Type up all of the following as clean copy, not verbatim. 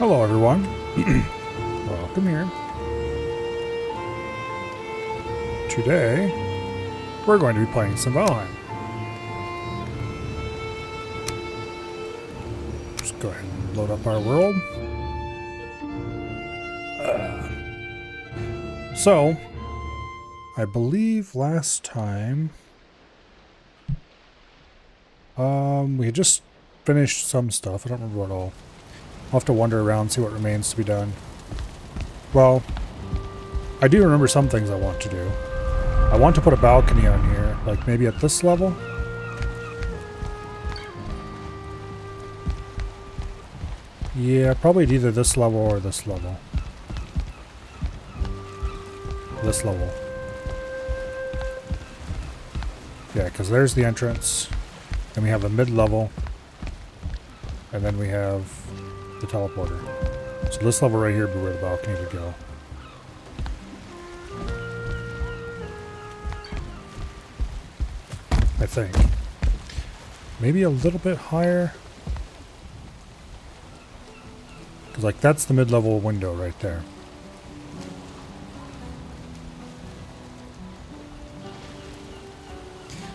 Hello everyone. Welcome here. Today, we're going to be playing some Valheim. Just go ahead and load up our world. So, I believe last time, we had just finished some stuff. I don't remember what all. I'll have to wander around, see what remains to be done. Well, I do remember some things I want to do. I want to put a balcony on here, like maybe at this level. Yeah, probably either this level or this level. This level. Yeah, because there's the entrance. And we have a mid-level. And then we have the teleporter. So this level right here would be where the balcony would go. I think. Maybe a little bit higher. Because like that's the mid-level window right there.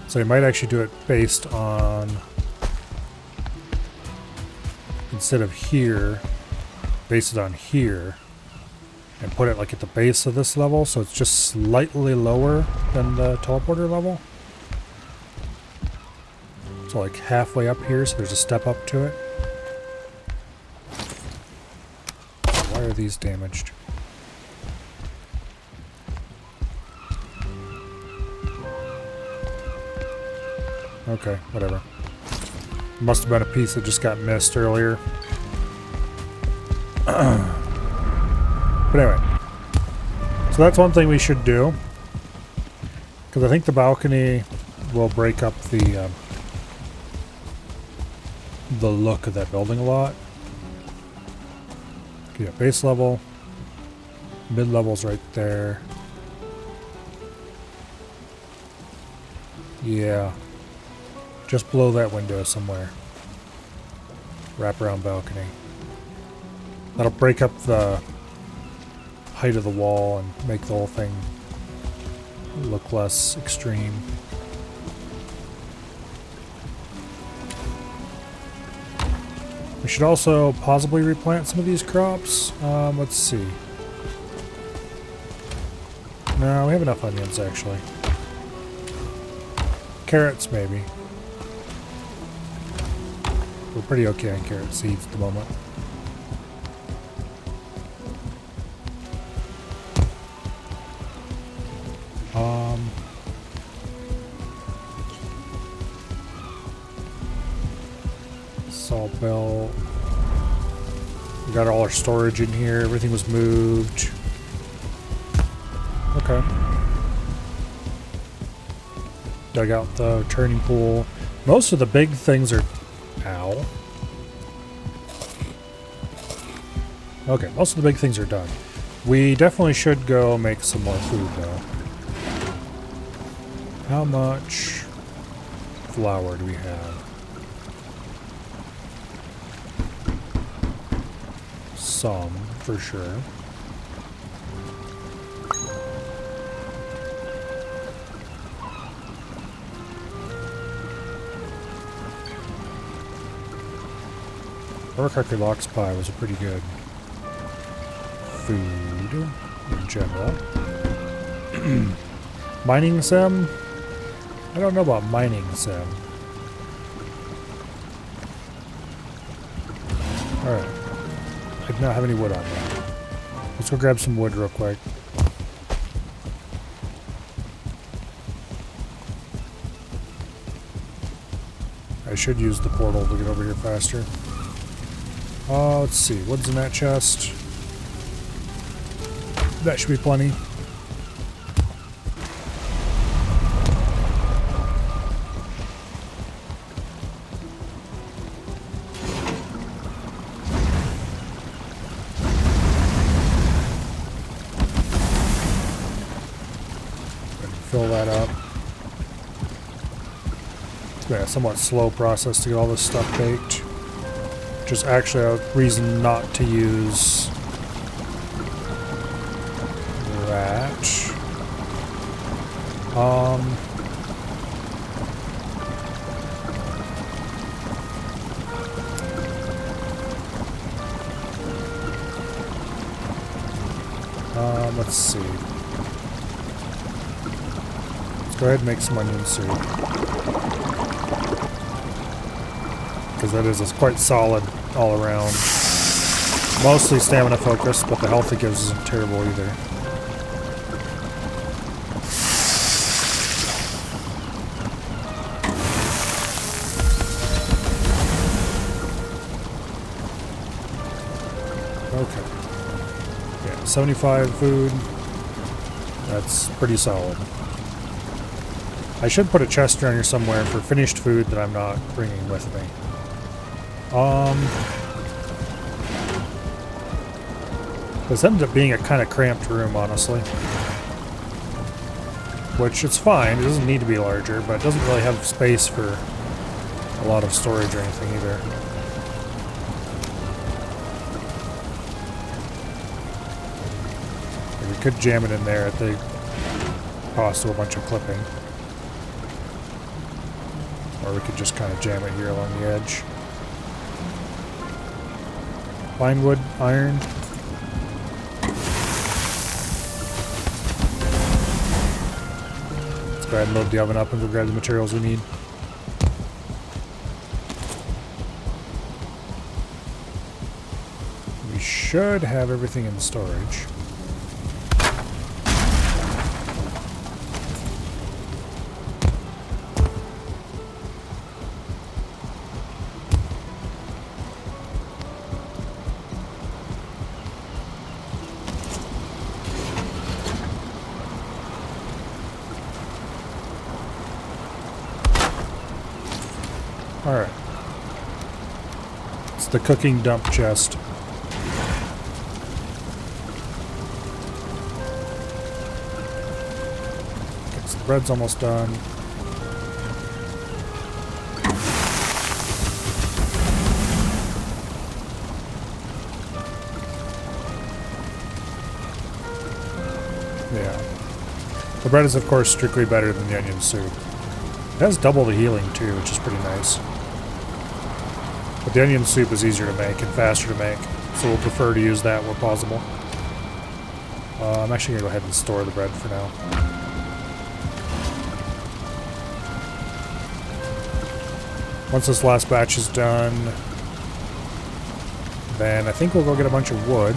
So you might actually do it based on, instead of here, base it on here and put it like at the base of this level, so it's just slightly lower than the teleporter level. So like halfway up here, so there's a step up to it. Why are these damaged? Okay, whatever. Must have been a piece that just got missed earlier. But anyway. So that's one thing we should do. Because I think the balcony will break up the look of that building a lot. Yeah, base level. Mid-level's right there. Yeah. Just below that window somewhere. Wraparound balcony. That'll break up the height of the wall and make the whole thing look less extreme. We should also possibly replant some of these crops. Let's see. No, we have enough onions actually. Carrots maybe. We're pretty okay on carrot seeds at the moment. Salt belt. We got all our storage in here. Everything was moved. Okay. Dug out the turning pool. Most of the big things are... Ow. Okay, most of the big things are done. We definitely should go make some more food, though. How much flour do we have? Some, for sure. Orc lox pie was a pretty good food in general. Mining sim? I don't know about mining sim. Alright. I do not have any wood on me. Let's go grab some wood real quick. I should use the portal to get over here faster. Let's see. What's in that chest? That should be plenty. Fill that up. It's been a somewhat slow process to get all this stuff baked. which is actually a reason not to use that. Let's see. Let's go ahead and make some onion soup. Because that is quite solid all around. Mostly stamina focused, but the health it gives isn't terrible either. Okay. Yeah, 75 food. That's pretty solid. I should put a chest around here somewhere for finished food that I'm not bringing with me. This ends up being a kind of cramped room, honestly. Which, it's fine. It doesn't need to be larger, but it doesn't really have space for a lot of storage or anything either. We could jam it in there at the cost of a bunch of clipping. Or we could just kind of jam it here along the edge. Pine wood, iron. Let's go ahead and load the oven up and go grab the materials we need. We should have everything in storage. Alright. It's the cooking dump chest. Okay, so the bread's almost done. Yeah. The bread is, of course, strictly better than the onion soup. It has double the healing, too, which is pretty nice. But the onion soup is easier to make and faster to make, so we'll prefer to use that where possible. I'm actually going to go ahead and store the bread for now. Once this last batch is done, then I think we'll go get a bunch of wood,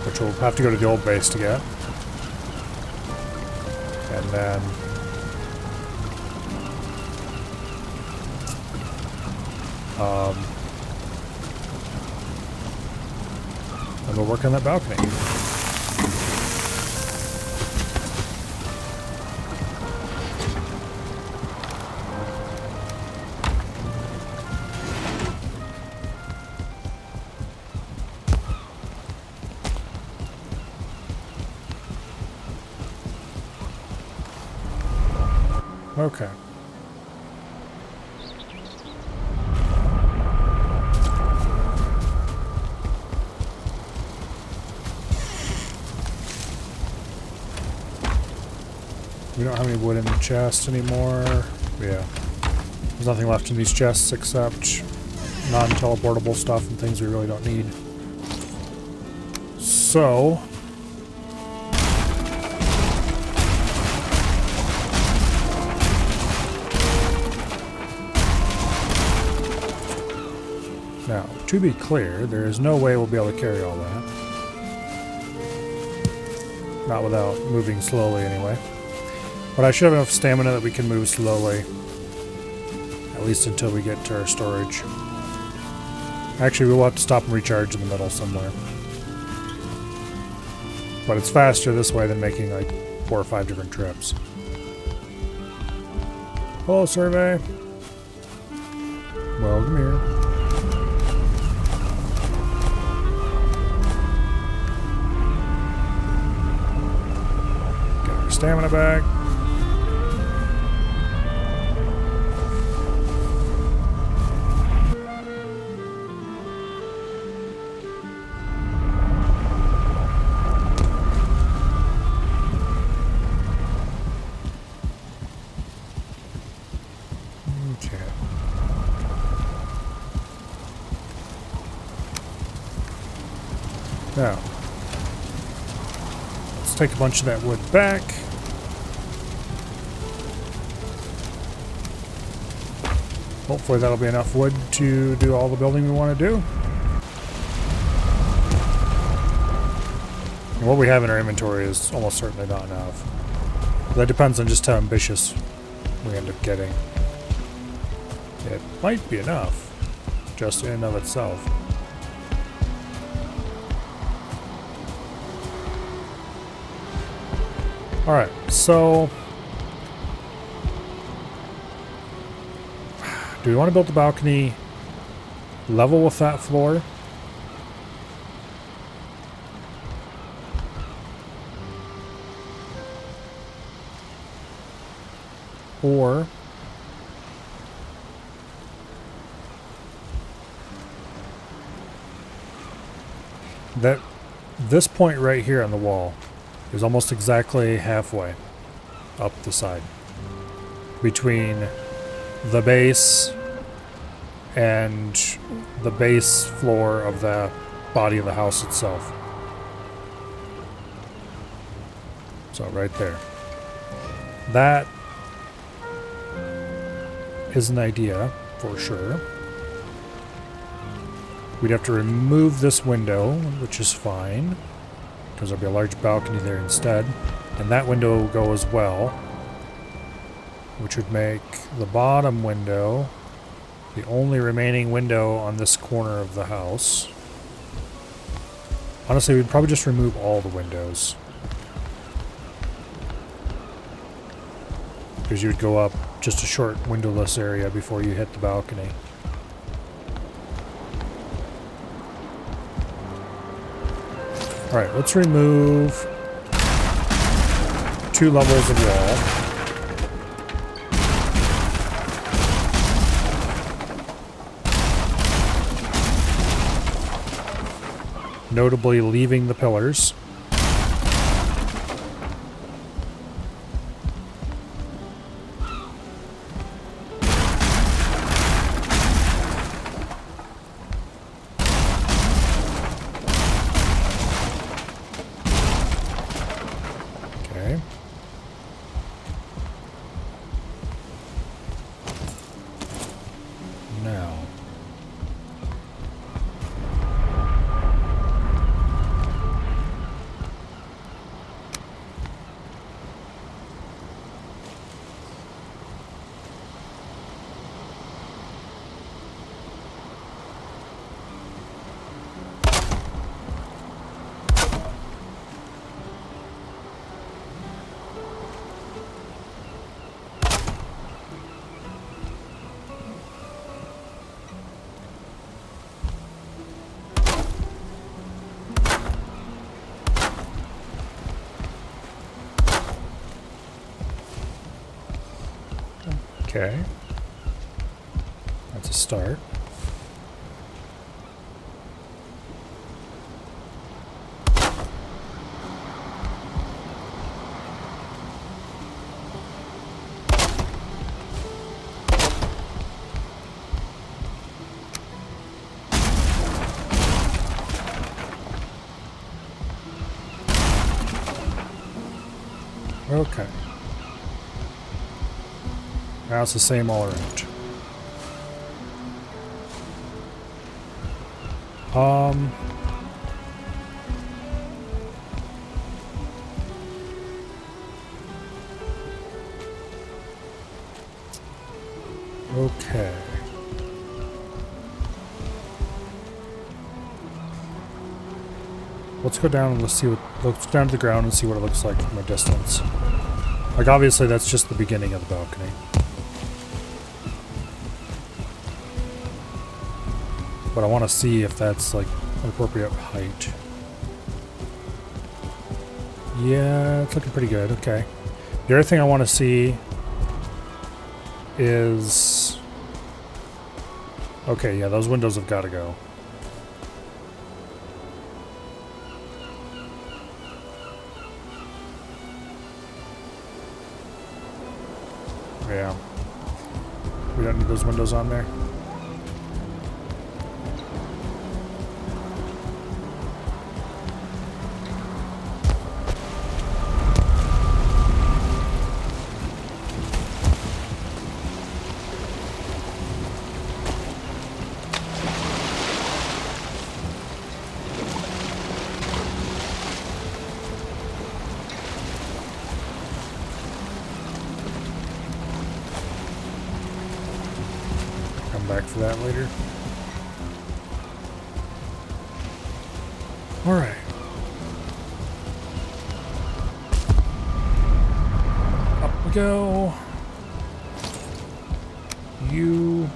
which we'll have to go to the old base to get. And then and we'll work on that balcony. Okay. We don't have any wood in the chest anymore. Yeah. There's nothing left in these chests except non-teleportable stuff and things we really don't need. So now, to be clear, there is no way we'll be able to carry all that. Not without moving slowly anyway. But I should have enough stamina that we can move slowly. At least until we get to our storage. Actually, we'll have to stop and recharge in the middle somewhere. But it's faster this way than making like 4 or 5 different trips. Hello, survey. Welcome here. Get our stamina back. Okay. Now, let's take a bunch of that wood back. Hopefully that'll be enough wood to do all the building we want to do. And what we have in our inventory is almost certainly not enough. That depends on just how ambitious we end up getting. It might be enough, just in and of itself. Alright, so do we want to build the balcony level with that floor? Or that this point right here on the wall is almost exactly halfway up the side between the base and the base floor of the body of the house itself. So right there. That is an idea for sure. We'd have to remove this window, which is fine, because there'll be a large balcony there instead. And that window will go as well, which would make the bottom window the only remaining window on this corner of the house. Honestly, we'd probably just remove all the windows, because you would go up just a short windowless area before you hit the balcony. Alright, let's remove 2 levels of wall. Notably leaving the pillars. Okay. That's a start. Okay. Now it's the same all around. Okay. Let's go down and let's down to the ground and see what it looks like from a distance. Like, obviously that's just the beginning of the balcony. But I want to see if that's like an appropriate height. Yeah, it's looking pretty good. Okay. The other thing I want to see is... Okay, yeah, those windows have got to go. Yeah. We don't need those windows on there. Back for that later. All right. Up we go. You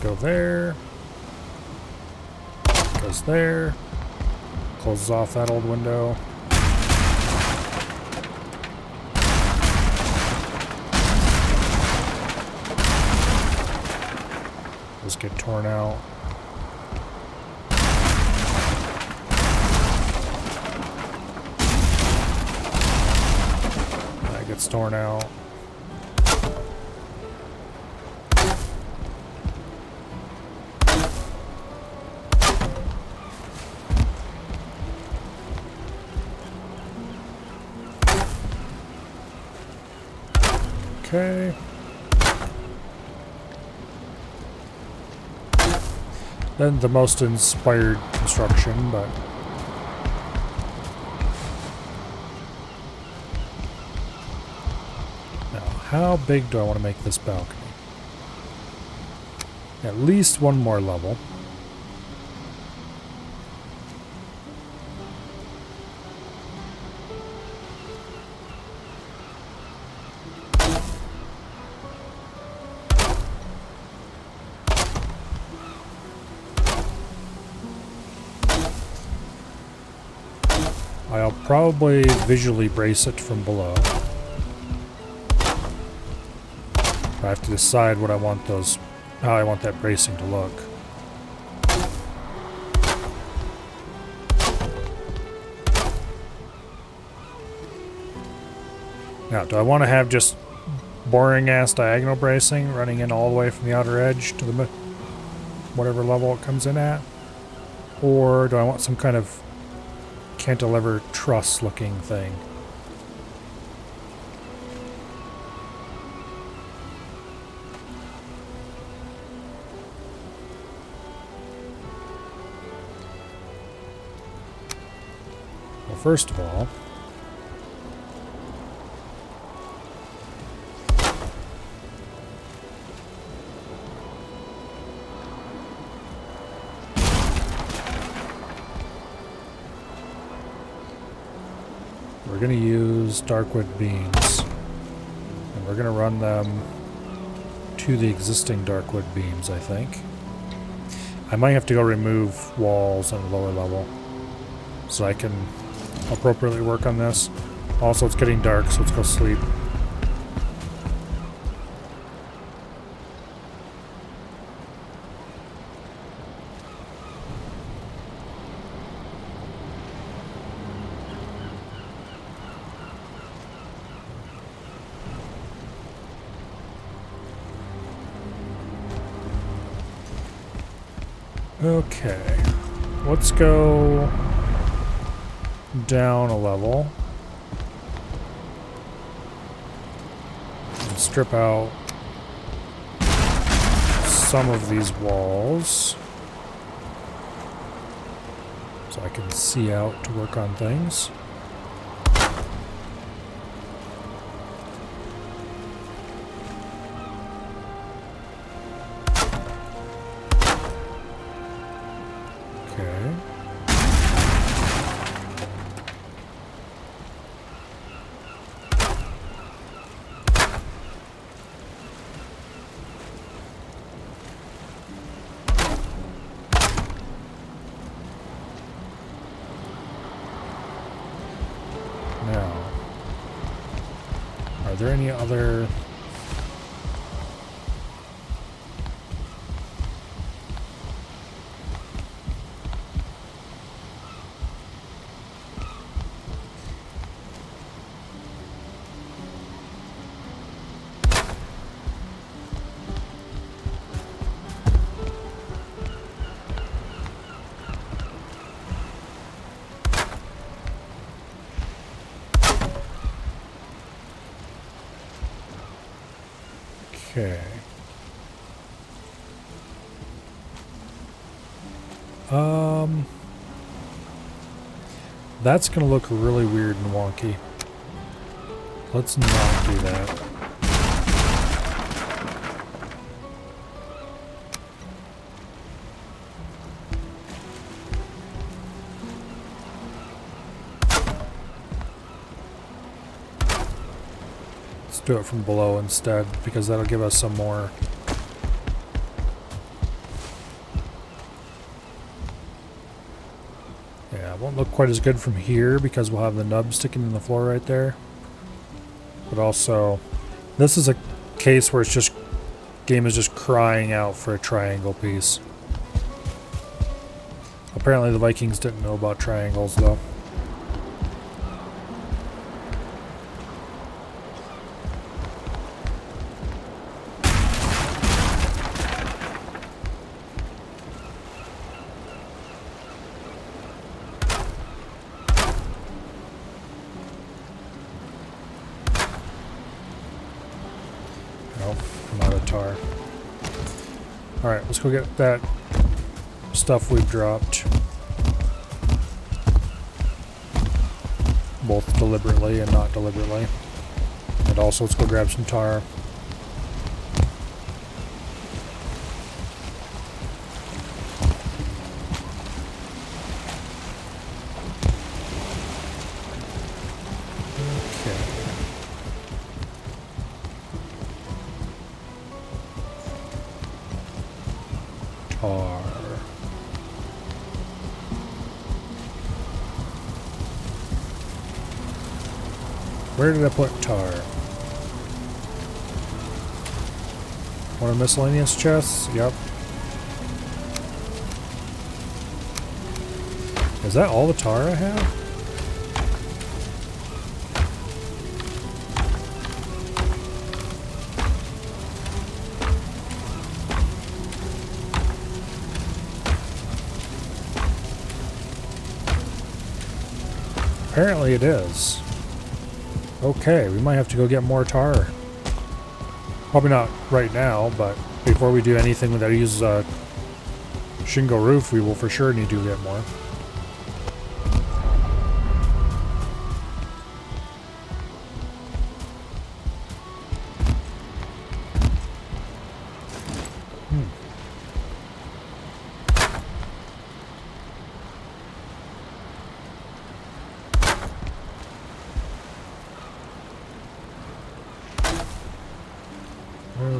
go there. Goes there. Closes off that old window. Those get torn out. That gets torn out. Okay. Then the most inspired construction, but now how big do I want to make this balcony? At least one more level. I'll probably visually brace it from below. I have to decide what I want those, how I want that bracing to look. Now, do I want to have just boring ass diagonal bracing running in all the way from the outer edge to the whatever level it comes in at? Or do I want some kind of cantilever truss looking thing? Well, first of all, we're going to use darkwood beams, and we're going to run them to the existing darkwood beams, I think. I might have to go remove walls on the lower level so I can appropriately work on this. Also, it's getting dark, so let's go sleep. Okay, let's go down a level and strip out some of these walls so I can see out to work on things. Now, are there any other... Okay. That's gonna look really weird and wonky. Let's not do that. Let's do it from below instead, because that'll give us some more. Yeah, it won't look quite as good from here because we'll have the nub sticking in the floor right there. But also, this is a case where it's just, game is just crying out for a triangle piece. Apparently the Vikings didn't know about triangles though. Nope, I'm out of tar. Alright, let's go get that stuff we've dropped. Both deliberately and not deliberately. And also let's go grab some tar. Tar. Where did I put tar? One of miscellaneous chests? Yep. Is that all the tar I have? Apparently it is. Okay, we might have to go get more tar. Probably not right now, but before we do anything that uses a shingle roof, we will for sure need to get more.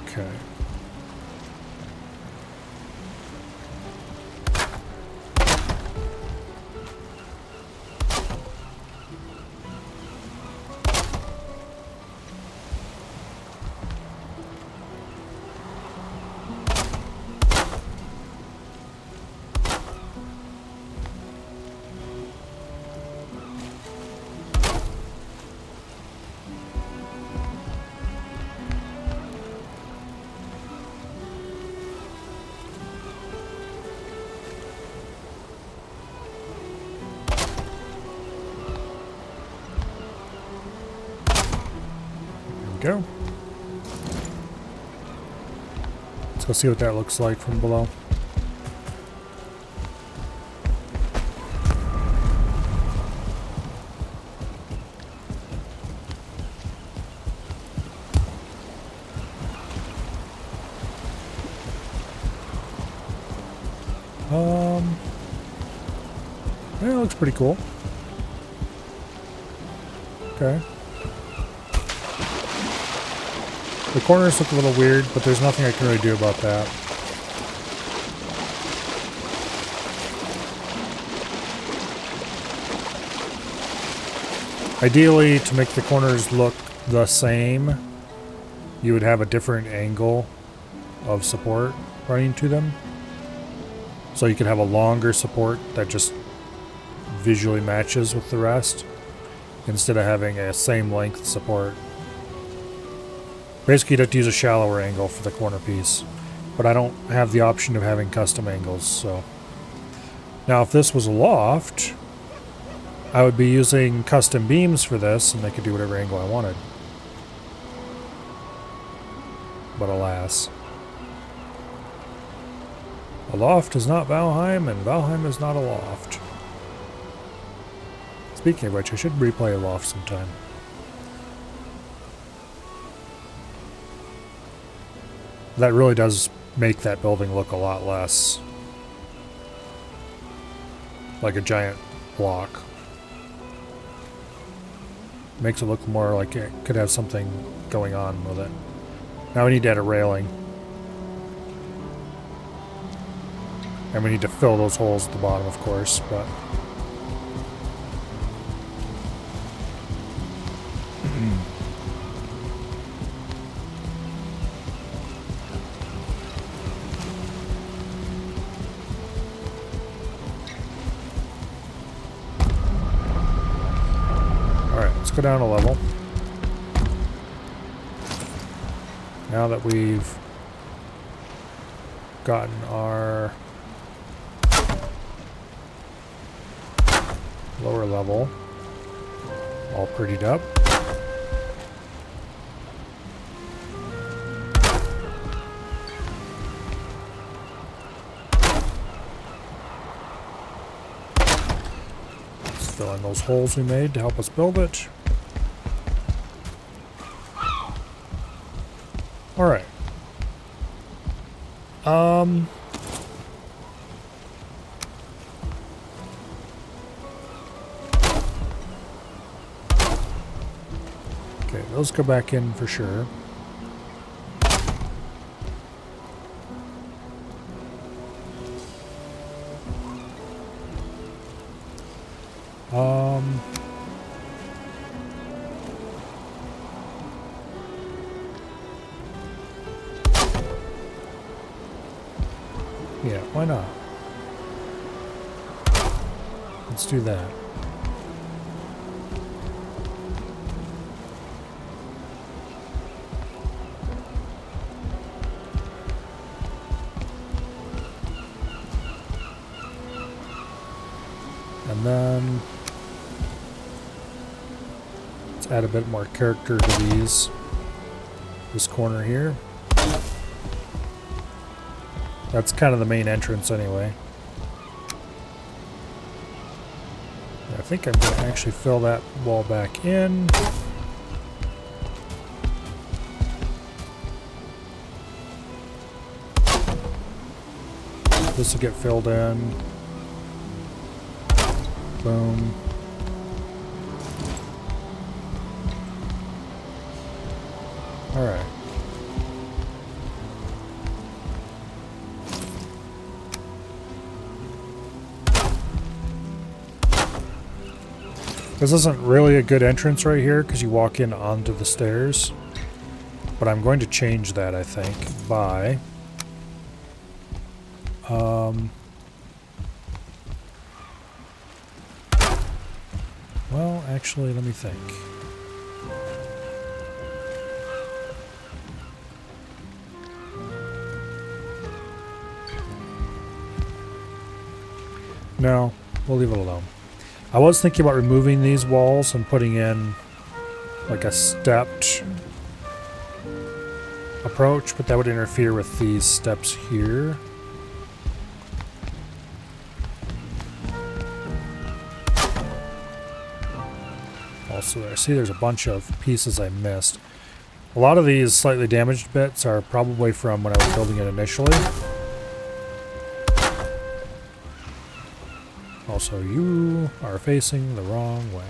Okay. Go. Let's go see what that looks like from below. Yeah, it looks pretty cool. Okay. The corners look a little weird, but there's nothing I can really do about that. Ideally, to make the corners look the same, you would have a different angle of support running to them. So you could have a longer support that just visually matches with the rest, instead of having a same length support. Basically, you'd have to use a shallower angle for the corner piece, but I don't have the option of having custom angles, so. Now, if this was a loft, I would be using custom beams for this, and I could do whatever angle I wanted. But alas. A loft is not Valheim, and Valheim is not a loft. Speaking of which, I should replay a loft sometime. That really does make that building look a lot less like a giant block. Makes it look more like it could have something going on with it. Now we need to add a railing. And we need to fill those holes at the bottom, of course, but... Alright, let's go down a level. Now that we've gotten our lower level all prettied up. Let's fill in those holes we made to help us build it. All right. Okay, those go back in for sure. Yeah, why not? Let's do that. And then let's add a bit more character to these. This corner here. That's kind of the main entrance anyway. I think I'm going to actually fill that wall back in. This will get filled in. Boom. All right. This isn't really a good entrance right here because you walk in onto the stairs. But I'm going to change that, I think, by... well, actually, let me think. No, we'll leave it alone. I was thinking about removing these walls and putting in like a stepped approach, but that would interfere with these steps here. Also there, see there's a bunch of pieces I missed. A lot of these slightly damaged bits are probably from when I was building it initially. Also, you are facing the wrong way.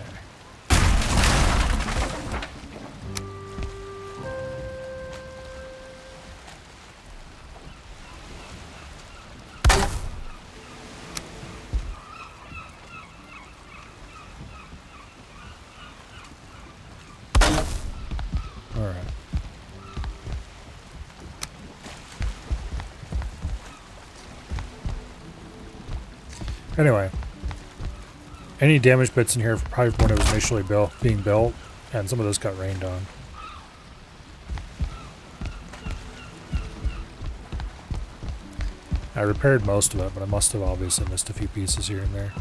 All right. Anyway. Any damaged bits in here probably when it was initially being built, and some of those got rained on. I repaired most of it, but I must have obviously missed a few pieces here and there.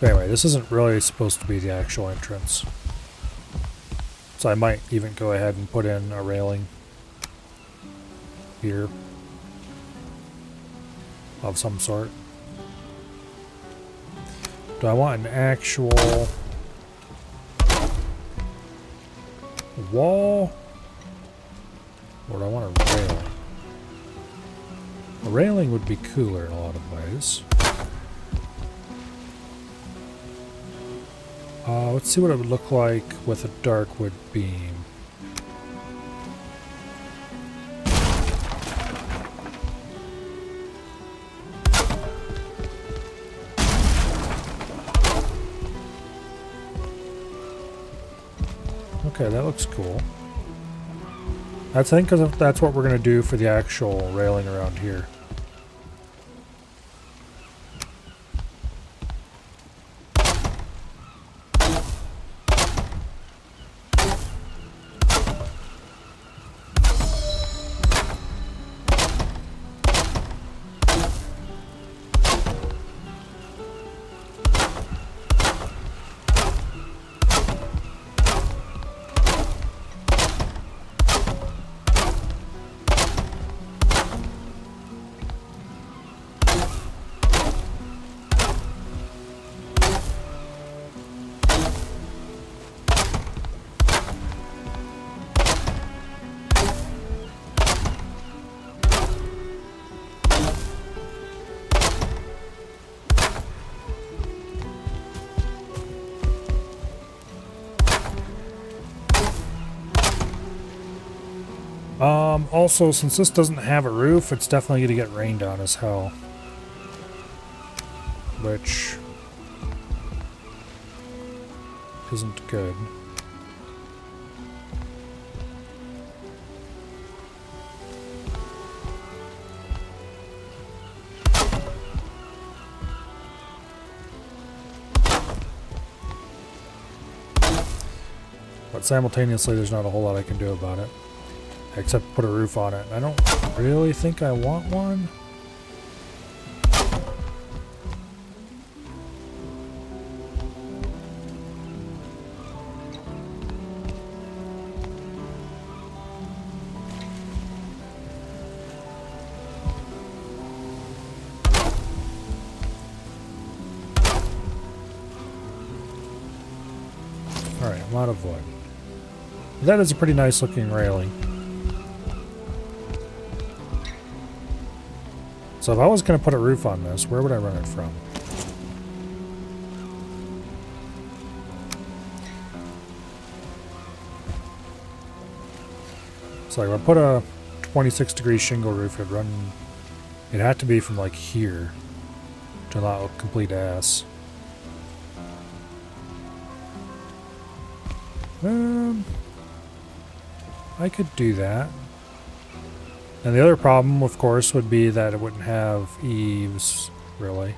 But anyway, this isn't really supposed to be the actual entrance. So I might even go ahead and put in a railing here of some sort. Do I want an actual wall? Or do I want a railing? A railing would be cooler in a lot of ways. Let's see what it would look like with a dark wood beam. Okay, that looks cool. I think that's what we're going to do for the actual railing around here. Also, since this doesn't have a roof, it's definitely going to get rained on as hell. Which isn't good. But simultaneously, there's not a whole lot I can do about it. Except put a roof on it. I don't really think I want one. Alright, I'm out of wood. That is a pretty nice looking railing. So if I was going to put a roof on this, where would I run it from? So like if I put a 26-degree shingle roof, it'd have to be from like here to not look complete ass. I could do that. And the other problem, of course, would be that it wouldn't have eaves, really.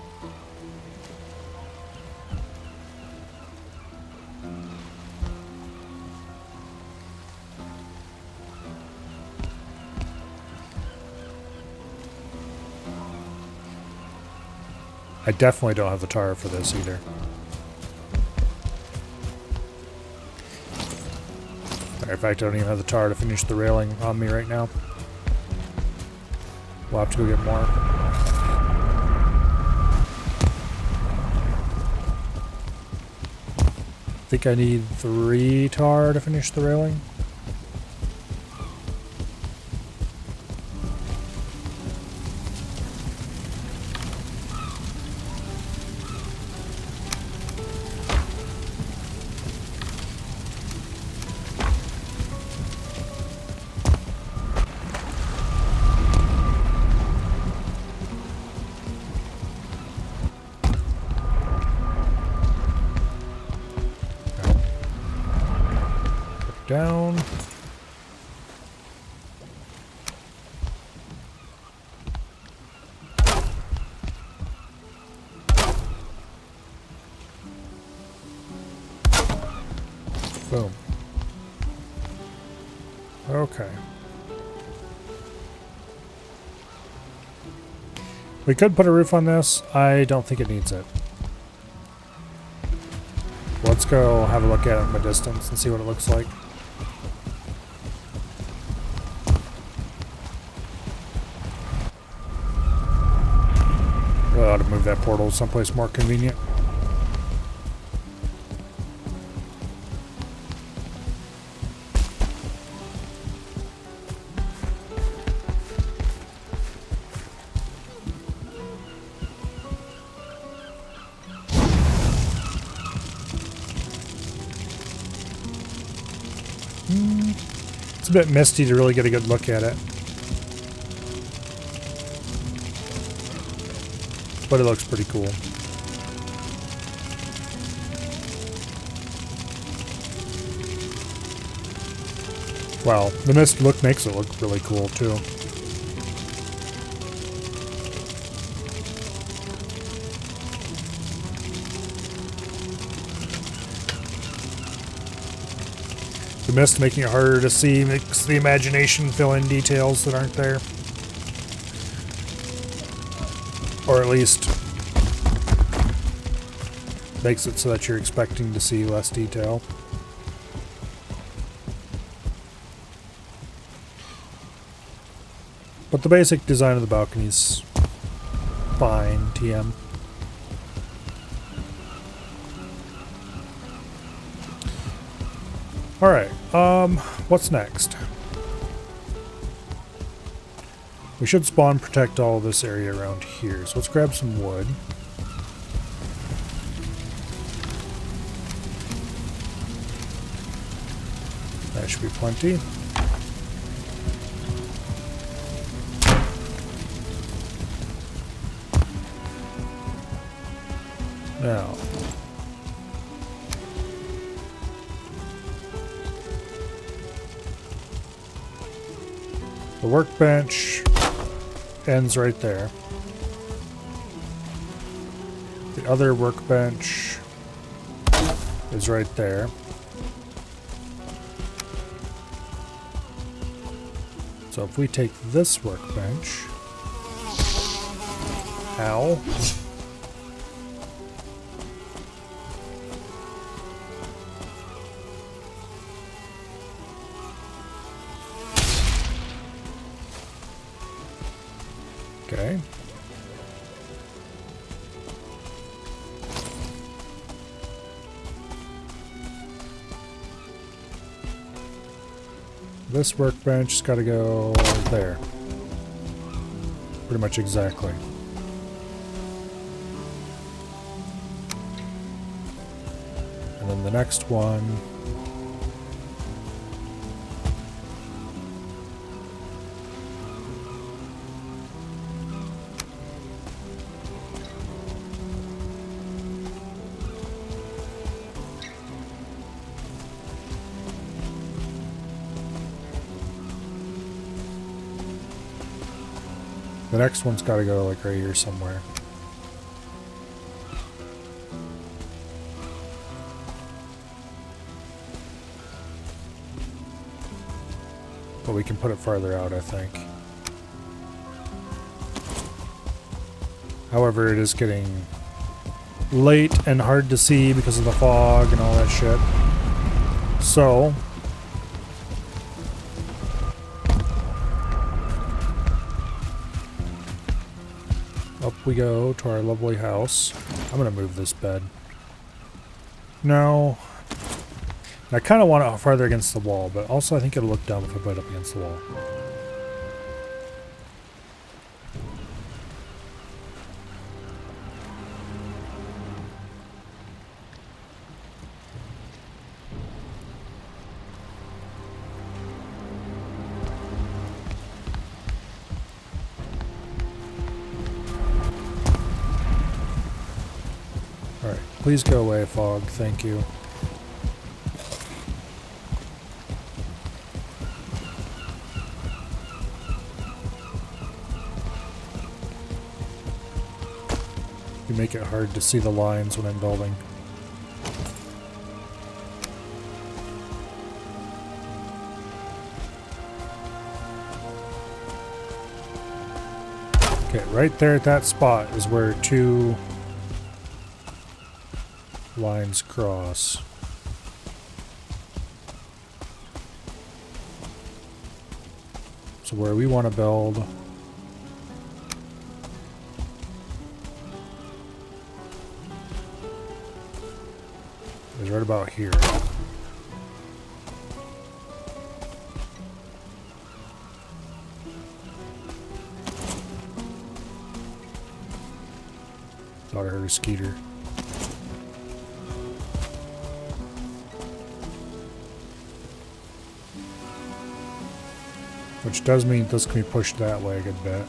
I definitely don't have the tar for this either. In fact, I don't even have the tar to finish the railing on me right now. We'll have to go get more. I think I need 3 tar to finish the railing. Down. Boom. Okay. We could put a roof on this. I don't think it needs it. Let's go have a look at it from a distance and see what it looks like. move that portal someplace more convenient. It's a bit misty to really get a good look at it. But it looks pretty cool. Wow, the mist makes it look really cool too. The mist making it harder to see makes the imagination fill in details that aren't there. Or at least makes it so that you're expecting to see less detail. But the basic design of the balcony's fine, TM. Alright, what's next? We should spawn protect all this area around here, so let's grab some wood. That should be plenty. Now, the workbench ends right there. The other workbench is right there. So if we take this workbench, ow. Okay. This workbench has got to go there. Pretty much exactly. And then the next one. The next one's got to go like right here somewhere. But we can put it farther out, I think. However, it is getting late and hard to see because of the fog and all that shit. So up we go to our lovely house. I'm gonna move this bed. No. I kind of want it farther against the wall, but also I think it'll look dumb if I put it up against the wall. Alright, please go away, fog. Thank you. You make it hard to see the lines when I'm building. Okay, right there at that spot is where two lines cross. So where we want to build right about here. Thought I heard a skeeter. Which does mean this can be pushed that way a good bit.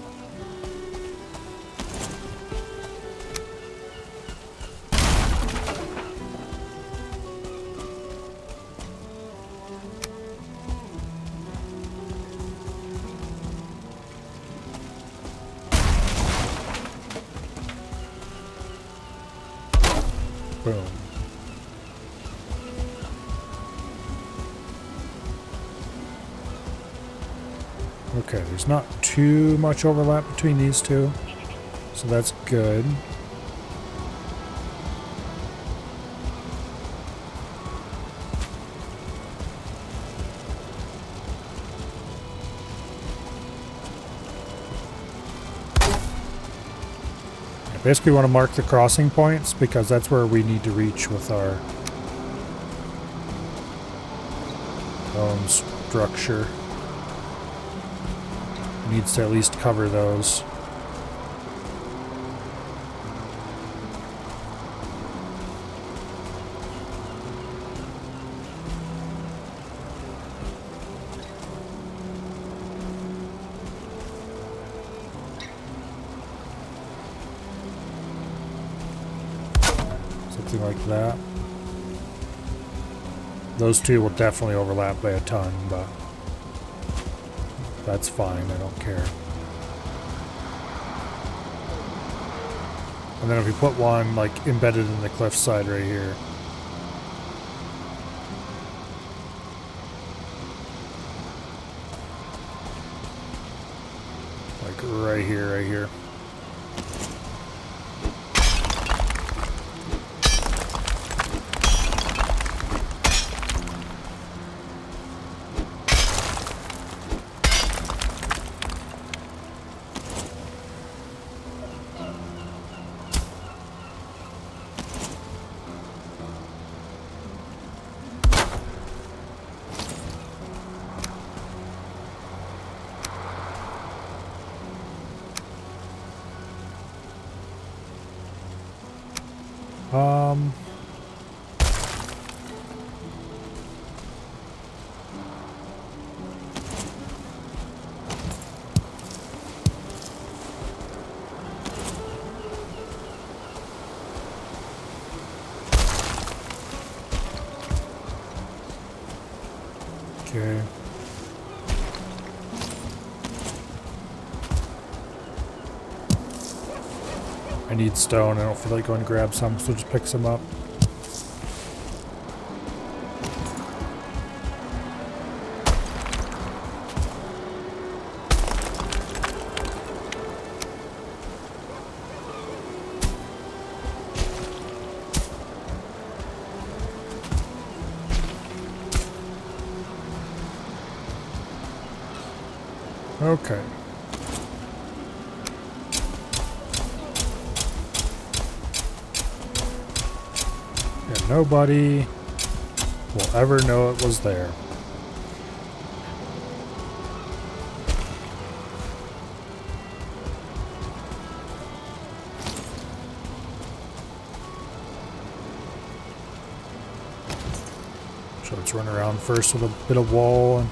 Boom. Okay, there's not too much overlap between these two, so that's good. Basically, we want to mark the crossing points because that's where we need to reach with our own structure. Needs to at least cover those. Something like that. Those two will definitely overlap by a ton, but that's fine, I don't care. And then if we put one like embedded in the cliffside right here. Like right here, right here. Okay. I need stone. I don't feel like going to grab some, so just pick some up. Okay. And nobody will ever know it was there. So let's run around first with a bit of wall and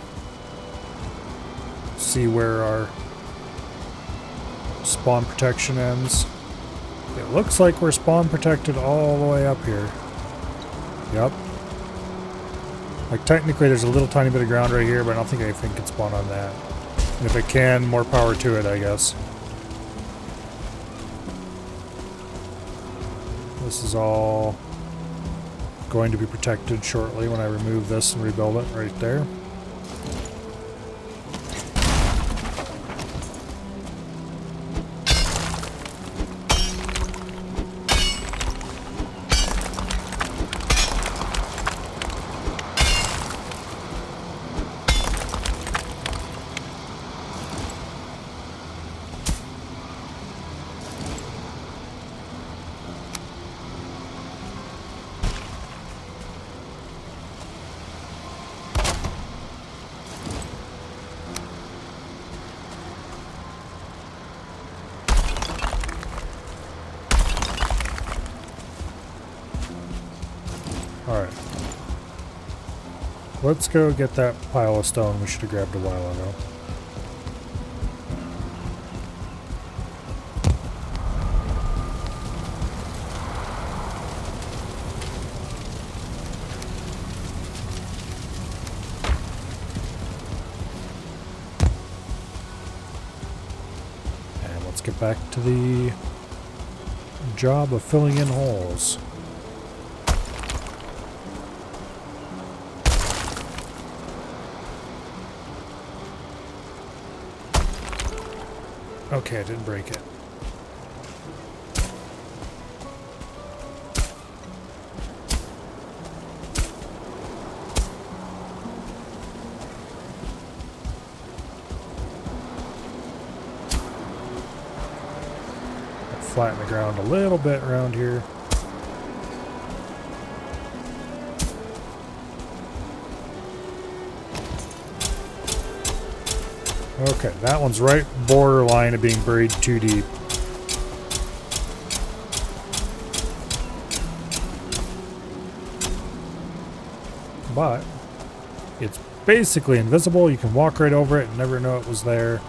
see where our spawn protection ends. It looks like we're spawn protected all the way up here. Yep. Like technically there's a little tiny bit of ground right here, but I don't think anything can spawn on that. And if it can, more power to it, I guess. This is all going to be protected shortly when I remove this and rebuild it right there. Let's go get that pile of stone we should have grabbed a while ago. And let's get back to the job of filling in holes. Okay, I didn't break it. Flatten the ground a little bit around here. Okay, that one's right borderline of being buried too deep. But it's basically invisible. You can walk right over it and never know it was there.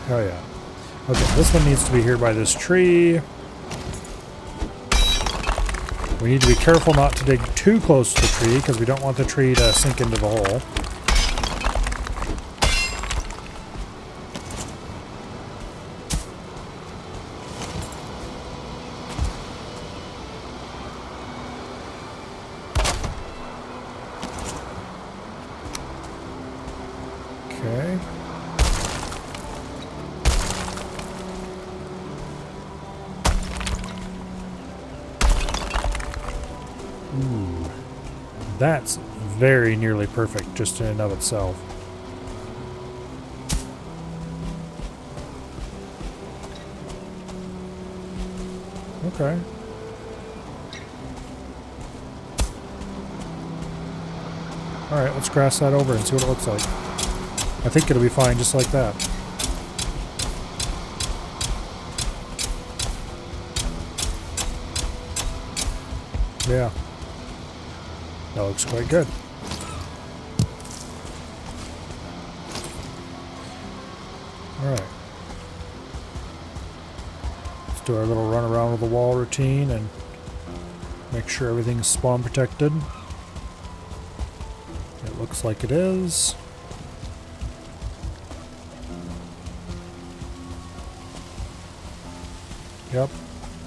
Oh yeah. Okay, this one needs to be here by this tree. We need to be careful not to dig too close to the tree because we don't want the tree to sink into the hole. Okay. Ooh, that's very nearly perfect just in and of itself. Okay. Alright, let's grass that over and see what it looks like. I think it'll be fine just like that. Yeah. That looks quite good. Alright. Let's do our little run around with the wall routine and make sure everything's spawn protected. It looks like it is. Yep.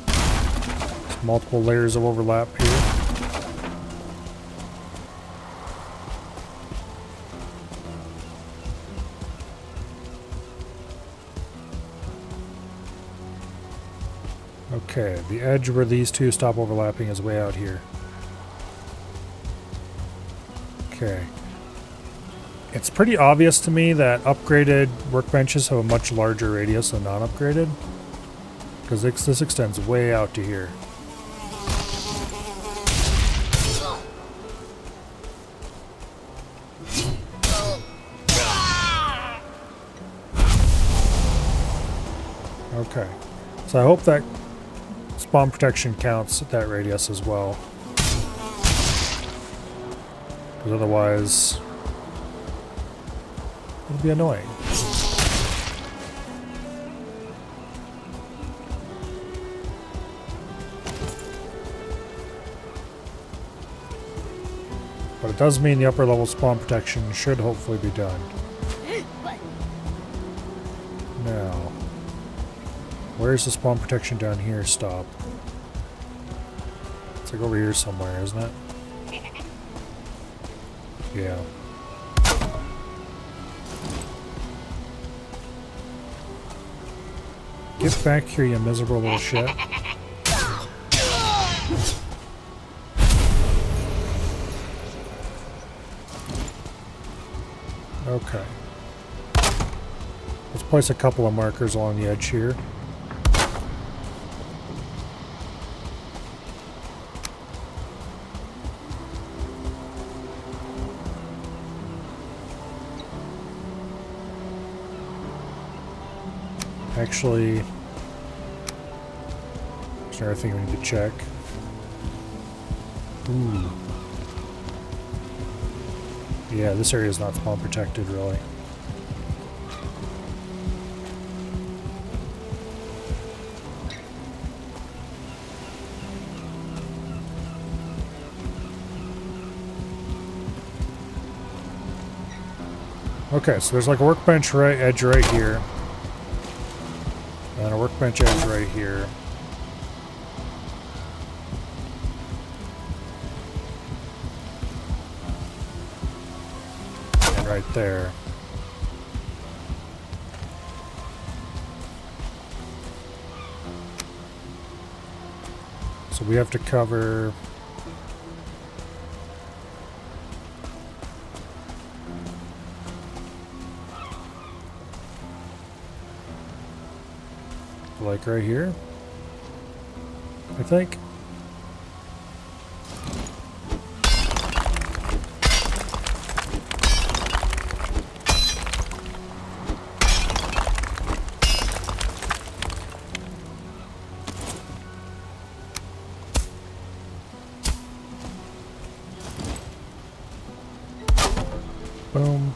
There's multiple layers of overlap here. Okay, the edge where these two stop overlapping is way out here. Okay. It's pretty obvious to me that upgraded workbenches have a much larger radius than non-upgraded, because this extends way out to here. Okay, so I hope that spawn protection counts at that radius as well, because otherwise it'll be annoying. But it does mean the upper level spawn protection should hopefully be done. Now, where's the spawn protection down here stop? It's like over here somewhere, isn't it? Yeah. Get back here, you miserable little shit. Okay. Let's place a couple of markers along the edge here. Actually, there's another thing we need to check. Ooh. Yeah, this area is not spawn protected, really. Okay, so there's like a workbench edge right here. And a workbench edge right here. And right there. So we have to cover... like right here, I think. Boom.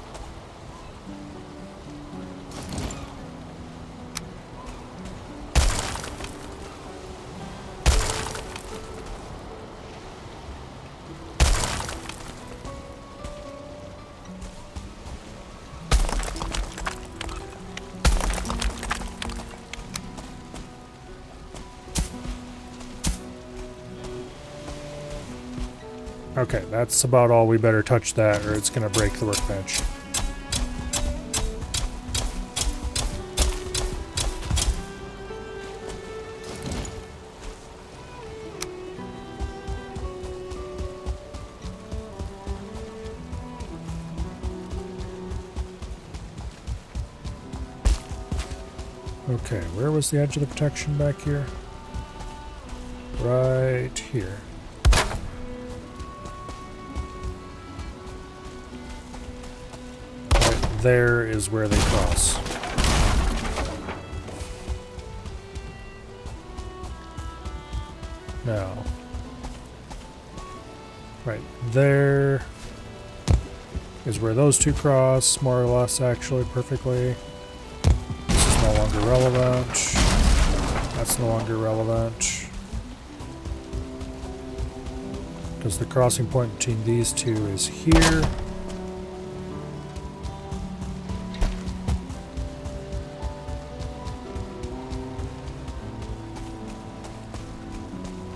Okay, that's about all. We better touch that or it's going to break the workbench. Okay, where was the edge of the protection back here? Right here. Right there is where they cross. No. Right there is where those two cross, more or less, actually, perfectly. This is no longer relevant. That's no longer relevant. Because the crossing point between these two is here.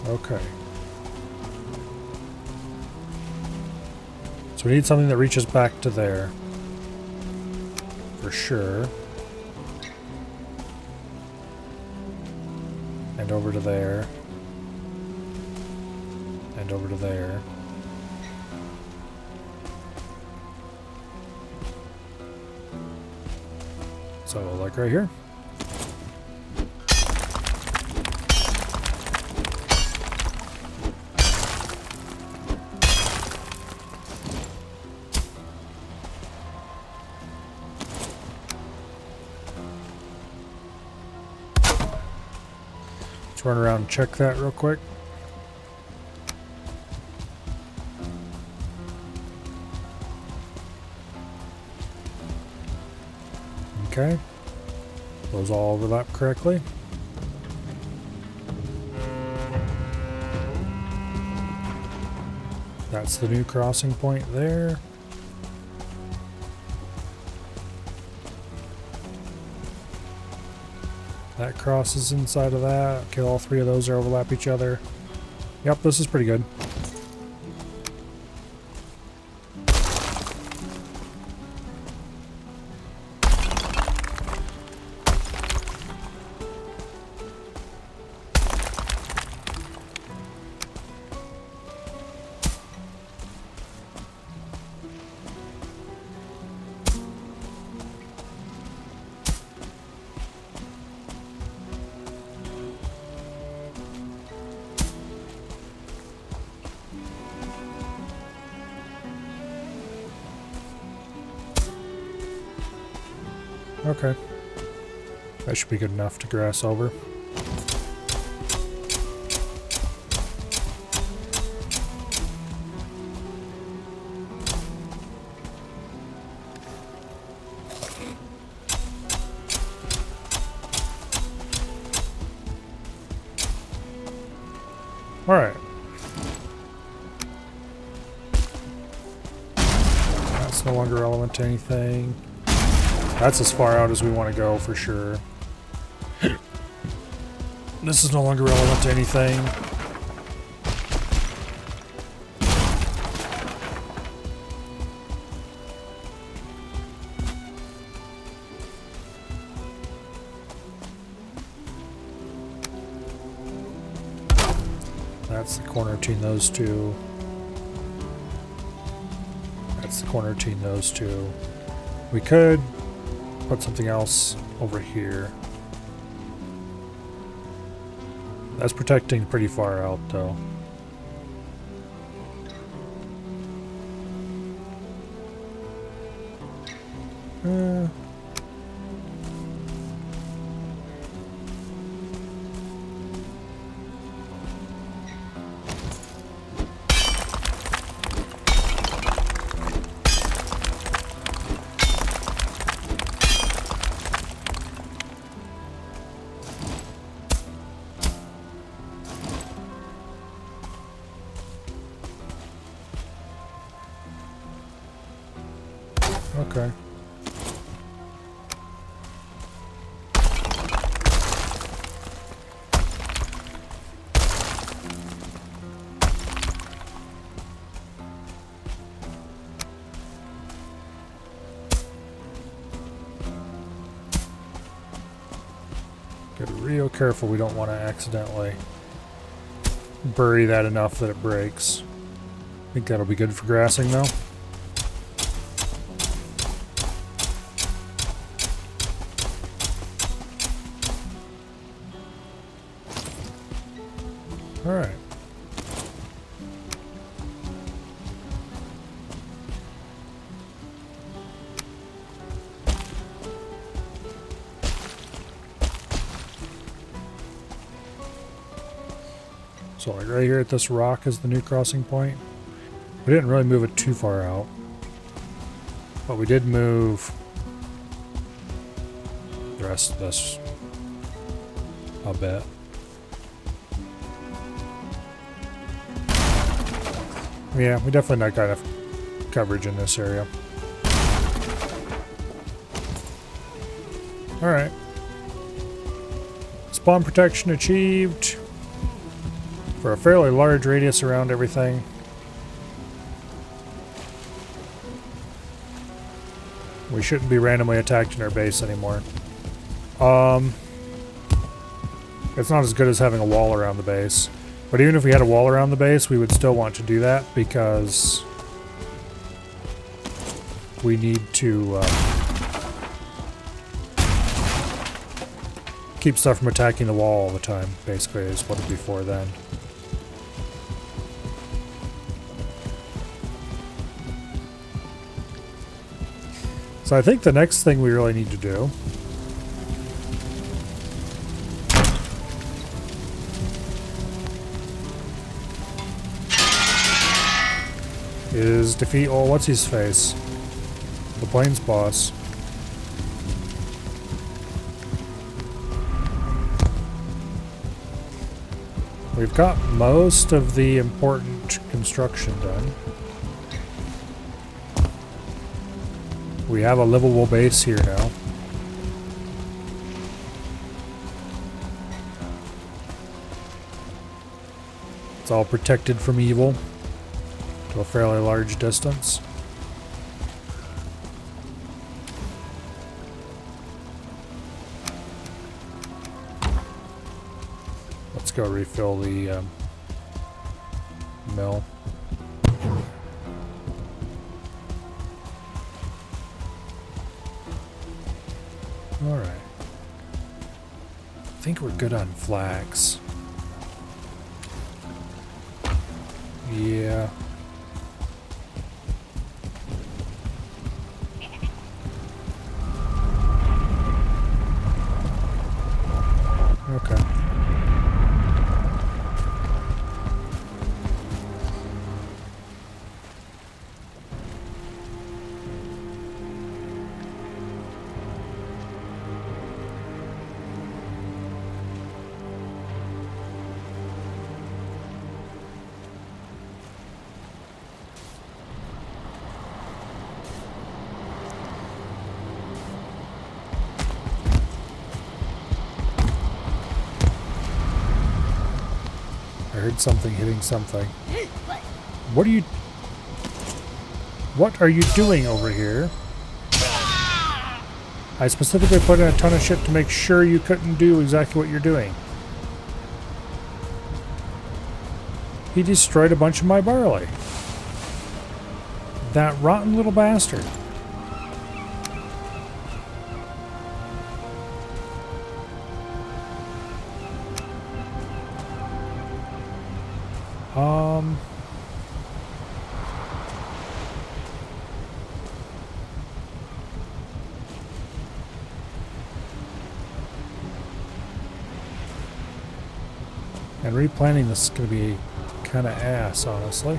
Okay. So we need something that reaches back to there. For sure. And over to there. And over to there. So, like right here. Let's run around and check that real quick. Okay. Those all overlap correctly. That's the new crossing point there. That crosses inside of that. Okay, all three of those are overlap each other. Yep, this is pretty good. Okay. That should be good enough to grass over. Alright. That's no longer relevant to anything. That's as far out as we want to go for sure. This is no longer relevant to anything. That's the corner between those two. That's the corner between those two. We could put something else over here. That's protecting pretty far out though. Okay. Get real careful, we don't want to accidentally bury that enough that it breaks. I think that'll be good for grassing though. Alright. So like right here at this rock is the new crossing point. We didn't really move it too far out. But we did move the rest of this a bit. Yeah, we definitely not got enough coverage in this area. Alright. Spawn protection achieved for a fairly large radius around everything. We shouldn't be randomly attacked in our base anymore. It's not as good as having a wall around the base. But even if we had a wall around the base, we would still want to do that because we need to keep stuff from attacking the wall all the time, basically, is what it'd be for then. So I think the next thing we really need to do is defeat, oh, what's his face? The Plains boss. We've got most of the important construction done. We have a livable base here now. It's all protected from evil to a fairly large distance. Let's go refill the mill. Alright. I think we're good on flax. Yeah. Okay. heard something hitting something. What are you doing over here? I specifically put in a ton of shit to make sure you couldn't do exactly what you're doing. He destroyed a bunch of my barley. That rotten little bastard. And replanting this is going to be kind of ass, honestly.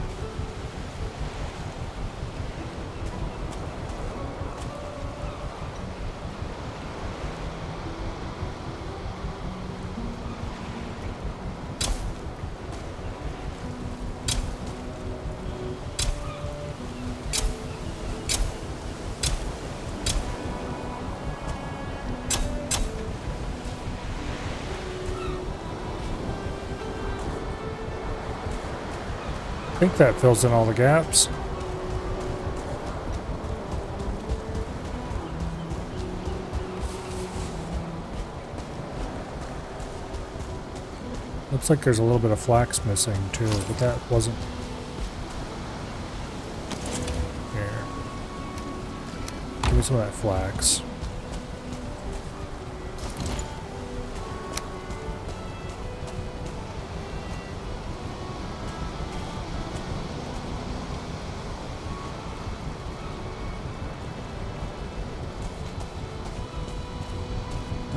I think that fills in all the gaps. Looks like there's a little bit of flax missing too, but that wasn't... Here. Give me some of that flax.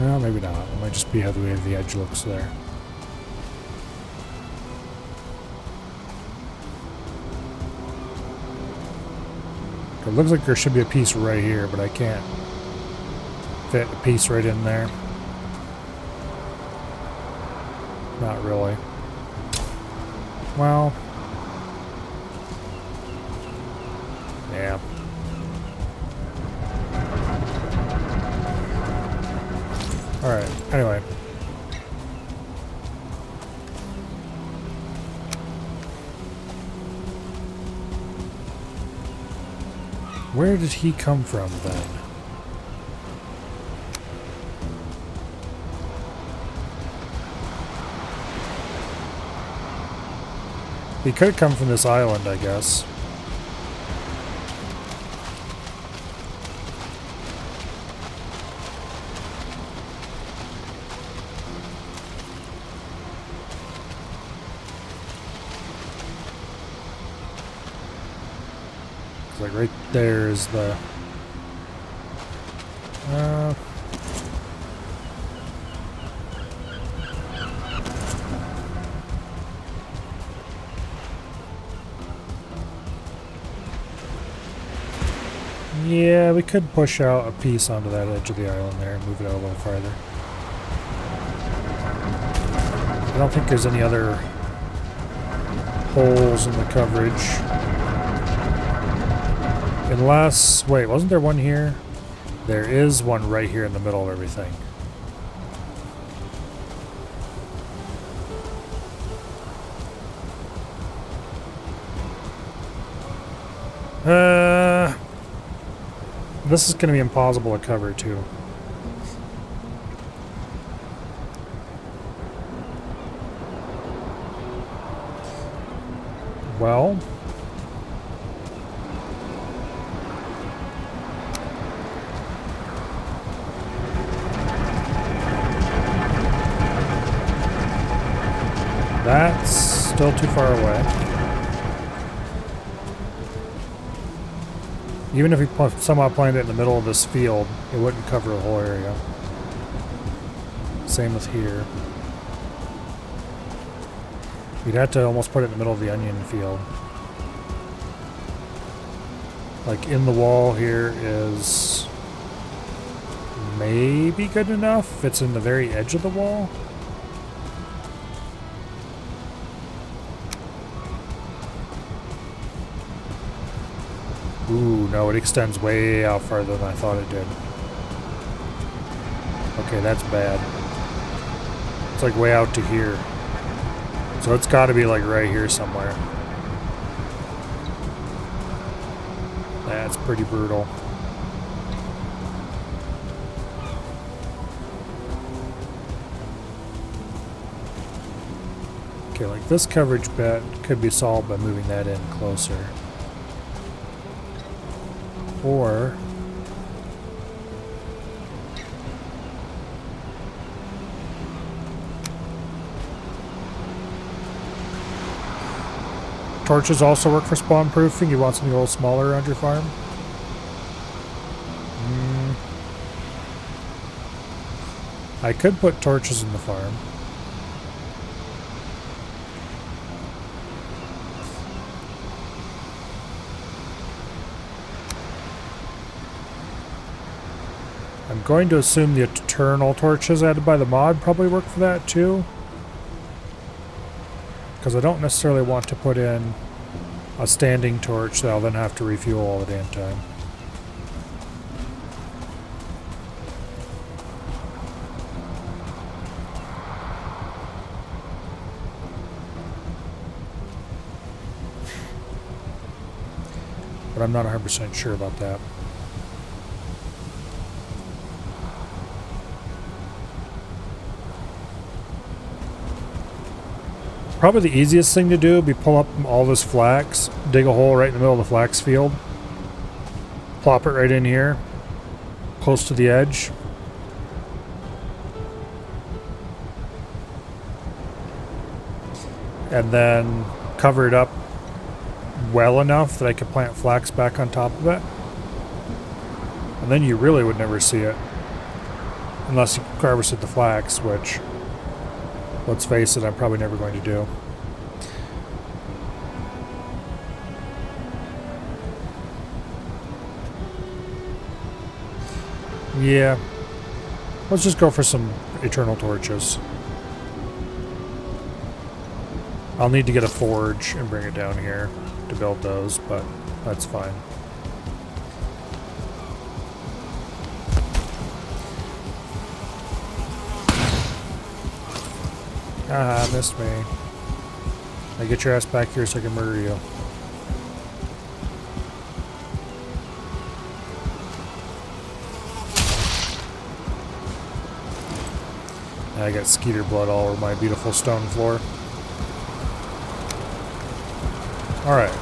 Well, maybe not. It might just be how the way the edge looks there. It looks like there should be a piece right here, but I can't fit a piece right in there. Not really. Well. Yeah. Alright, anyway. Where did he come from then? He could have come from this island, I guess. Like right there is the yeah, we could push out a piece onto that edge of the island there and move it out a little farther. I don't think there's any other holes in the coverage. Unless, wait, wasn't there one here? There is one right here in the middle of everything. This is going to be impossible to cover too. Well... That's still too far away. Even if we somehow planted it in the middle of this field, it wouldn't cover the whole area. Same with here. We'd have to almost put it in the middle of the onion field. Like in the wall here is maybe good enough. It's in the very edge of the wall. Ooh, no, it extends way out farther than I thought it did. Okay, that's bad. It's like way out to here. So it's got to be like right here somewhere. That's pretty brutal. Okay, like this coverage bit could be solved by moving that in closer. Or torches also work for spawn proofing. You want something a little smaller around your farm? I could put torches in the farm. I'm going to assume the eternal torches added by the mod probably work for that too. Because I don't necessarily want to put in a standing torch that I'll then have to refuel all the damn time. But I'm not 100% sure about that. Probably the easiest thing to do would be pull up all this flax, dig a hole right in the middle of the flax field, plop it right in here, close to the edge. And then cover it up well enough that I could plant flax back on top of it. And then you really would never see it. Unless you harvested the flax, which, let's face it, I'm probably never going to do. Yeah. Let's just go for some eternal torches. I'll need to get a forge and bring it down here to build those, but that's fine. Ah, missed me. Now get your ass back here so I can murder you. I got skeeter blood all over my beautiful stone floor. Alright,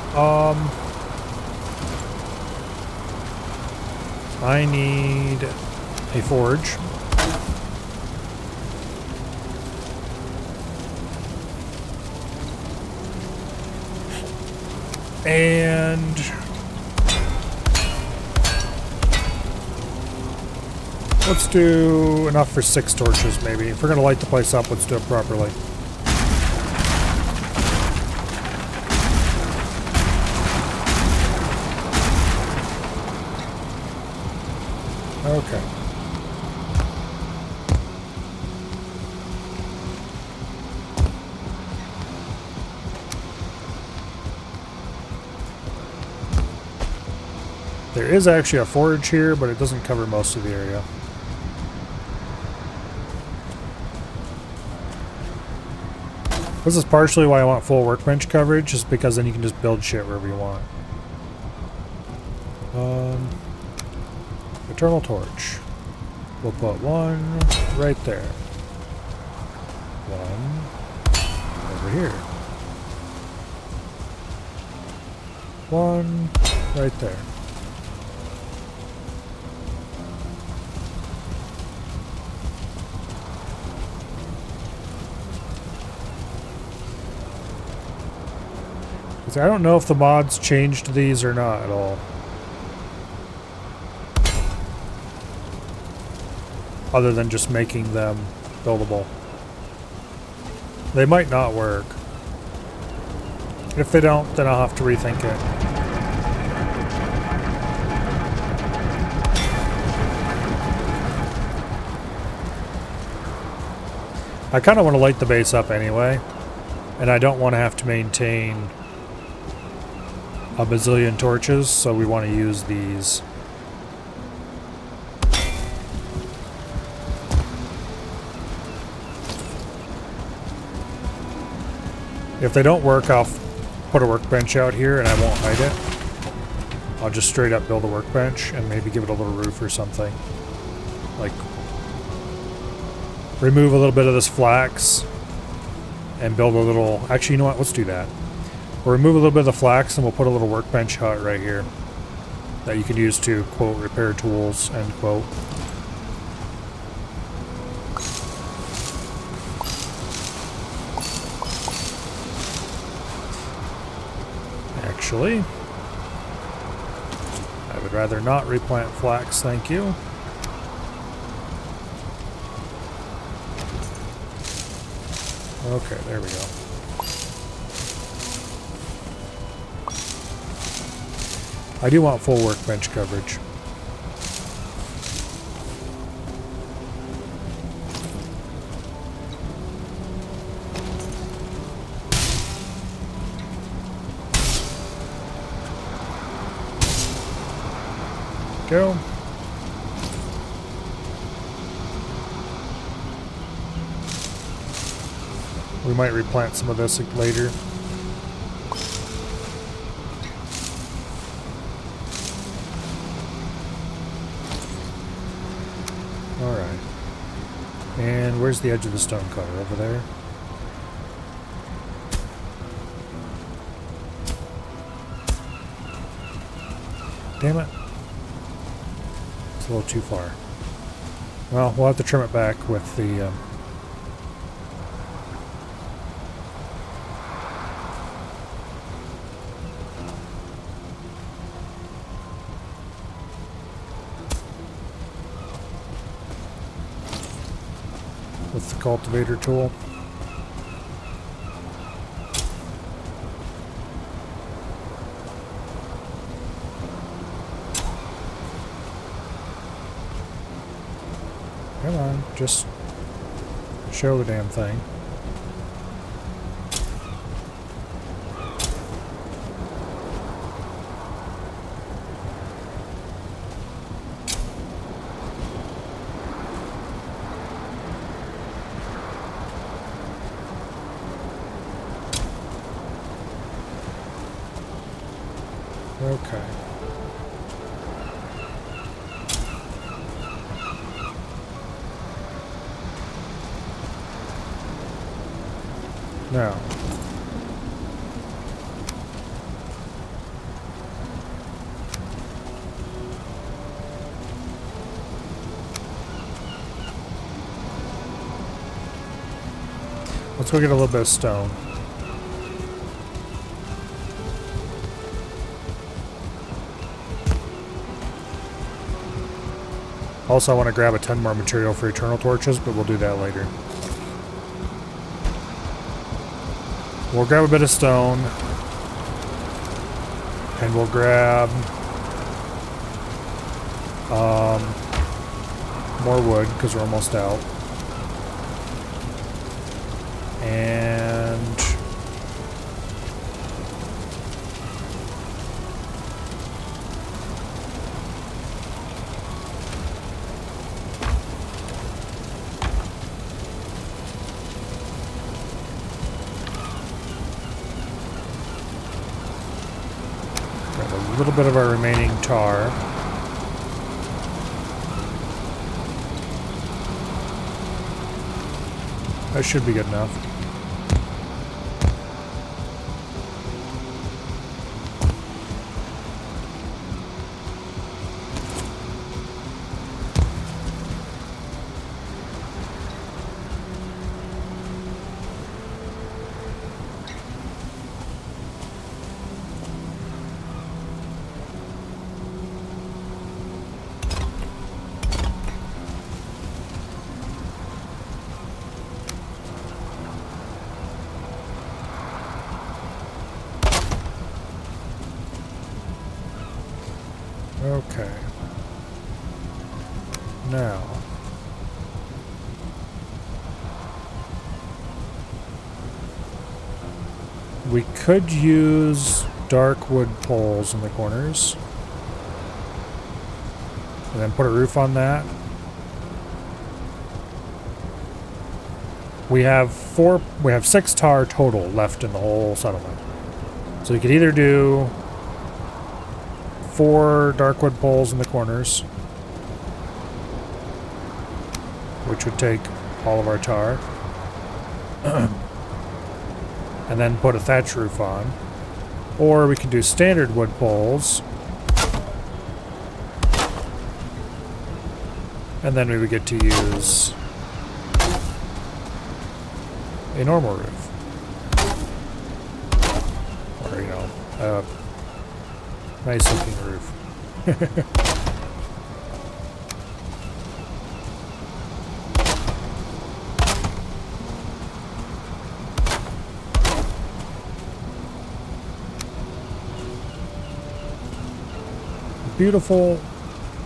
I need a forge. And let's do enough for 6 torches, maybe. If we're going to light the place up, let's do it properly. Okay. There is actually a forge here, but it doesn't cover most of the area. This is partially why I want full workbench coverage, just because then you can just build shit wherever you want. Eternal torch. We'll put one right there. One over here. One right there. I don't know if the mods changed these or not at all. Other than just making them buildable. They might not work. If they don't, then I'll have to rethink it. I kind of want to light the base up anyway. And I don't want to have to maintain a bazillion torches, so we want to use these. If they don't work, I'll put a workbench out here and I won't hide it. I'll just straight up build a workbench and maybe give it a little roof or something. Like, remove a little bit of this flax and build a little... Actually, you know what? Let's do that. We'll remove a little bit of the flax and we'll put a little workbench hut right here that you can use to, quote, repair tools, end quote. Actually, I would rather not replant flax, thank you. Okay, there we go. I do want full workbench coverage. Go. We might replant some of this later. Alright. And where's the edge of the stone cutter? Over there? Damn it. It's a little too far. Well, we'll have to trim it back with the... with the cultivator tool. Come on, just show the damn thing. Okay. Now, let's go get a little bit of stone. Also, I want to grab a ton more material for eternal torches, but we'll do that later. We'll grab a bit of stone, and we'll grab more wood, because we're almost out. And a little bit of our remaining tar. That should be good enough. Okay. Now, we could use dark wood poles in the corners and then put a roof on that. We have 6 tar total left in the whole settlement. So you could either do 4 darkwood poles in the corners, which would take all of our tar, and then put a thatch roof on. Or we could do standard wood poles, and then we would get to use a normal roof. Or, you know, a nice looking roof. Beautiful,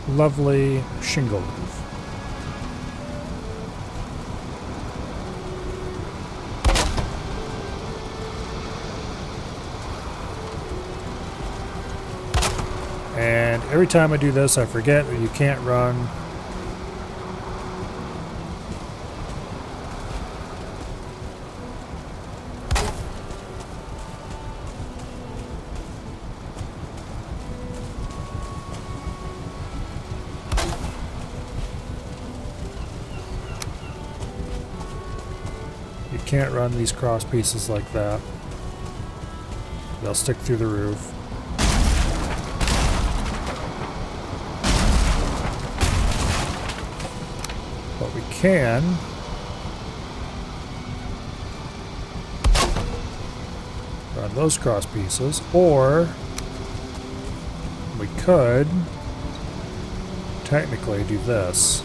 lovely shingle roof. And every time I do this, I forget that you can't run these cross pieces like that. They'll stick through the roof. But we can run those cross pieces, or we could technically do this.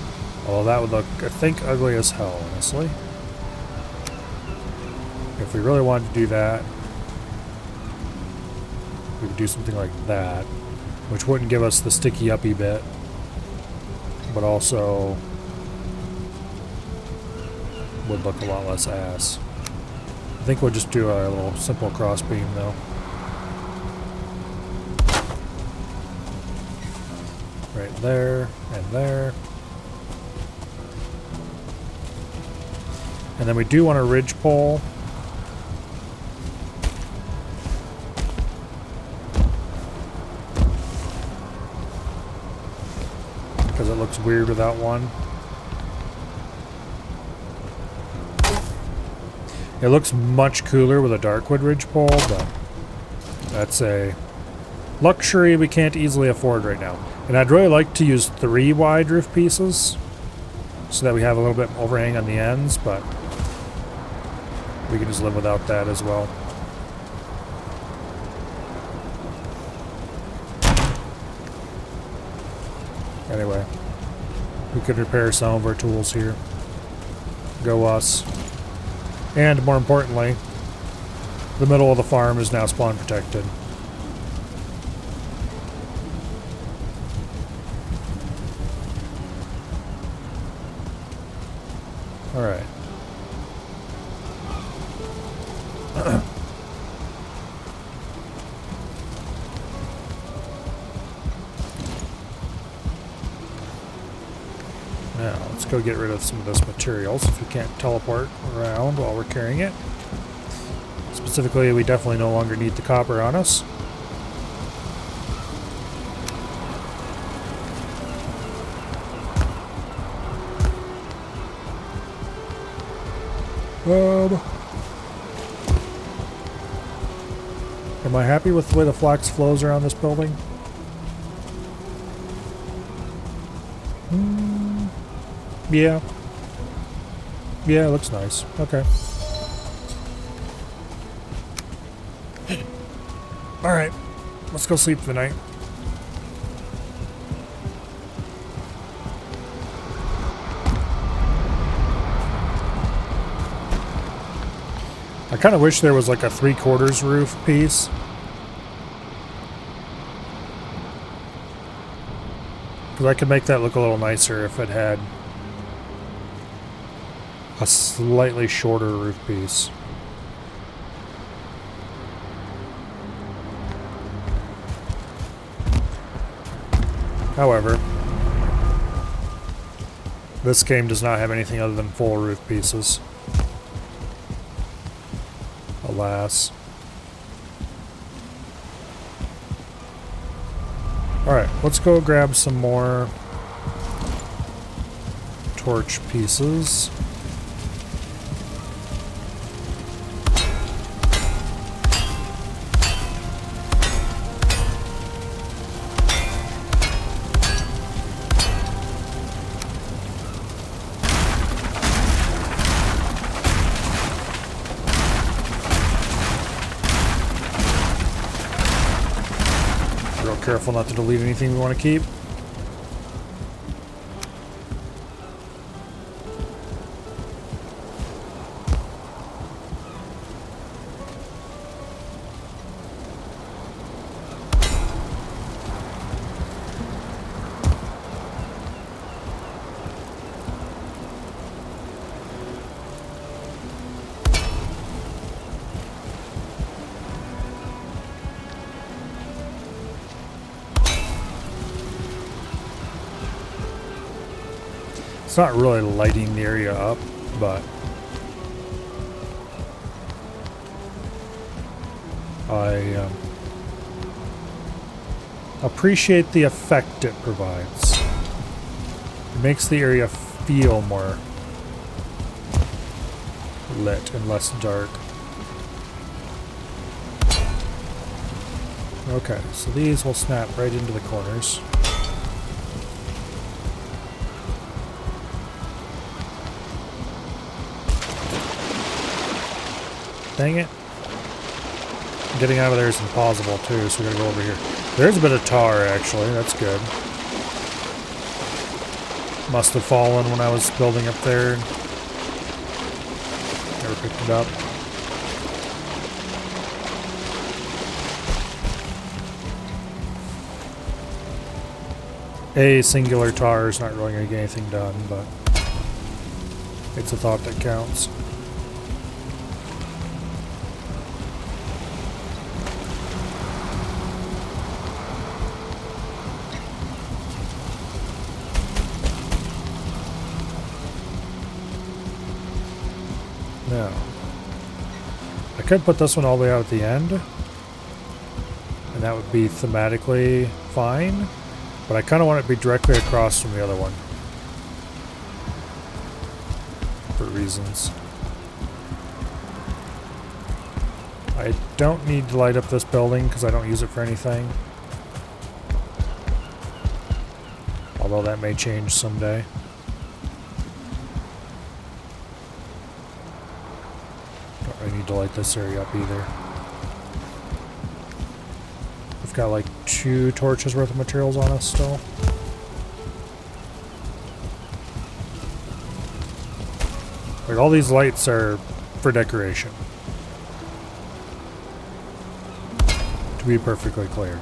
Although that would look, I think, ugly as hell, honestly. If we really wanted to do that, we would do something like that, which wouldn't give us the sticky uppy bit, but also would look a lot less ass. I think we'll just do a little simple cross beam though. Right there and there. And then we do want a ridge pole. Because it looks weird without one. It looks much cooler with a darkwood ridgepole, but that's a luxury we can't easily afford right now. And I'd really like to use 3 wide roof pieces so that we have a little bit overhang on the ends, but we can just live without that as well. Anyway, we could repair some of our tools here. Go us. And more importantly, the middle of the farm is now spawn protected. Alright. Now, let's go get rid of some of this material since we can't teleport around while we're carrying it. Specifically, we definitely no longer need the copper on us. Am I happy with the way the flax flows around this building? Yeah. Yeah, it looks nice. Okay. Alright. Let's go sleep for the night. I kind of wish there was like a 3/4 roof piece. Because I could make that look a little nicer if it had a slightly shorter roof piece. However, this game does not have anything other than full roof pieces. glass. Alright, let's go grab some more torch pieces. Careful not to delete anything we want to keep. It's not really lighting the area up, but I appreciate the effect it provides. It makes the area feel more lit and less dark. Okay, so these will snap right into the corners. Dang it. Getting out of there is impossible too, so we gotta go over here. There's a bit of tar actually, that's good. Must have fallen when I was building up there. Never picked it up. A singular tar is not really gonna get anything done, but it's a thought that counts. Now, I could put this one all the way out at the end, and that would be thematically fine, but I kind of want it to be directly across from the other one, for reasons. I don't need to light up this building because I don't use it for anything, although that may change someday. I need to light this area up either. We've got like 2 torches worth of materials on us still. Like all these lights are for decoration. To be perfectly clear.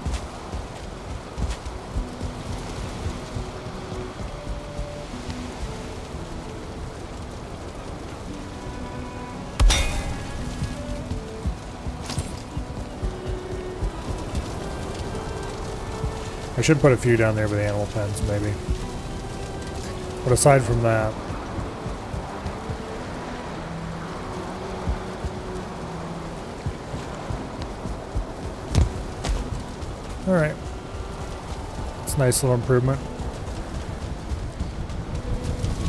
I should put a few down there by the animal pens, maybe. But aside from that... Alright. It's a nice little improvement.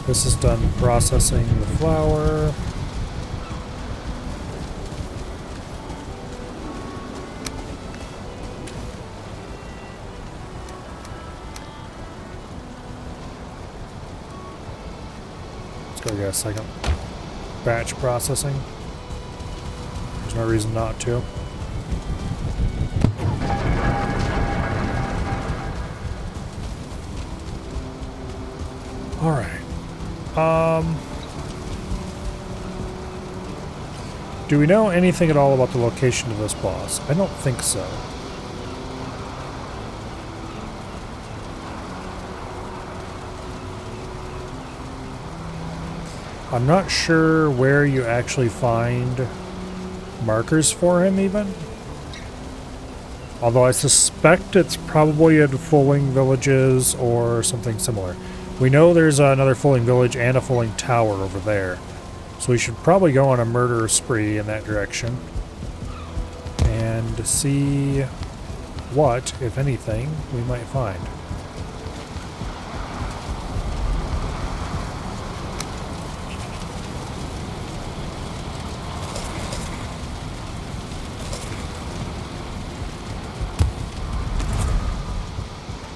This is done processing the flour. Let's go get a second batch processing. There's no reason not to. Alright. Do we know anything at all about the location of this boss? I don't think so. I'm not sure where you actually find markers for him even. Although I suspect it's probably in Fulling villages or something similar. We know there's another Fulling village and a Fulling tower over there. So we should probably go on a murder spree in that direction. and see what, if anything, we might find.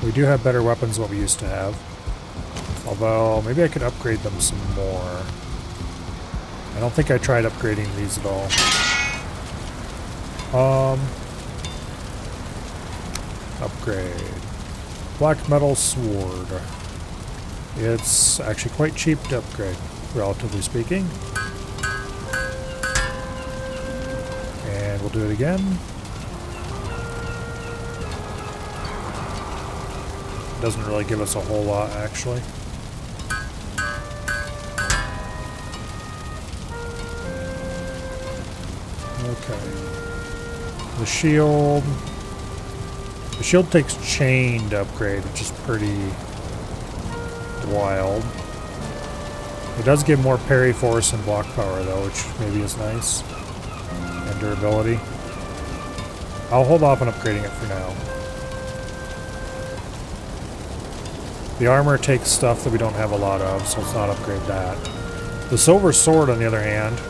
We do have better weapons than what we used to have. Although, maybe I could upgrade them some more. I don't think I tried upgrading these at all. Upgrade. Black metal sword. It's actually quite cheap to upgrade, relatively speaking. And we'll do it again. Doesn't really give us a whole lot, actually. Okay. The shield. The shield takes chain to upgrade, which is pretty wild. It does give more parry force and block power, though, which maybe is nice. And durability. I'll hold off on upgrading it for now. The armor takes stuff that we don't have a lot of, so let's not upgrade that. The silver sword, on the other hand,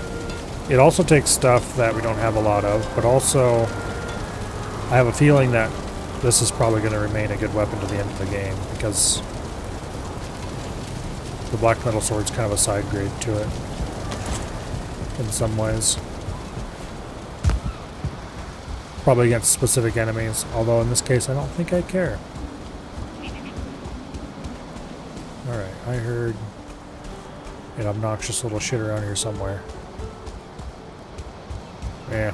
it also takes stuff that we don't have a lot of, but also I have a feeling that this is probably going to remain a good weapon to the end of the game, because the black metal sword's kind of a side grade to it in some ways. Probably against specific enemies, although in this case I don't think I care. Alright, I heard an obnoxious little shit around here somewhere. Yeah.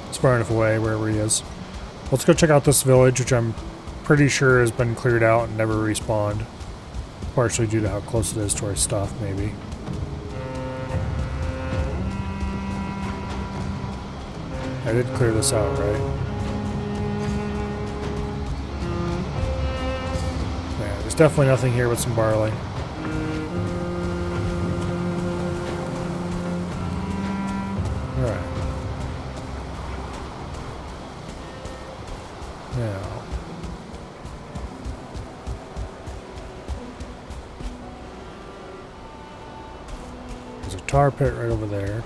It's far enough away, wherever he is. Let's go check out this village, which I'm pretty sure has been cleared out and never respawned. Partially due to how close it is to our stuff, maybe. I did clear this out, right? There's definitely nothing here but some barley. Alright. Now. There's a tar pit right over there,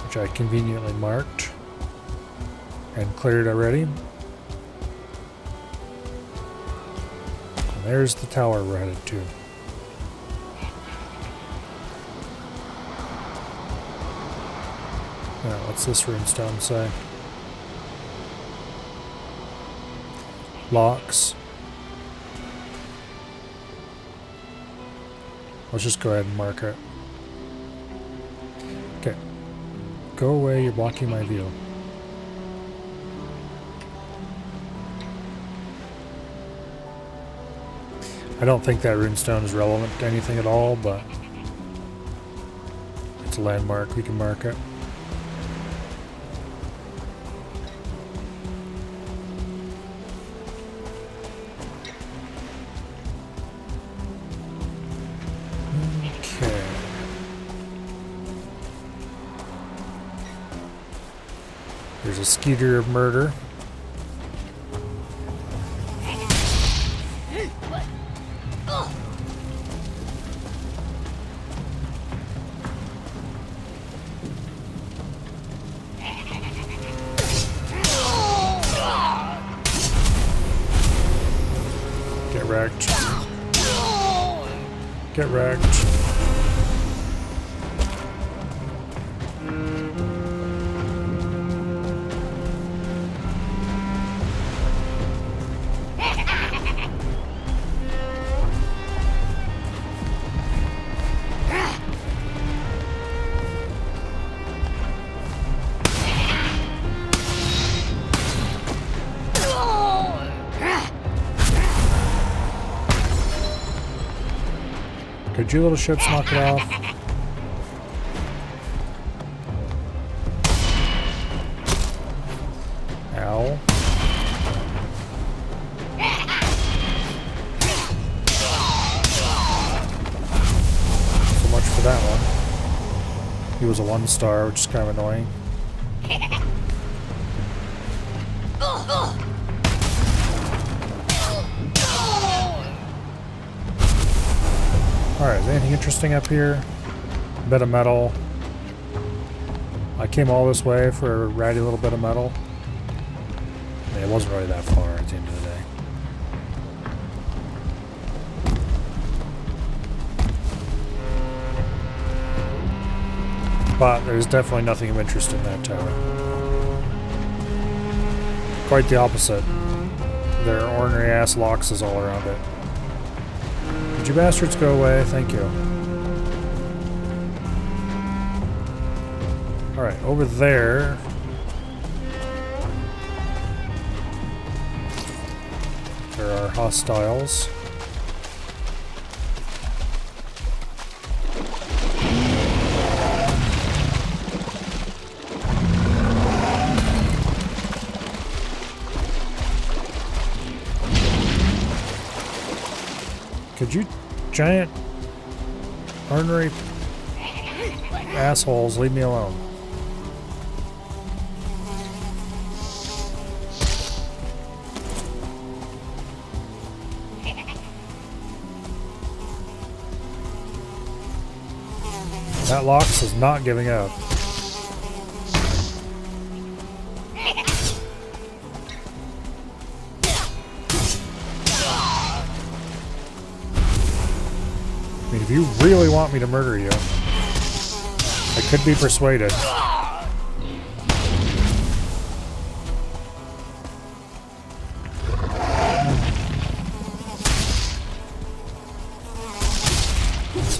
which I conveniently marked and cleared already. There's the tower we're headed to. Now, what's this runestone say? Locks. Let's just go ahead and mark it. Okay. Go away, you're blocking my view. I don't think that runestone is relevant to anything at all, but it's a landmark, we can mark it. Okay. There's a skeeter of murder. Get wrecked. Could you little shits knock it off? Ow. So much for that one. He was a 1-star, which is kind of annoying. Anything interesting up here? A bit of metal. I came all this way for a ratty little bit of metal. I mean, it wasn't really that far at the end of the day. But there's definitely nothing of interest in that tower. Quite the opposite. There are ornery ass loxes all around it. Could you bastards go away? Thank you. Alright, over there. There are hostiles. Could you giant ornery assholes leave me alone? That Lox is not giving up. I mean, if you really want me to murder you, I could be persuaded.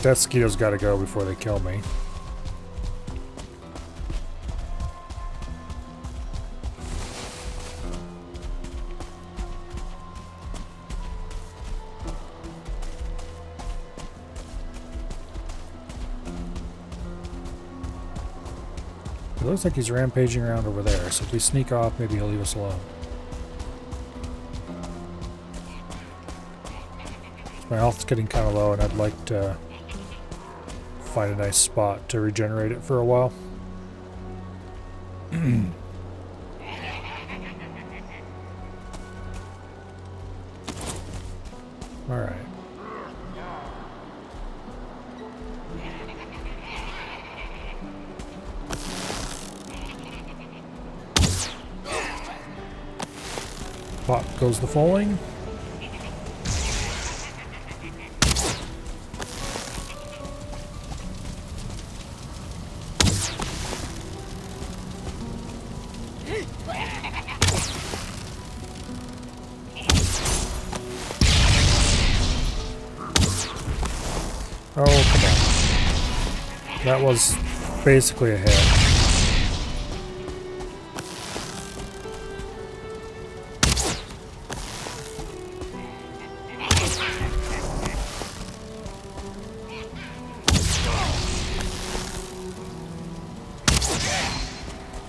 Death Skeeto's got to go before they kill me. It looks like he's rampaging around over there, so if we sneak off, maybe he'll leave us alone. My health's getting kind of low, and I'd like to find a nice spot to regenerate it for a while. Alright. Pop goes the falling. Oh, come on. That was basically a hit.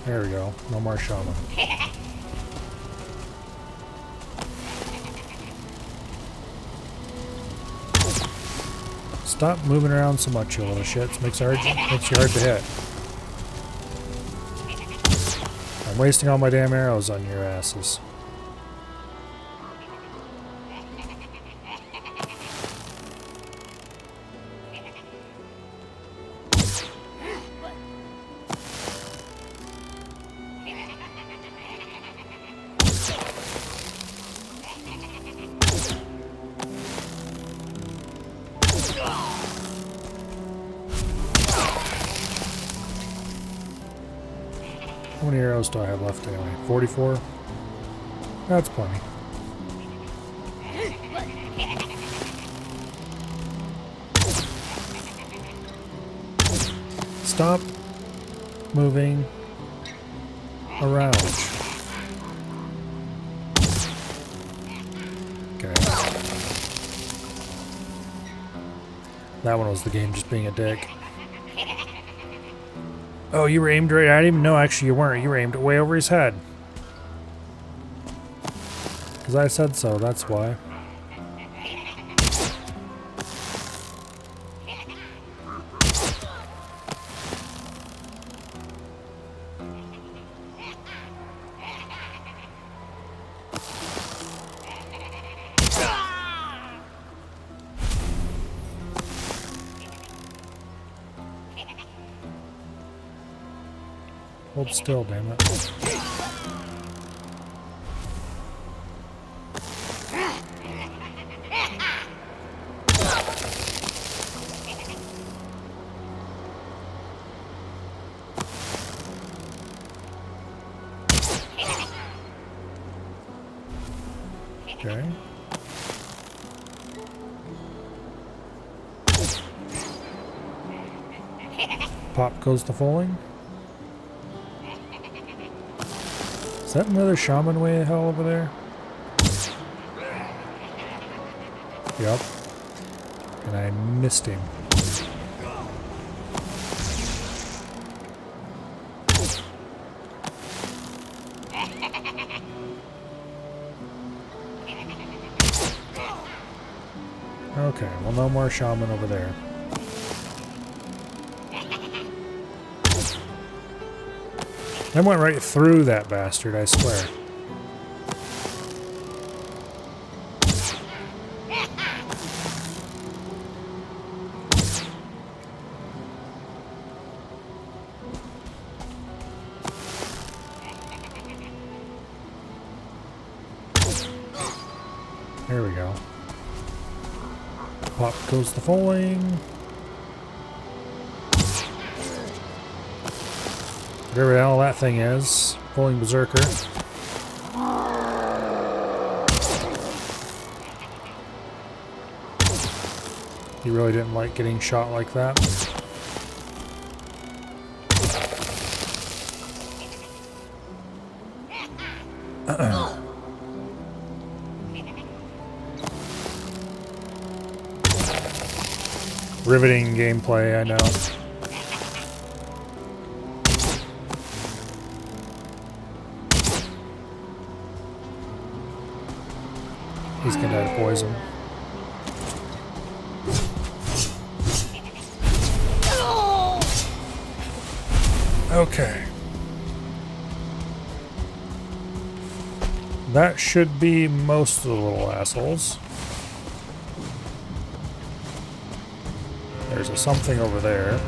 There we go. No more shaman. Stop moving around so much, you little shits. Makes you hard to hit. I'm wasting all my damn arrows on your asses. How many arrows do I have left anyway? 44? That's plenty. Stop moving around. Okay. That one was the game just being a dick. Oh, you were aimed right at him? No, actually you weren't. You were aimed way over his head. Because I said so, that's why. Hold still, damn it. Okay. Pop goes the falling. Is that another shaman way of hell over there? Yep. And I missed him. Okay, well, no more shaman over there. I went right through that bastard, I swear. There we go. Pop goes the falling. Whatever the hell that thing is. Falling berserker. He really didn't like getting shot like that. Riveting gameplay, I know. He's gonna die of poison. Okay. That should be most of the little assholes. There's a something over there.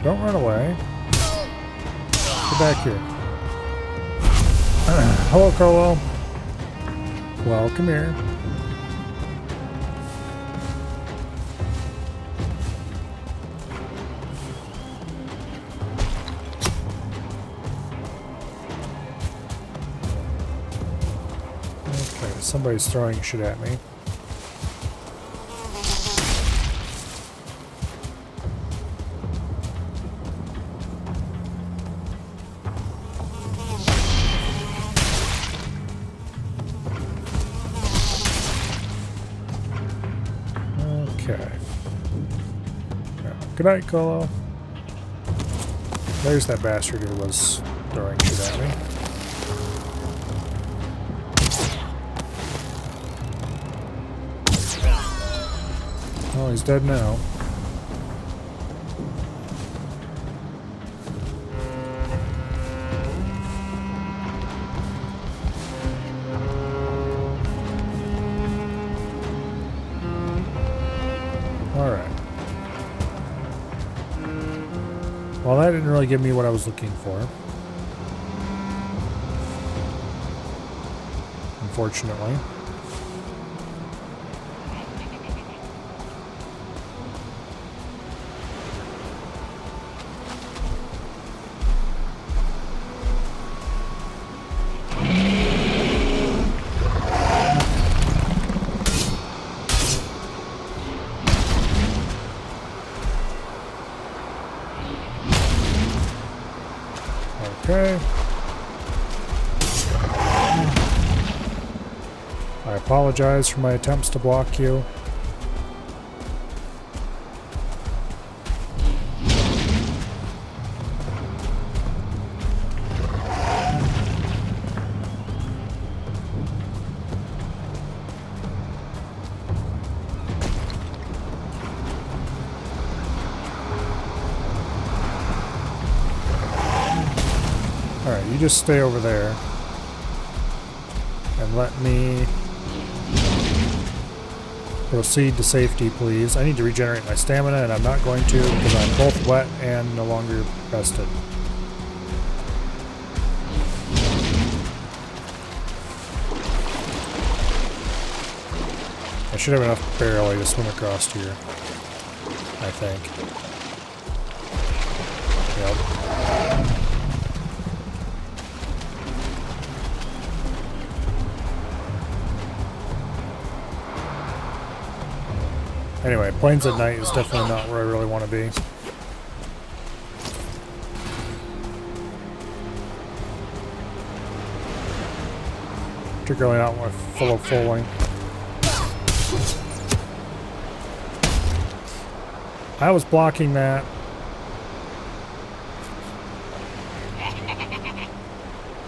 Don't run away. Get back here. Hello, Carlo. Well, come here. Okay, somebody's throwing shit at me. Okay. Good night, Colo. There's that bastard who was throwing shit at me. Oh, he's dead now. Alright. Well, that didn't really give me what I was looking for. Unfortunately. Okay. I apologize for my attempts to block you. Alright, you just stay over there. And let me proceed to safety, please. I need to regenerate my stamina, and I'm not going to because I'm both wet and no longer rested. I should have enough barely to swim across here, I think. Yep. Anyway, plains at night is definitely not where I really want to be. Particularly not when full of fulling. I was blocking that.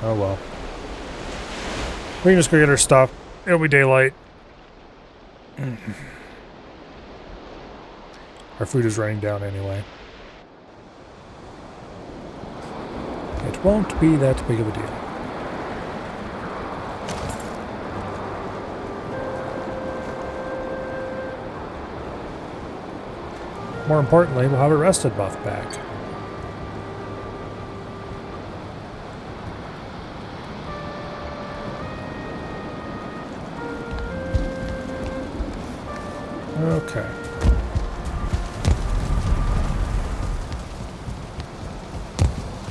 Oh well. We can just go get our stuff. It'll be daylight. Our food is running down anyway. It won't be that big of a deal. More importantly, we'll have a rested buff back. Okay.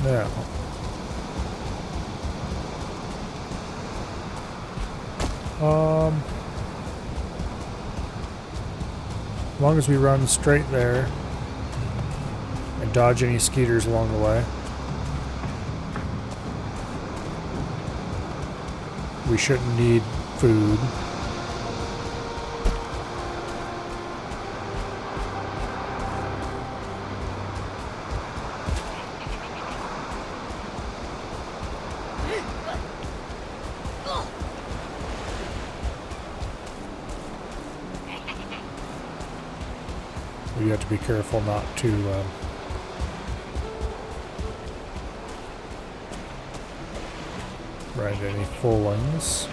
Now. As long as we run straight there and dodge any skeeters along the way, we shouldn't need food. You have to be careful not to run into any fullings.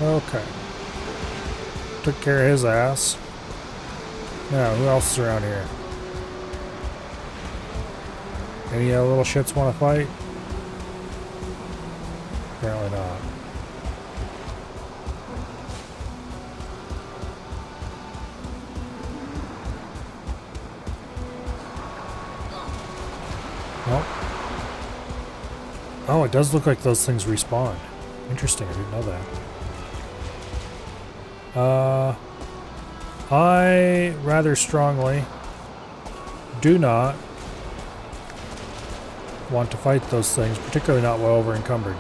Okay. Took care of his ass. Now, who else is around here? Any little shits want to fight? Apparently not. Well. Oh, it does look like those things respawn. Interesting, I didn't know that. I rather strongly do not want to fight those things, particularly not while over encumbered.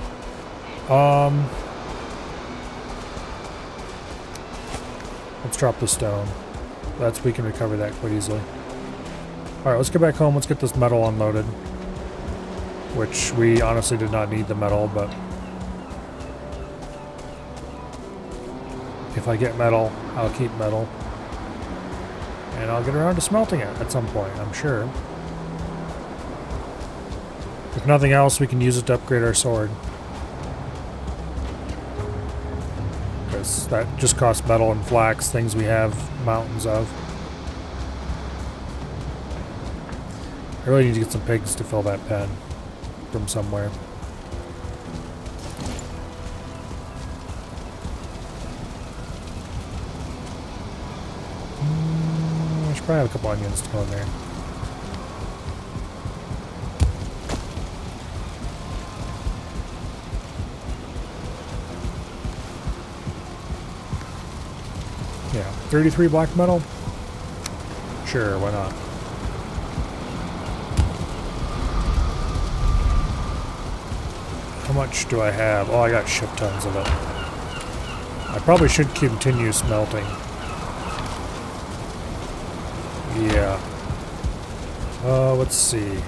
Let's drop the stone. We can recover that quite easily. Alright, let's get back home. Let's get this metal unloaded. Which we honestly did not need the metal, but if I get metal, I'll keep metal. And I'll get around to smelting it at some point, I'm sure. If nothing else, we can use it to upgrade our sword. Because that just costs metal and flax, things we have mountains of. I really need to get some pigs to fill that pen from somewhere. Probably have a couple onions to go in there. Yeah, 33 black metal? Sure, why not? How much do I have? Oh, I got shit tons of it. I probably should continue smelting. Yeah. Let's see.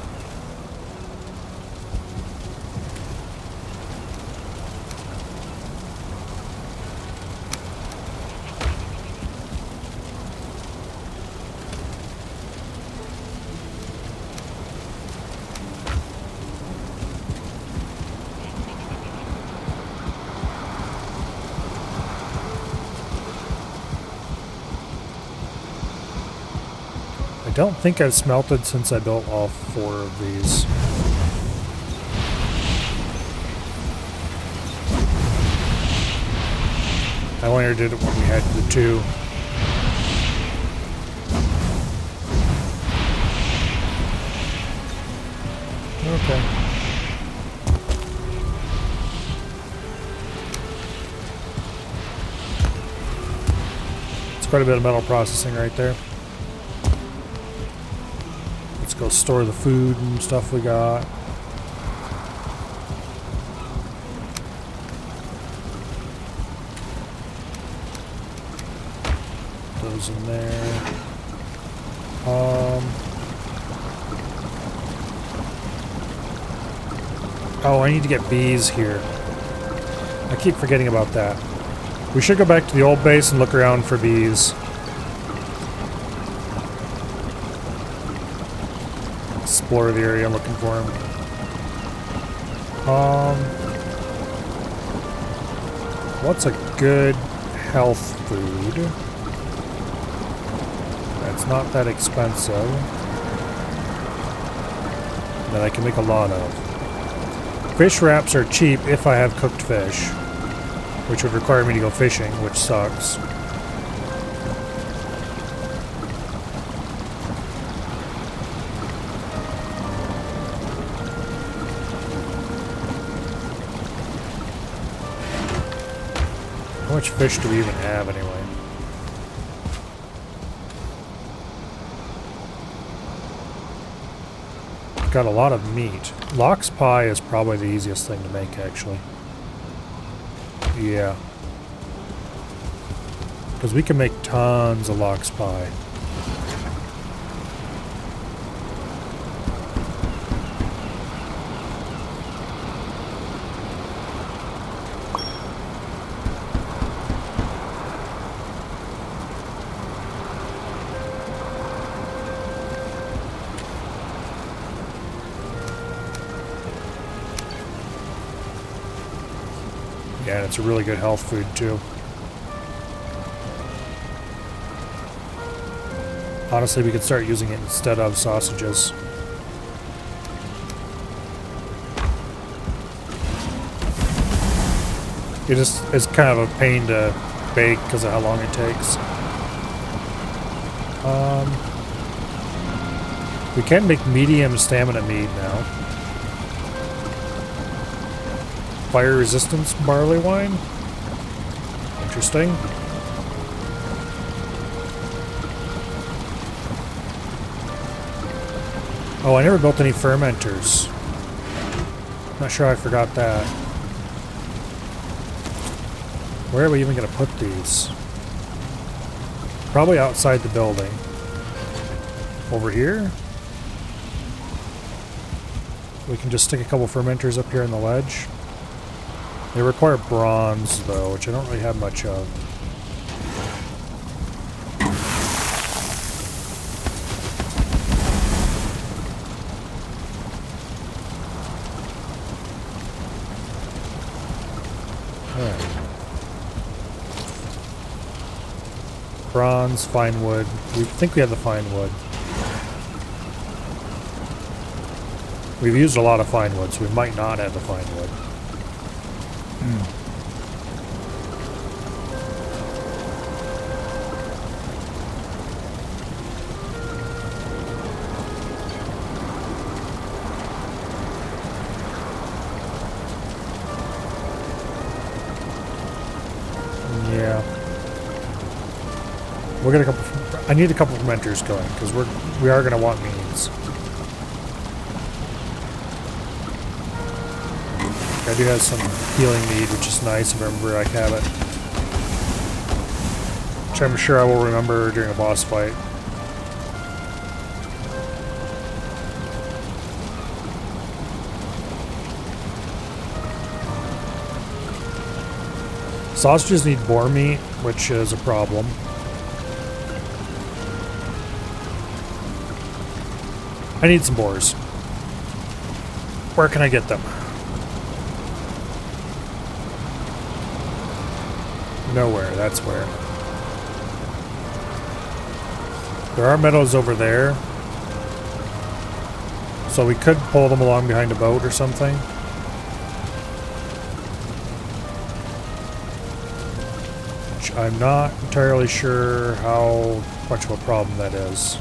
I don't think I've smelted since I built all 4 of these. I only ever did it when we had the 2. Okay. It's quite a bit of metal processing right there. Let's go store the food and stuff we got. Those in there. Oh, I need to get bees here. I keep forgetting about that. We should go back to the old base and look around for bees. Explore the area looking for them. What's a good health food? That's not that expensive. That I can make a lot of. Fish wraps are cheap if I have cooked fish, which would require me to go fishing, which sucks. How much fish do we even have anyway? Got a lot of meat. Lox pie is probably the easiest thing to make, actually. Yeah. Because we can make tons of lox pie. Yeah, and it's a really good health food, too. Honestly, we could start using it instead of sausages. It just is kind of a pain to bake because of how long it takes. We can make medium stamina mead now. Fire resistance barley wine? Interesting. Oh, I never built any fermenters. Not sure I forgot that. Where are we even going to put these? Probably outside the building. Over here? We can just stick a couple fermenters up here in the ledge. They require bronze, though, which I don't really have much of. Alright. Bronze, fine wood. We think we have the fine wood. We've used a lot of fine wood, so we might not have the fine wood. Yeah. We'll get a couple. I need a couple of fermenters going because we are going to want meats. I do have some healing mead, which is nice if I remember I have it. Which I'm sure I will remember during a boss fight. Sausages need boar meat, which is a problem. I need some boars. Where can I get them? Nowhere, that's where. There are meadows over there. So we could pull them along behind a boat or something. Which I'm not entirely sure how much of a problem that is.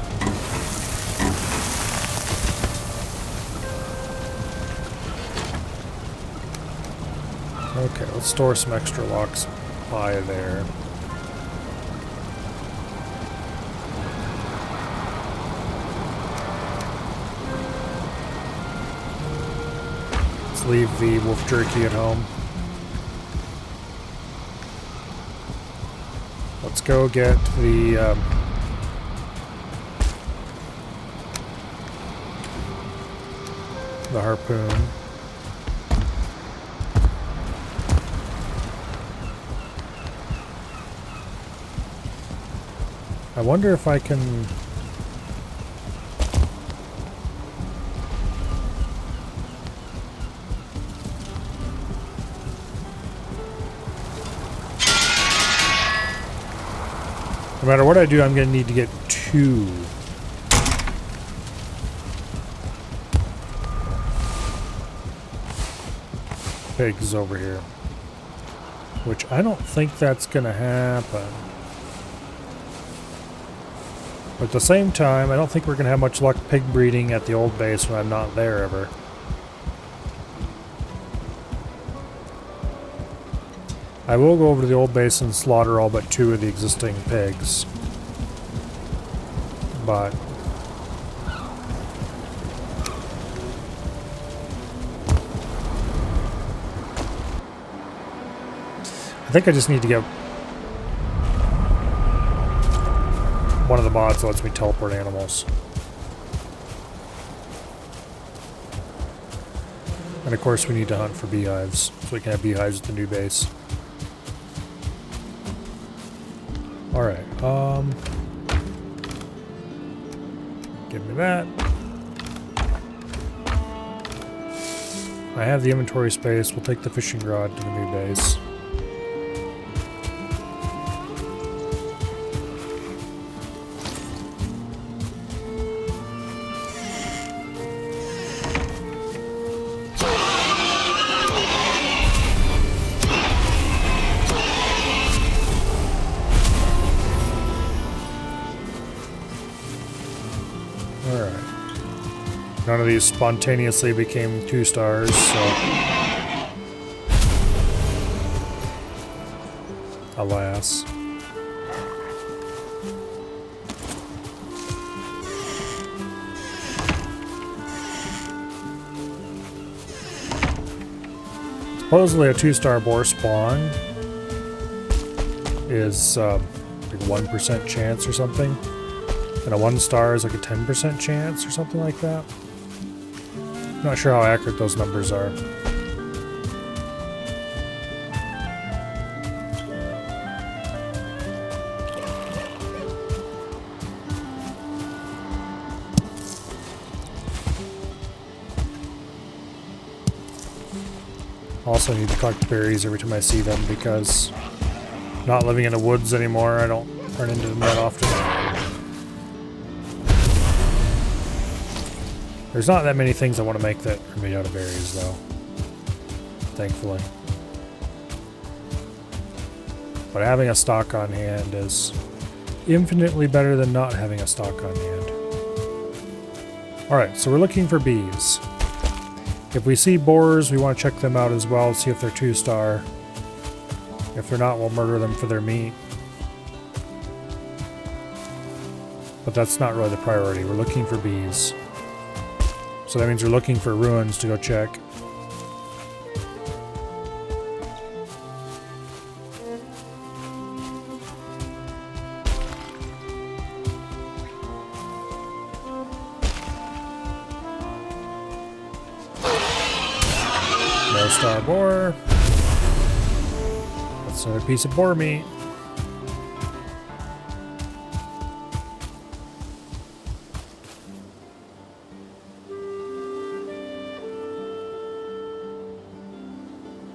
Okay, let's store some extra logs by there. Let's leave the wolf jerky at home. Let's go get the harpoon. I wonder if I can... No matter what I do, I'm going to need to get 2. Pigs over here. Which I don't think that's going to happen. But at the same time, I don't think we're going to have much luck pig breeding at the old base when I'm not there ever. I will go over to the old base and slaughter all but 2 of the existing pigs. But... I think I just need to get one of the mods that lets me teleport animals. And of course we need to hunt for beehives, so we can have beehives at the new base. Alright, give me that. I have the inventory space, we'll take the fishing rod to the new base. None of these spontaneously became 2 stars, so... Alas. Supposedly a 2-star boar spawn is like 1% chance or something. And a 1-star is like a 10% chance or something like that. Not sure how accurate those numbers are. Also need to collect berries every time I see them because not living in the woods anymore, I don't run into them that often. There's not that many things I want to make that are made out of berries, though. Thankfully. But having a stock on hand is infinitely better than not having a stock on hand. Alright, so we're looking for bees. If we see boars, we want to check them out as well, see if they're 2-star. If they're not, we'll murder them for their meat. But that's not really the priority. We're looking for bees. So that means we're looking for ruins to go check. No star boar. Let's It's another piece of boar meat.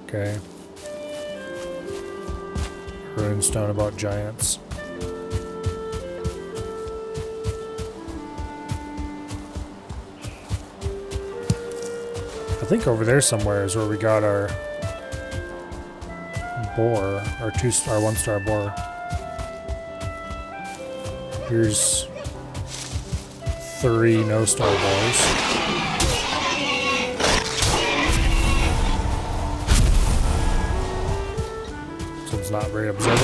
Okay. Runestone about giants. I think over there somewhere is where we got our boar, our 1-star boar. Here's 3 no-star boars. So it's not very observant.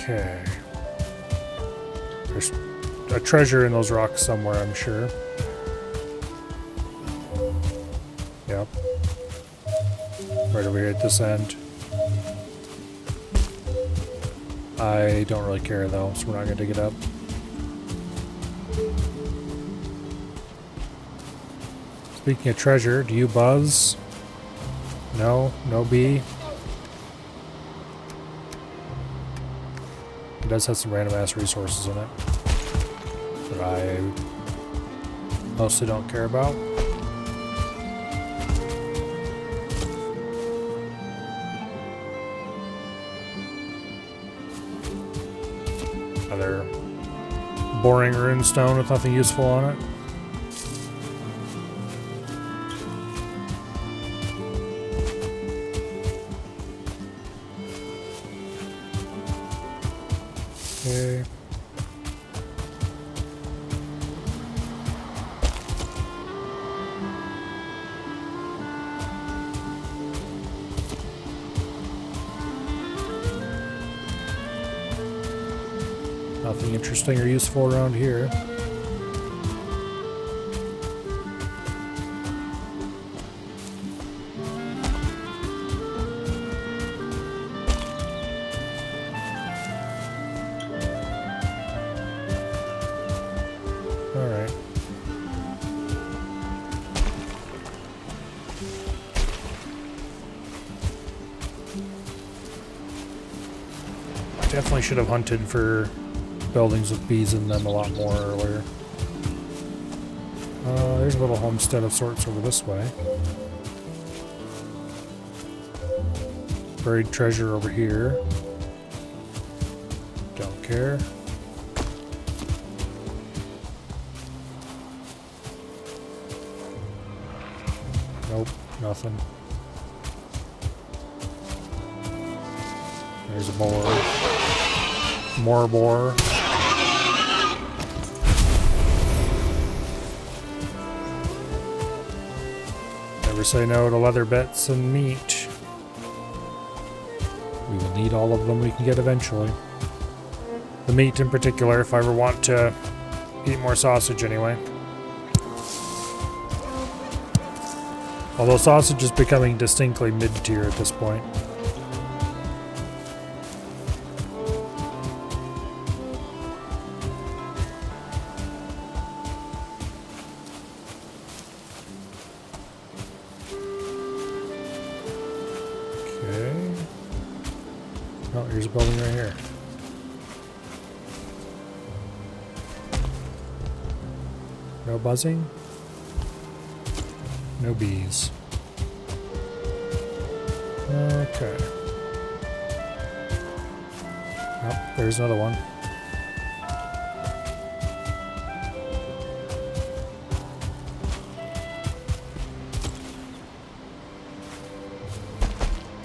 Okay. There's a treasure in those rocks somewhere, I'm sure. Yep. Right over here at this end. I don't really care though, so we're not gonna dig it up. Speaking of treasure, do you buzz? No? No bee? It does have some random ass resources in it that I mostly don't care about. Another boring runestone with nothing useful on it. Okay. Nothing interesting or useful around here. Alright. Definitely should have hunted for buildings with bees in them a lot more earlier. There's a little homestead of sorts over this way. Buried treasure over here. Don't care. Nope, nothing. There's a boar. More boar. Never say no to leather bits and meat. We will need all of them we can get eventually. The meat in particular, if I ever want to eat more sausage anyway. Although sausage is becoming distinctly mid-tier at this point. Okay. Oh, here's a building right here. No buzzing. No bees. Okay. Oh, there's another one.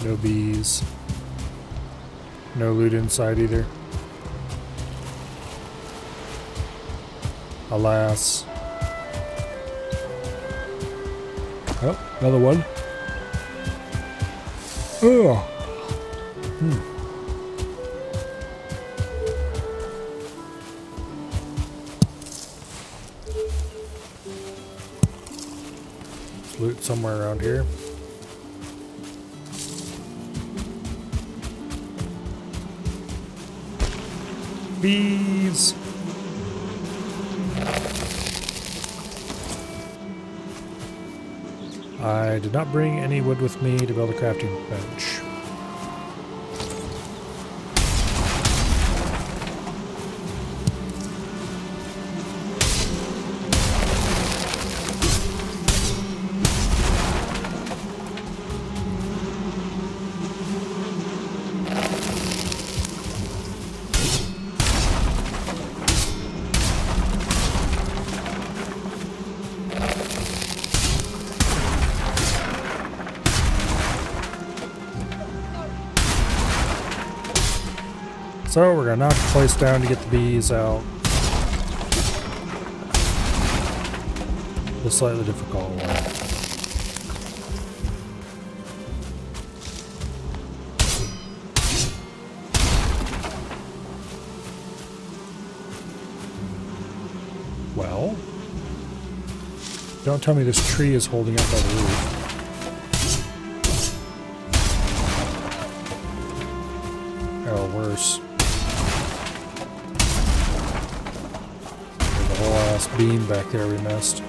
No bees. No loot inside either. Alas. Oh, another one. Oh. There's loot somewhere around here. Bees. I did not bring any wood with me to build a crafting bench. So we're gonna knock the place down to get the bees out. The slightly difficult way. Well, don't tell me this tree is holding up by the roof. Oh, worse. There's a whole ass beam back there we missed.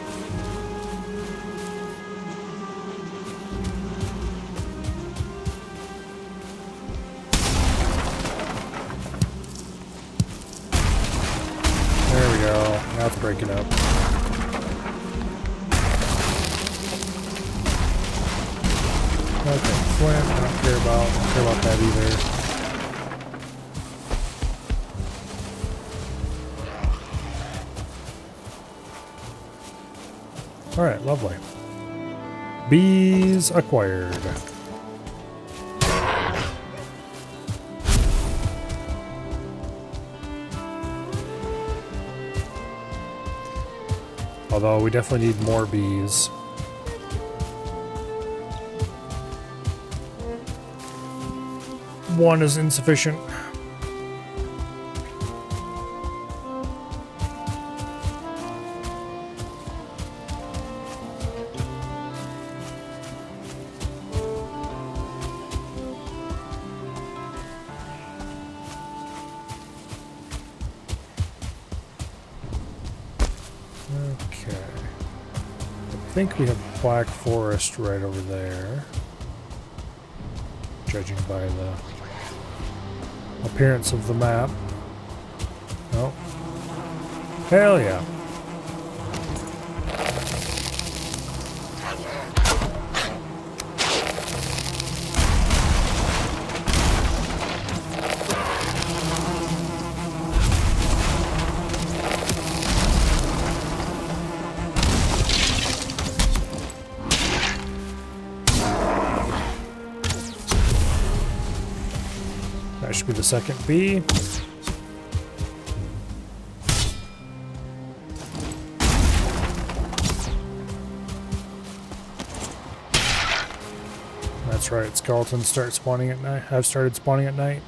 There we go. Now it's breaking up. Okay, flint, I don't care about that either. Alright, lovely. Bees acquired. Although we definitely need more bees. One is insufficient. Okay. I think we have Black Forest right over there. Judging by the appearance of the map. Oh. Hell yeah. That should be the second bee. That's right, skeletons start spawning at night. Have started spawning at night.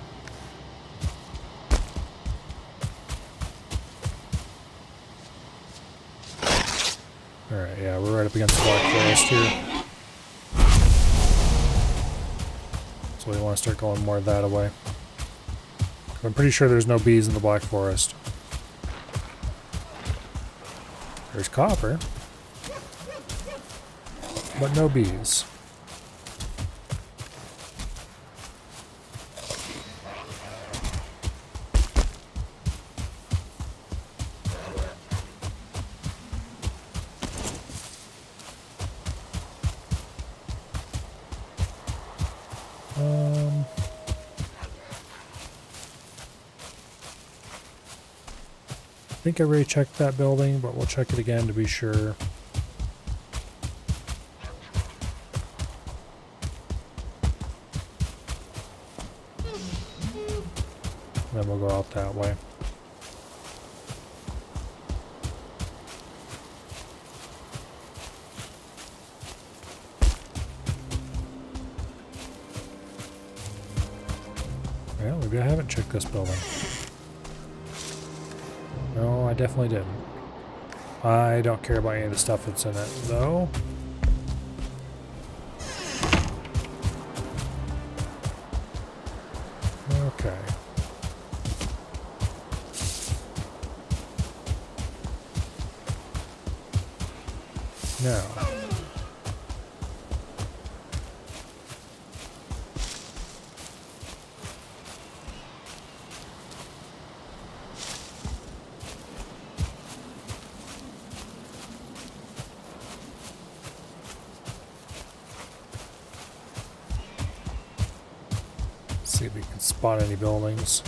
Alright, yeah, we're right up against the Black Forest here. So we want to start going more that way. I'm pretty sure there's no bees in the Black Forest. There's copper, but no bees. I think I already checked that building, but we'll check it again to be sure. Then we'll go out that way. Well, maybe I haven't checked this building. No, I definitely didn't. I don't care about any of the stuff that's in it, though. Okay. Now. See if we can spot any buildings.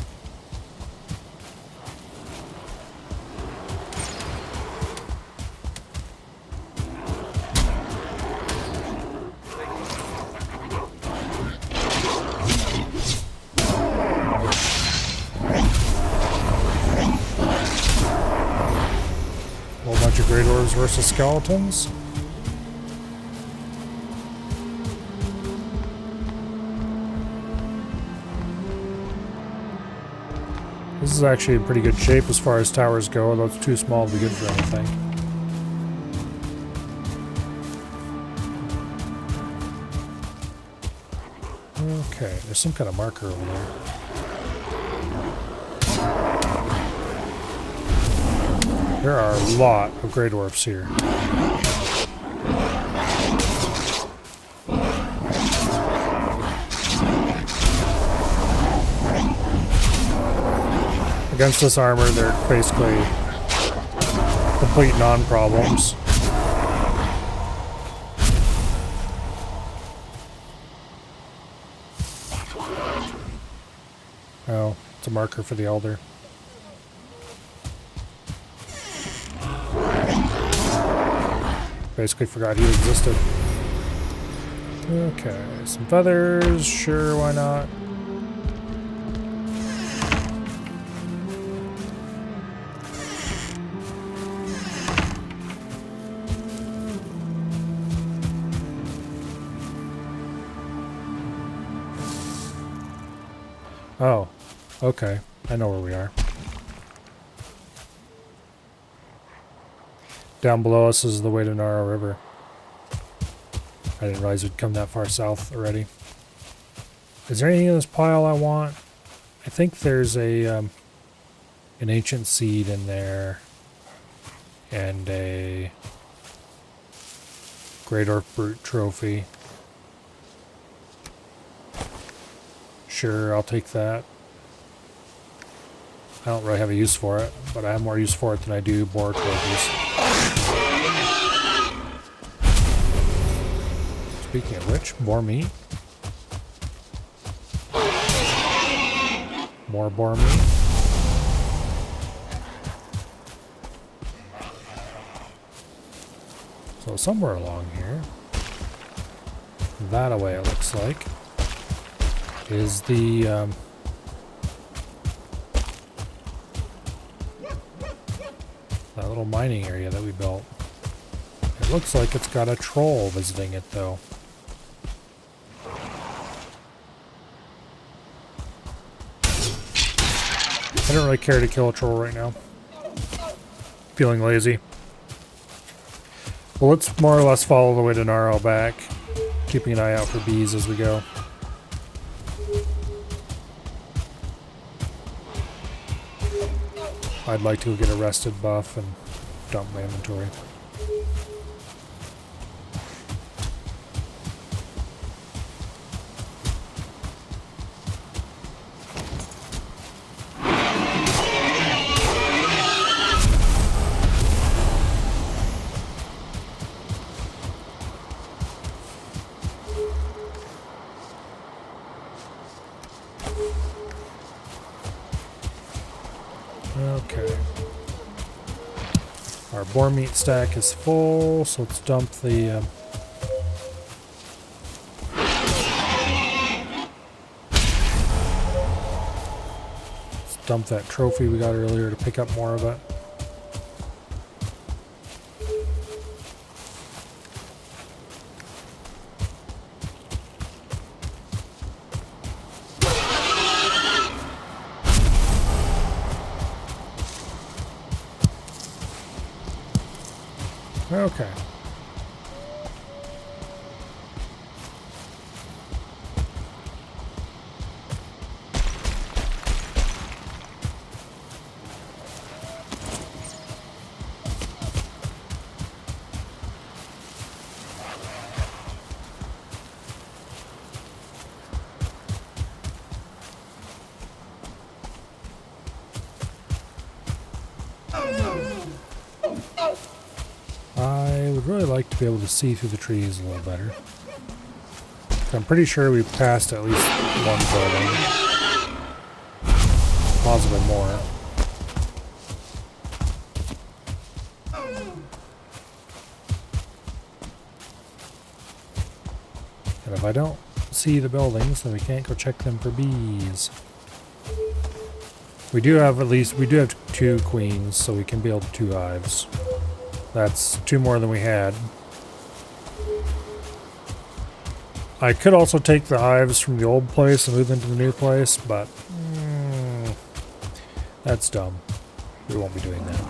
Whole bunch of great orbs versus skeletons. This is actually in pretty good shape as far as towers go, although it's too small to be good for anything. Okay, there's some kind of marker over there. There are a lot of great orbs here. Against this armor, they're basically complete non-problems. Oh, it's a marker for the Elder. Basically forgot he existed. Okay, some feathers, sure, why not? Oh, okay. I know where we are. Down below us is the way to Nara River. I didn't realize we'd come that far south already. Is there anything in this pile I want? I think there's a an ancient seed in there. And a Great Orc Brute trophy. Sure, I'll take that. I don't really have a use for it, but I have more use for it than I do boar trophies. Speaking of which, boar meat. More boar meat. So somewhere along here, that away it looks like, is the that little mining area that we built. It looks like it's got a troll visiting it though. I don't really care to kill a troll right now. Feeling lazy. Well, let's more or less follow the way to Gnarl back, keeping an eye out for bees as we go. I'd like to get a rested buff and dump my inventory. Okay. Our boar meat stack is full, so let's dump the let's dump that trophy we got earlier to pick up more of it. Okay. I would really like to be able to see through the trees a little better. I'm pretty sure we've passed at least one building. possibly more. And if I don't see the buildings, then we can't go check them for bees. We do have 2 queens, so we can build 2 hives. That's 2 more than we had. I could also take the hives from the old place and move them to the new place, but that's dumb. We won't be doing that.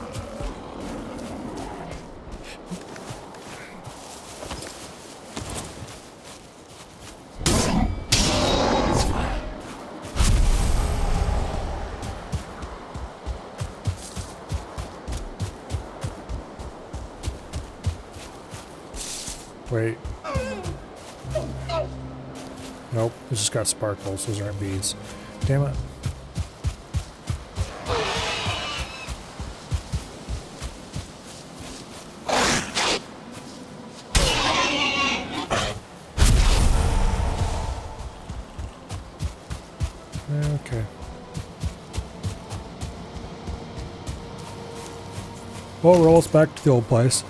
Wait. Nope, it's just got sparkles. Those aren't bees. Damn it. Okay. Well, roll us back to the old place.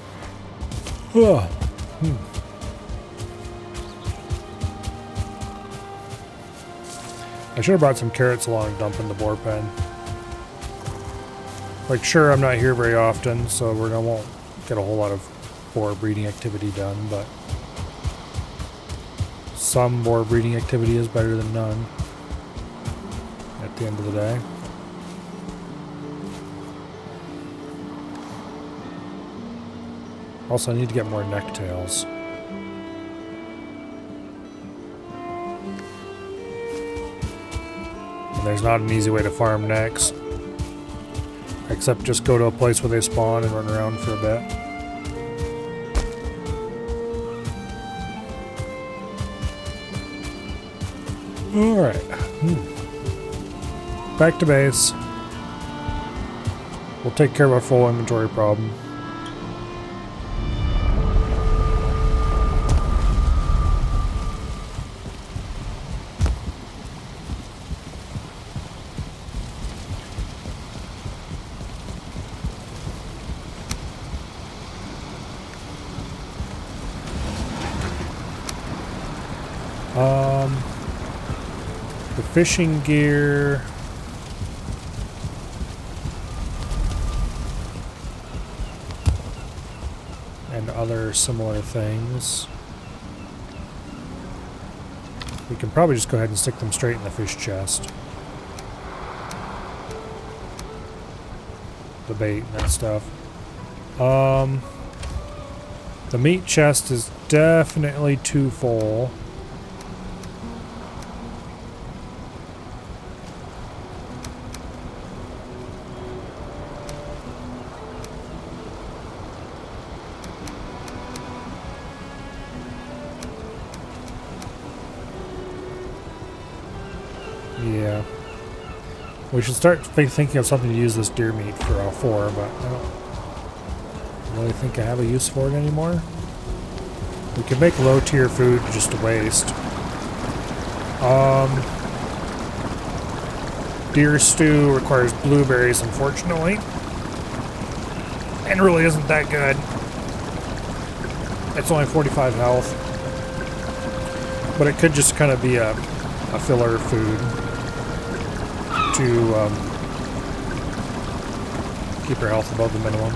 I should have brought some carrots along and dump in the boar pen. Like, sure, I'm not here very often, so I won't get a whole lot of boar breeding activity done, but some boar breeding activity is better than none at the end of the day. Also, I need to get more necktails. And there's not an easy way to farm necks, except just go to a place where they spawn and run around for a bit. Alright. Back to base. We'll take care of our full inventory problem. The fishing gear. And other similar things. We can probably just go ahead and stick them straight in the fish chest. The bait and that stuff. The meat chest is definitely too full. Yeah. We should start thinking of something to use this deer meat for all 4, but I don't really think I have a use for it anymore. We can make low tier food just to waste. Deer stew requires blueberries, unfortunately. And really isn't that good. It's only 45 health. But it could just kind of be a filler food to keep your health above the minimum.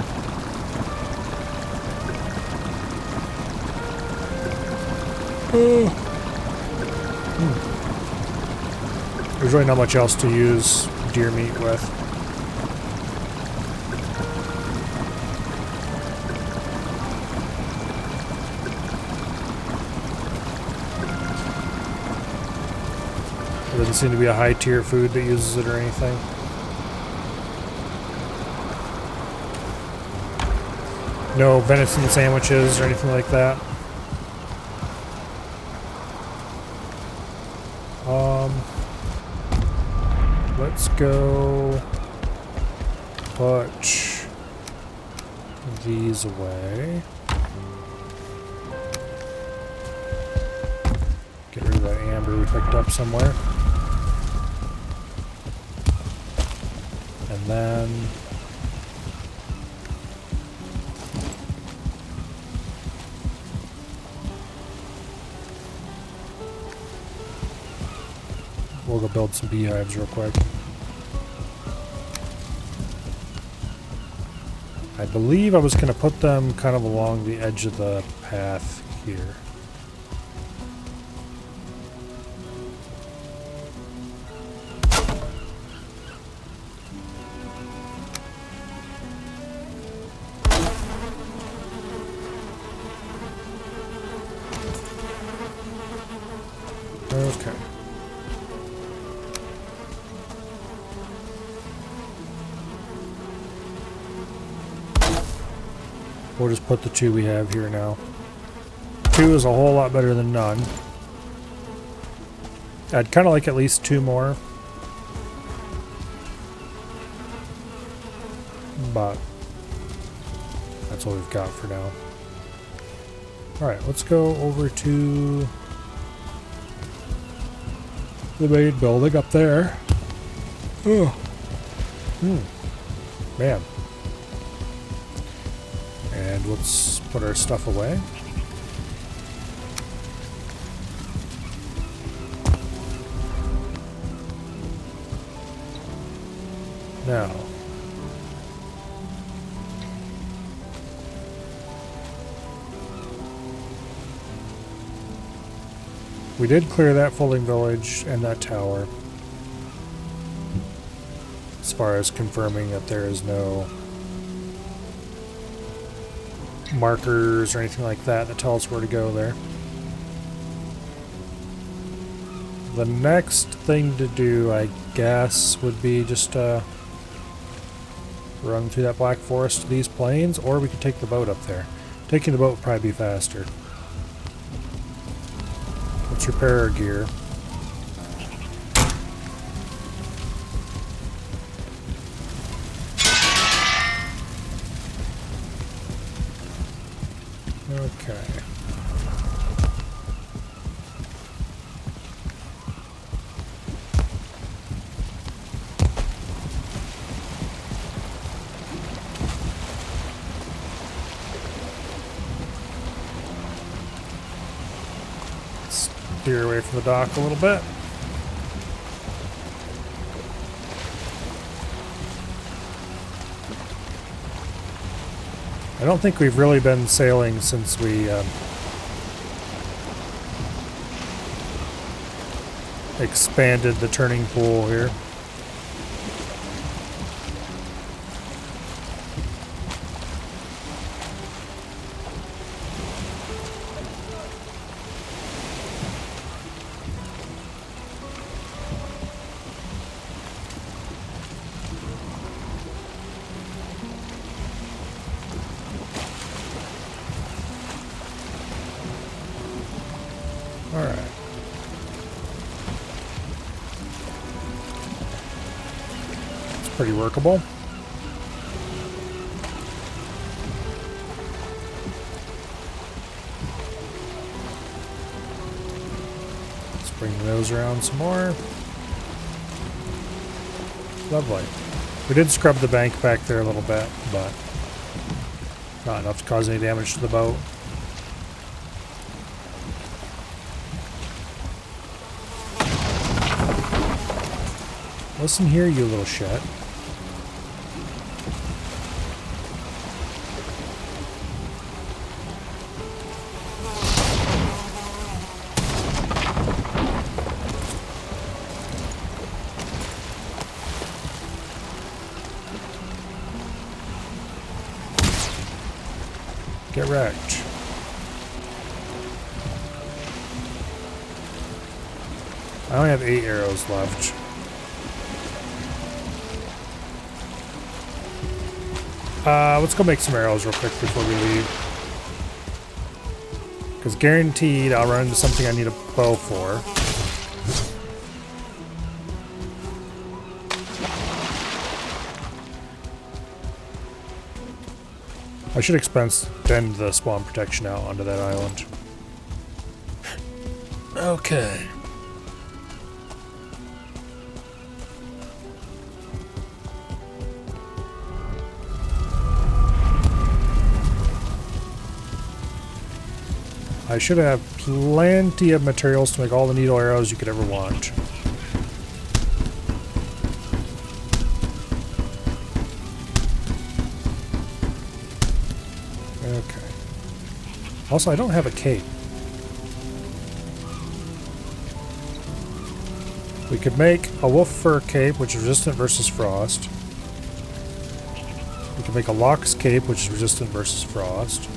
There's really not much else to use deer meat with. There doesn't seem to be a high tier food that uses it or anything. No venison sandwiches or anything like that. Let's go put these away. Get rid of that amber we picked up somewhere. And then we'll go build some beehives real quick. I believe I was going to put them kind of along the edge of the path here. Okay. We'll just put the 2 we have here now. 2 is a whole lot better than none. I'd kind of like at least 2 more. But that's what we've got for now. Alright, let's go over to the main building up there. Oh. Man. And let's put our stuff away. Now, we did clear that folding village and that tower, as far as confirming that there is no markers or anything like that that tell us where to go there. The next thing to do, I guess, would be just run through that black forest to these plains, or we could take the boat up there. Taking the boat would probably be faster. Let's repair our gear. Okay. Steer away from the dock a little bit. I don't think we've really been sailing since we expanded the turning pool here. Alright. It's pretty workable. Let's bring those around some more. Lovely. We did scrub the bank back there a little bit, but not enough to cause any damage to the boat. Listen here, you little shit. Get wrecked. I only have 8 arrows left. Let's go make some arrows real quick before we leave. Because guaranteed I'll run into something I need a bow for. I should extend the spawn protection out onto that island. Okay. I should have plenty of materials to make all the needle arrows you could ever want. Okay. Also, I don't have a cape. We could make a wolf fur cape, which is resistant versus frost. We could make a lox cape, which is resistant versus frost.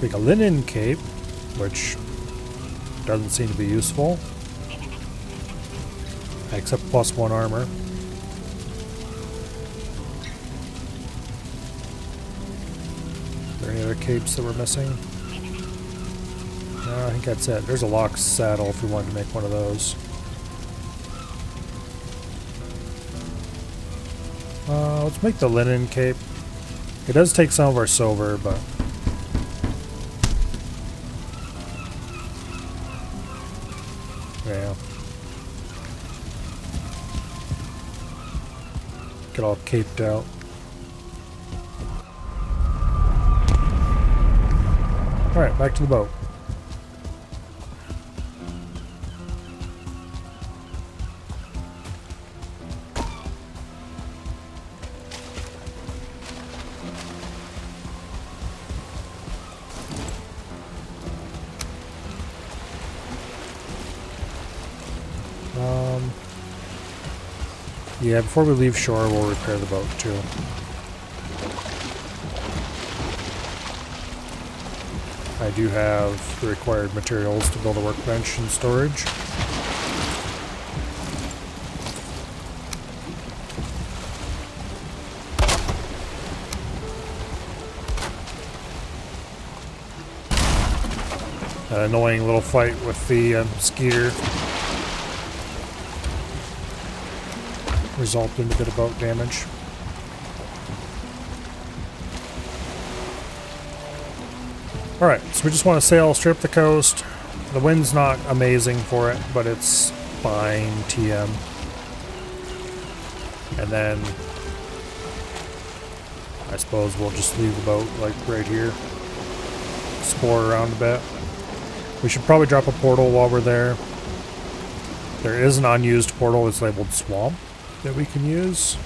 Make a linen cape, which doesn't seem to be useful. Except +1 armor. Are there any other capes that we're missing? No, I think that's it. There's a lox saddle if we wanted to make one of those. Let's make the linen cape. It does take some of our silver, but... yeah. Get all caped out. Alright, back to the boat. Yeah, before we leave shore, we'll repair the boat too. I do have the required materials to build a workbench and storage. An annoying little fight with the skeeter resulted in a bit of boat damage. Alright, so we just want to sail, strip the coast. The wind's not amazing for it, but it's fine TM. And then I suppose we'll just leave the boat like right here. Explore around a bit. We should probably drop a portal while we're there. There is an unused portal, it's labeled Swamp, that we can use.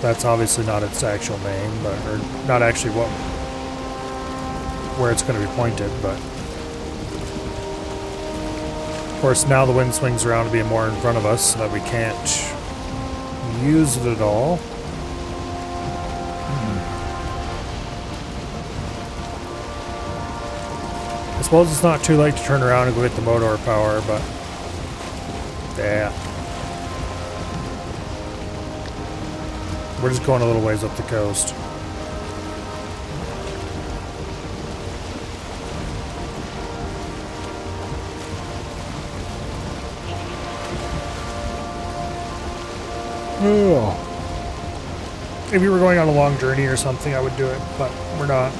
That's obviously not its actual name, but or not actually where it's going to be pointed, but of course now the wind swings around to be more in front of us so that we can't use it at all. I suppose it's not too late to turn around and go get the motor power, but yeah. We're just going a little ways up the coast. Oh. If we were going on a long journey or something, I would do it, but we're not.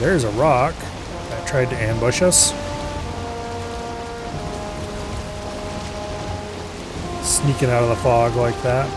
There's a rock that tried to ambush us. Sneaking out of the fog like that.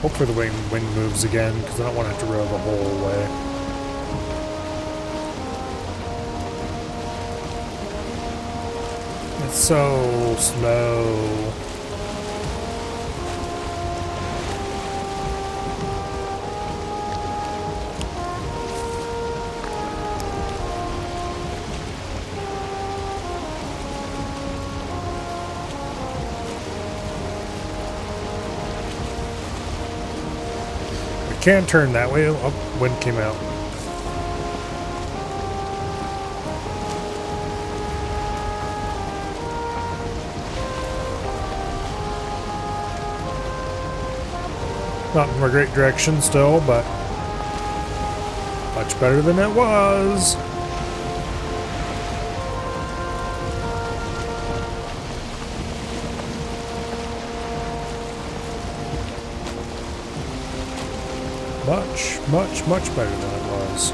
Hopefully the wind moves again, because I don't want to have to row the whole way. It's so slow. Can't turn that way. Oh, wind came out. Not in a great direction still, but much better than it was. Much better than it was.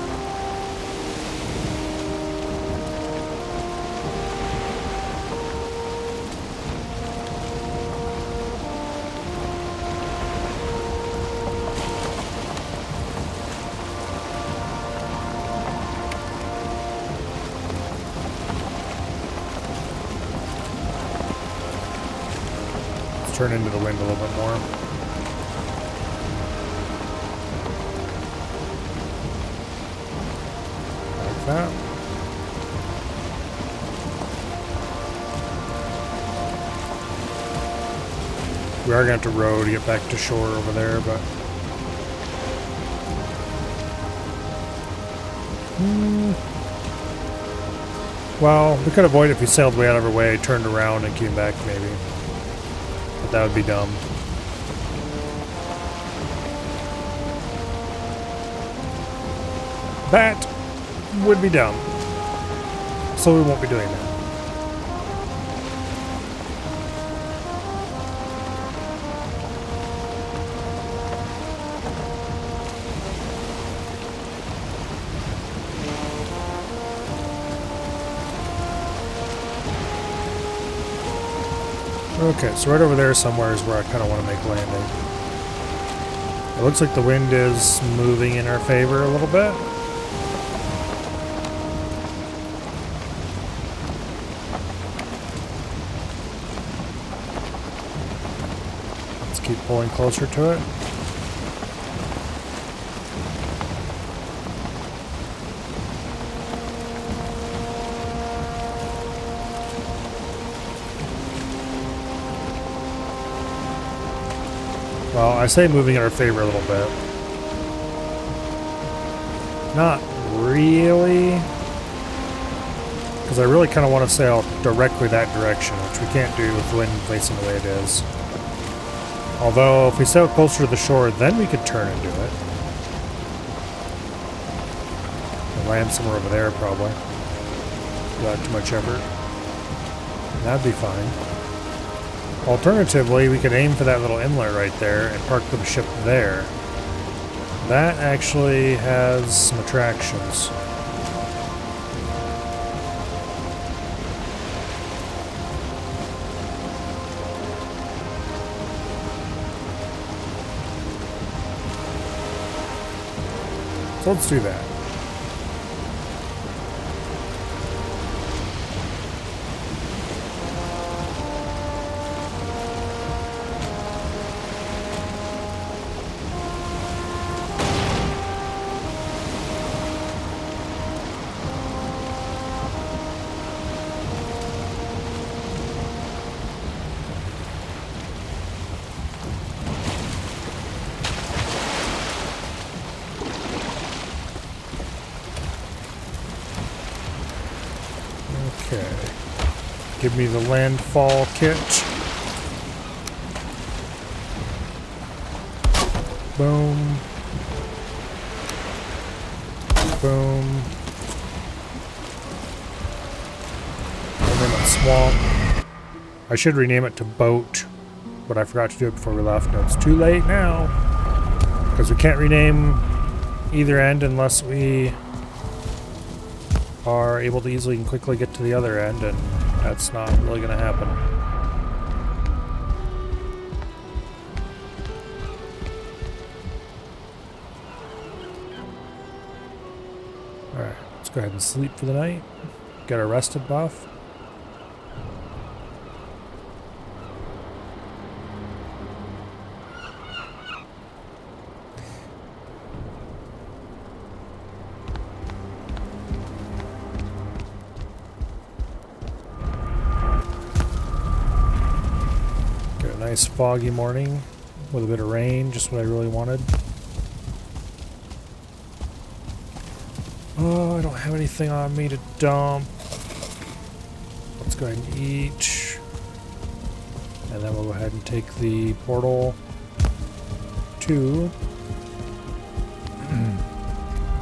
Let's turn into the wind a little bit more. That. We are going to have to row to get back to shore over there, but... Well, we could avoid it if we sailed way out of our way, turned around, and came back, maybe. But that would be dumb. That would be dumb. So we won't be doing that. Okay, so right over there somewhere is where I kind of want to make landing. It looks like the wind is moving in our favor a little bit. Keep pulling closer to it. Well, I say moving in our favor a little bit. Not really. Because I really kind of want to sail directly that direction, which we can't do with the wind facing the way it is. Although, if we sail closer to the shore, then we could turn and do it. And land somewhere over there, probably. Without too much effort. That'd be fine. Alternatively, we could aim for that little inlet right there and park the ship there. That actually has some attractions. So let's do that. Okay. Give me the landfall kit. Boom. Boom. Rename it Swamp. I should rename it to Boat, but I forgot to do it before we left. No, it's too late now. Because we can't rename either end unless we are able to easily and quickly get to the other end, and that's not really going to happen. Alright, let's go ahead and sleep for the night. Get our rested buff. Nice foggy morning with a bit of rain, just what I really wanted. Oh, I don't have anything on me to dump. Let's go ahead and eat. And then we'll go ahead and take the portal to 2.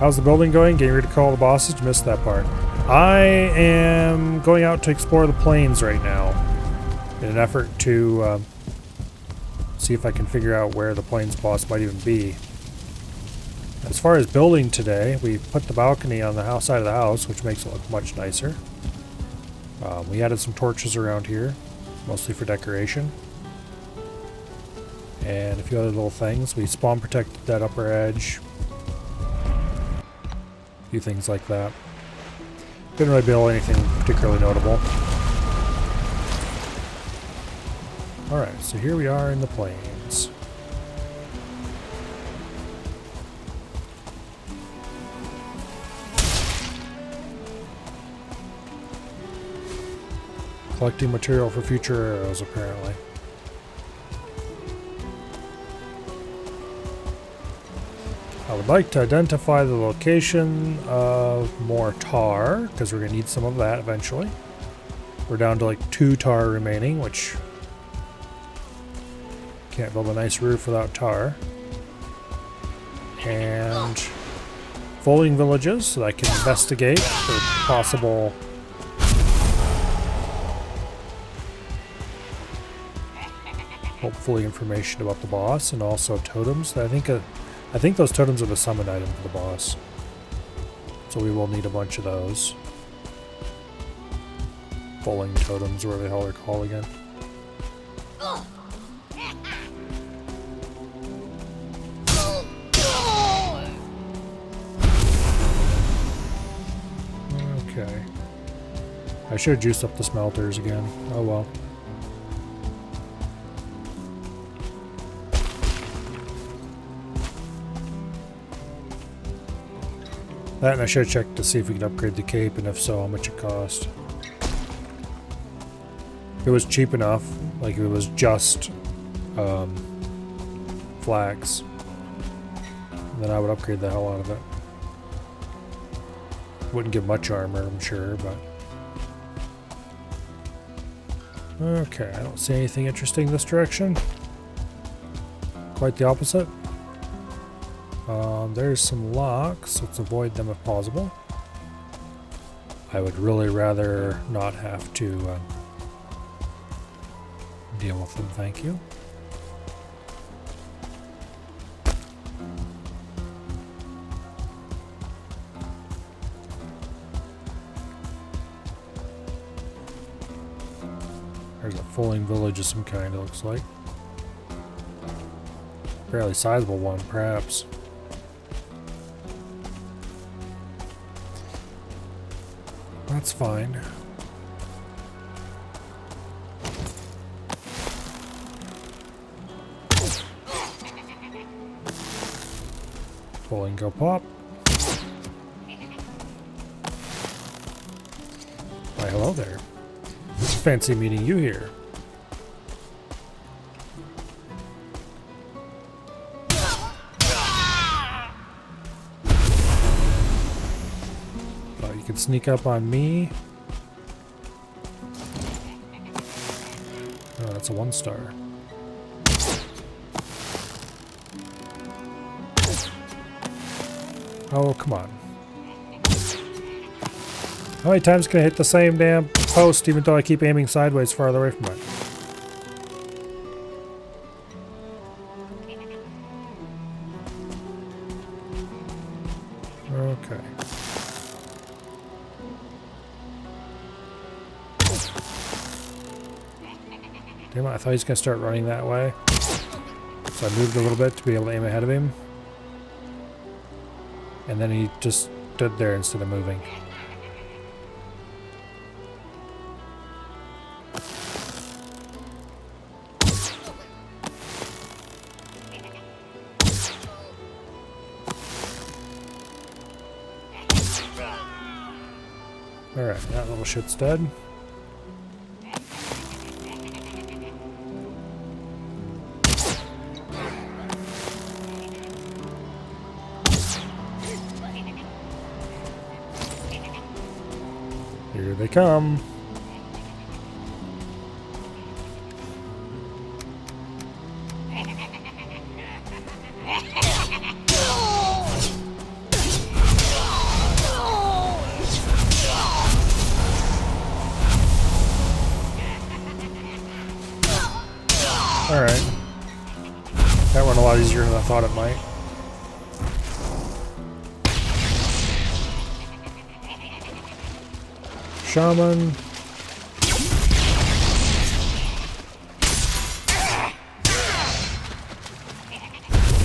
How's the building going? Getting ready to call the bosses? Missed that part. I am going out to explore the plains right now in an effort to see if I can figure out where the plains boss might even be. As far as building today, we put the balcony on the house side of the house, which makes it look much nicer. We added some torches around here, mostly for decoration. And a few other little things. We spawn protected that upper edge. A few things like that. Didn't really build anything particularly notable. Alright, so here we are in the plains. Collecting material for future arrows, apparently. I would like to identify the location of more tar, because we're going to need some of that eventually. We're down to like 2 tar remaining, which can't build a nice roof without tar. And folding villages so that I can investigate for possible hopefully information about the boss, and also totems. I think those totems are the summon item for the boss. So we will need a bunch of those. Bowling totems, or whatever the hell they're called again. Okay. I should have juiced up the smelters again. Oh well. That, and I should have checked to see if we could upgrade the cape, and if so, how much it cost. If it was cheap enough, like if it was just flax, then I would upgrade the hell out of it. Wouldn't give much armor, I'm sure, but... Okay, I don't see anything interesting in this direction. Quite the opposite. There's some locks. Let's avoid them if possible. I would really rather not have to deal with them, thank you. There's a falling village of some kind, it looks like. Fairly sizable one, perhaps. That's fine. Bowling go pop. Why, hello there. Fancy meeting you here. Can sneak up on me. Oh, that's a 1-star. Oh, come on. How many times can I hit the same damn post even though I keep aiming sideways farther away from it? Okay. Damn it, I thought he was going to start running that way. So I moved a little bit to be able to aim ahead of him. And then he just stood there instead of moving. Alright, that little shit's dead. Here they come. Alright. That went a lot easier than I thought it might. Shaman.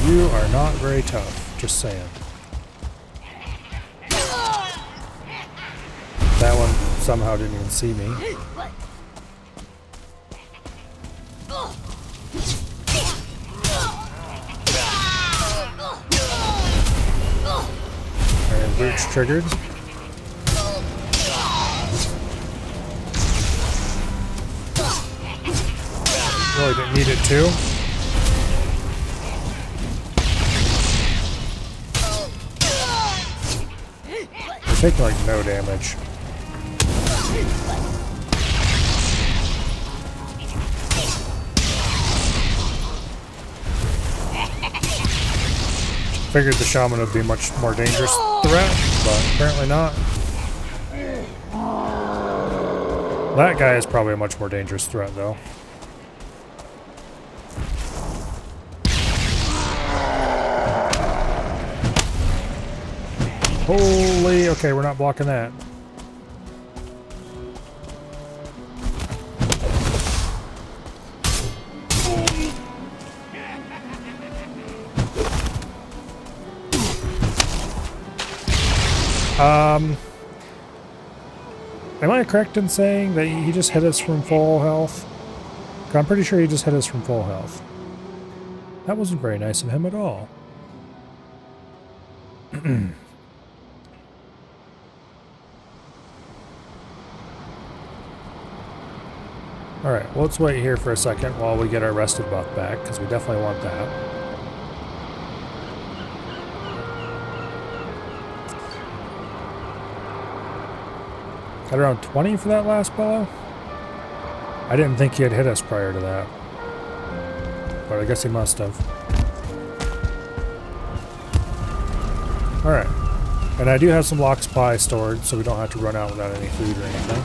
You are not very tough, just saying. That one somehow didn't even see me. And Boots triggered. Really didn't need it to. They're taking like no damage. Figured the shaman would be a much more dangerous threat, but apparently not. That guy is probably a much more dangerous threat, though. Holy, okay, we're not blocking that. Am I correct in saying that he just hit us from full health? I'm pretty sure he just hit us from full health. That wasn't very nice of him at all. Alright, well, let's wait here for a second while we get our rested buff back, because we definitely want that. Got around 20 for that last bellow? I didn't think he had hit us prior to that. But I guess he must have. Alright. And I do have some lox pie stored, so we don't have to run out without any food or anything.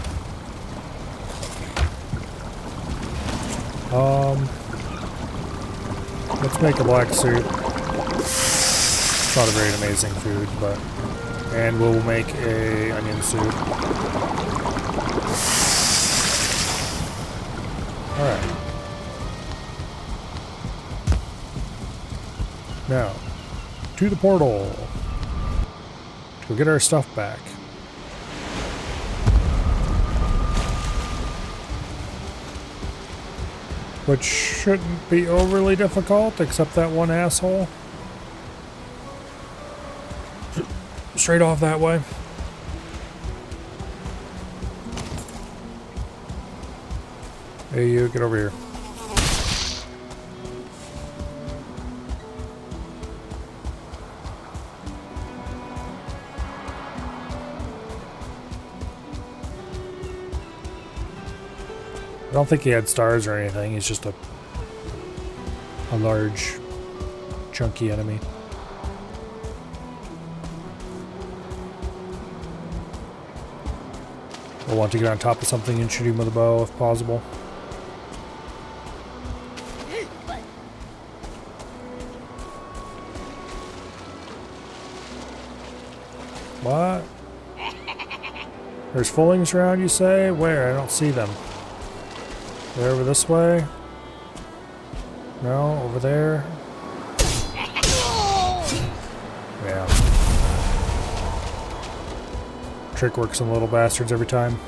Let's make a black soup. It's not a very amazing food, but... And we'll make a onion soup. Alright. Now, to the portal. To get our stuff back. Which shouldn't be overly difficult, except that one asshole. Straight off that way. Hey, you, get over here. I don't think he had stars or anything. He's just a large, chunky enemy. We'll want to get on top of something and shoot him with a bow if possible. What? There's fullings around, you say? Where? I don't see them. They're over this way? No, over there? Yeah. Trick works on little bastards every time.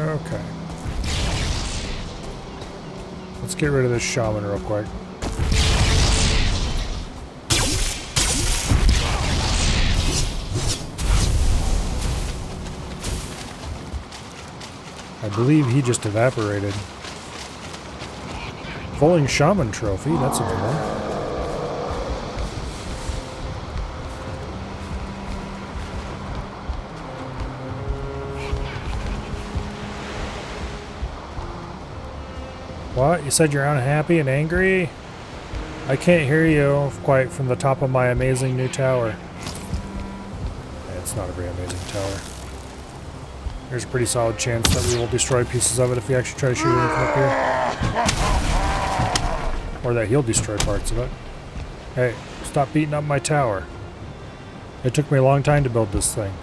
Okay. Let's get rid of this shaman real quick. I believe he just evaporated. Falling Shaman Trophy, that's a good one. What? You said you're unhappy and angry? I can't hear you quite from the top of my amazing new tower. It's not a very amazing tower. There's a pretty solid chance that we will destroy pieces of it if we actually try to shoot it from up here. Or that he'll destroy parts of it. Hey, stop beating up my tower. It took me a long time to build this thing.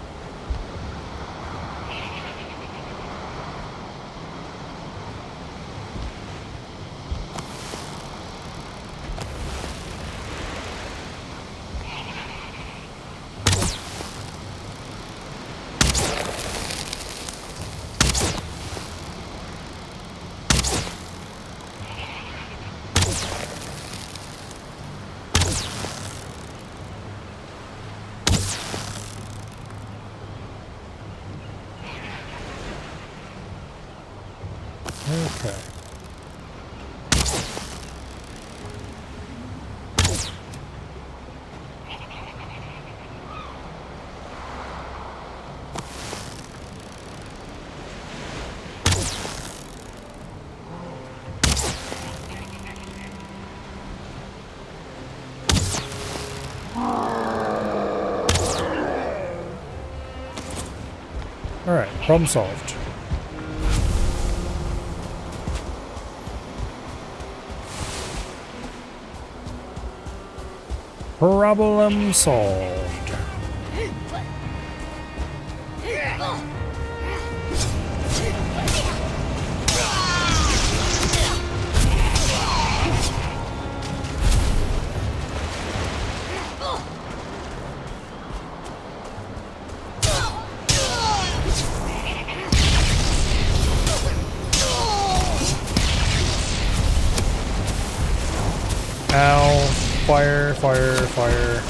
Okay. All right, problem solved. Problem solved. Ow. Fire, fire, fire.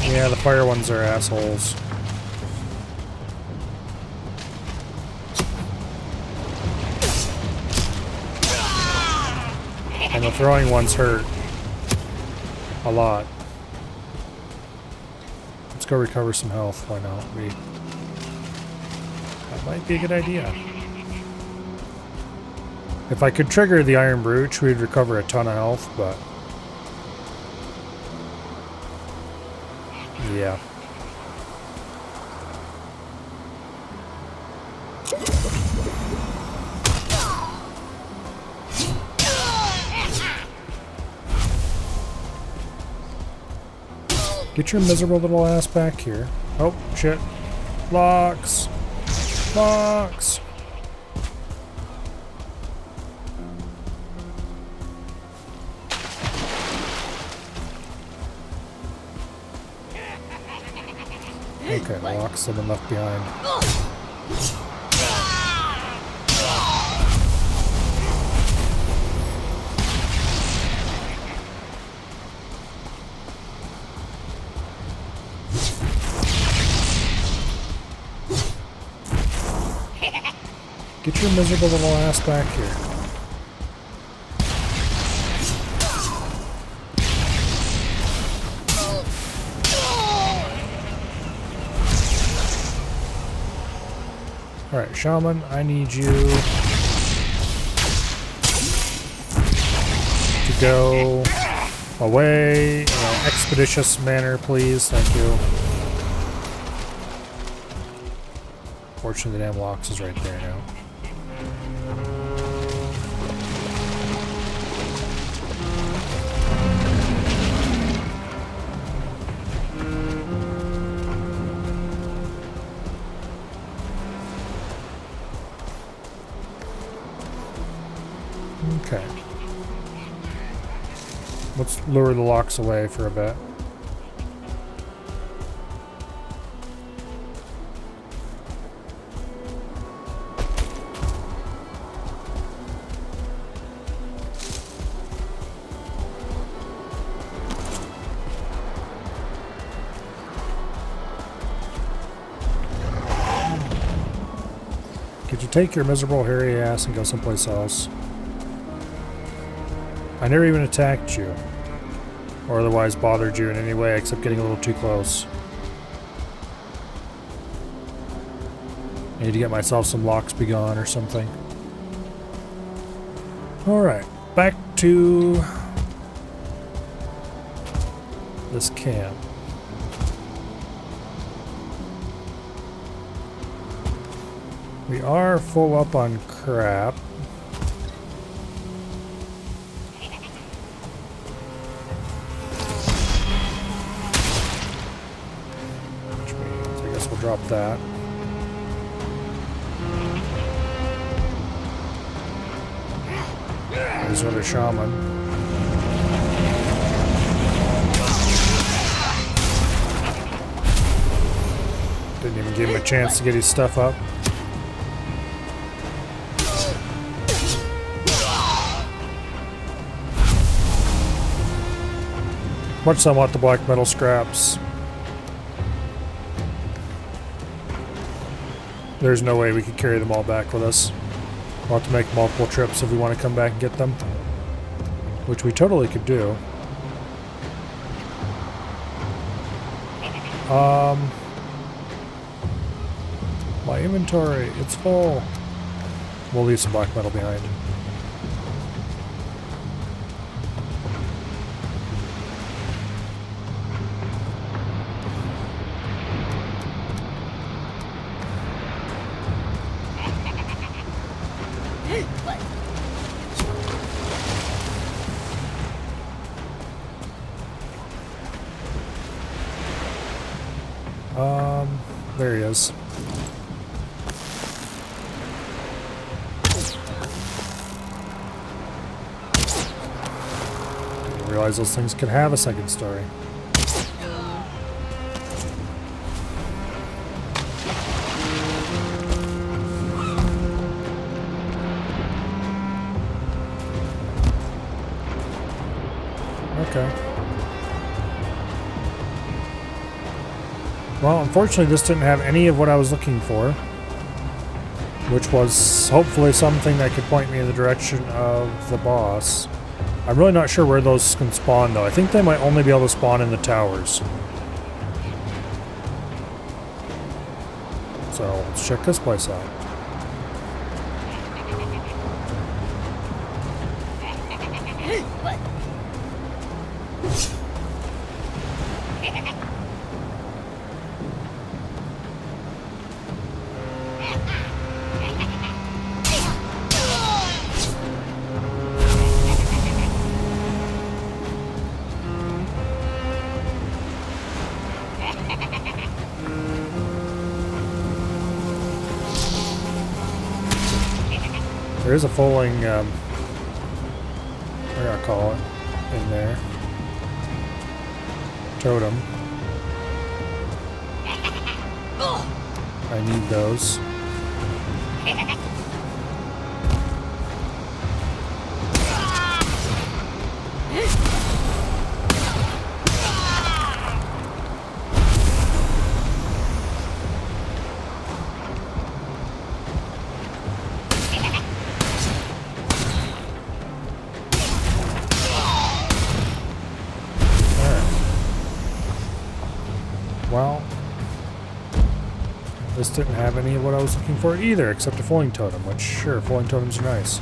Yeah, the fire ones are assholes. And the throwing ones hurt a lot. Let's go recover some health. Why not? That might be a good idea. If I could trigger the Iron Brooch, we'd recover a ton of health, but... yeah. Get your miserable little ass back here. Oh, shit. Blocks. Blocks. Okay, the locks have been left behind. Get your miserable little ass back here. Alright, Shaman, I need you to go away in an expeditious manner, please. Thank you. Fortunately, the damn locks is right there now. Okay. Let's lure the locks away for a bit. Could you take your miserable hairy ass and go someplace else? I never even attacked you. or otherwise bothered you in any way except getting a little too close. Need to get myself some locks begone or something. Alright, back to this camp. We are full up on crap. Which means I guess we'll drop that. There's another shaman. Didn't even give him a chance to get his stuff up. Much as I want the black metal scraps, there's no way we could carry them all back with us. We'll have to make multiple trips if we want to come back and get them, which we totally could do. My inventory, it's full. We'll leave some black metal behind. There he is. Didn't realize those things could have a second story. Okay. Well, unfortunately this didn't have any of what I was looking for, which was hopefully something that could point me in the direction of the boss. I'm really not sure where those can spawn though. I think they might only be able to spawn in the towers. So let's check this place out. There is a falling, what do I call it, in there. Totem. I need those. Well, this didn't have any of what I was looking for either, except a falling totem, which, sure, falling totems are nice.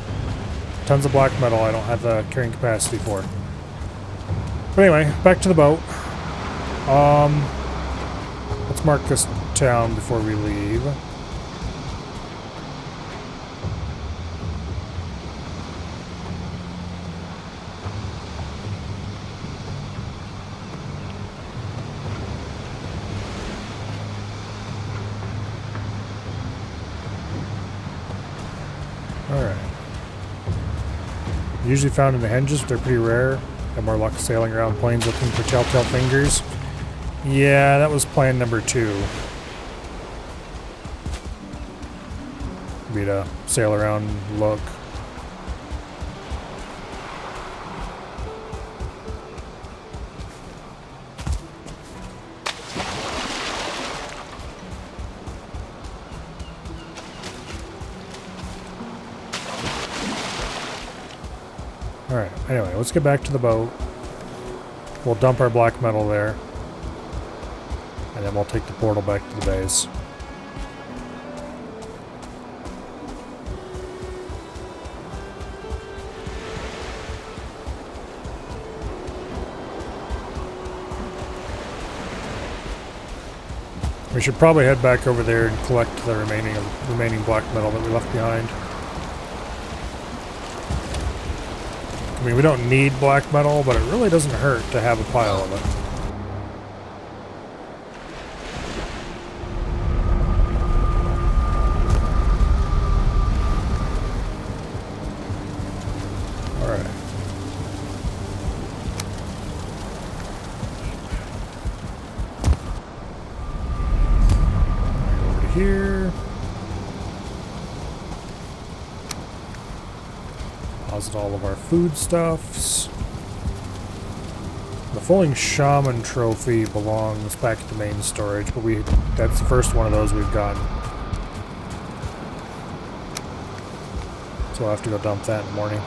Tons of black metal I don't have the carrying capacity for. But anyway, back to the boat. Let's mark this town before we leave. Alright. Usually found in the henges, but they're pretty rare. Have more luck sailing around plains looking for telltale fingers. Yeah, that was plan number 2. Be to sail around and look. Alright, anyway, let's get back to the boat. We'll dump our black metal there. And then we'll take the portal back to the base. We should probably head back over there and collect the remaining black metal that we left behind. I mean, we don't need black metal, but it really doesn't hurt to have a pile of it. Here. Deposit all of our foodstuffs. The Fulling Shaman trophy belongs back at the main storage, but that's the first one of those we've gotten. So I'll have to go dump that in the morning.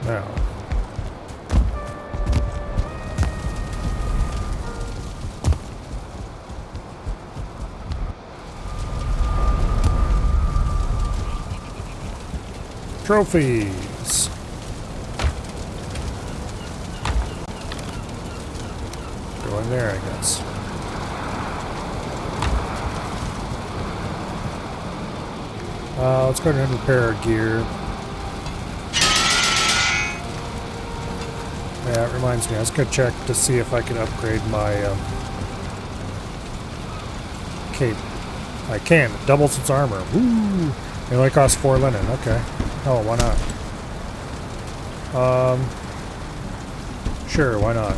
Now, trophies. Go in there, I guess. Let's go ahead and repair our gear. Yeah, it reminds me. I was going to check to see if I could upgrade my cape. I can. It doubles its armor. Woo! It only costs 4 linen. Okay. Oh, why not? Sure, why not?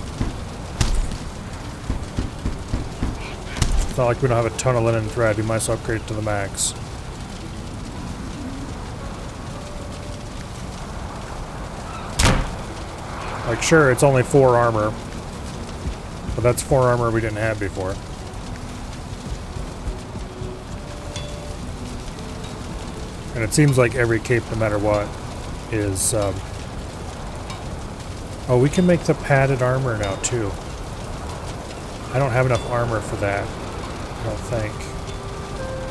It's not like we don't have a ton of linen thread. We might as well upgrade it to the max. Like, sure, it's only 4 armor, but that's 4 armor we didn't have before. And it seems like every cape, no matter what, is... Oh, we can make the padded armor now, too. I don't have enough armor for that, I don't think.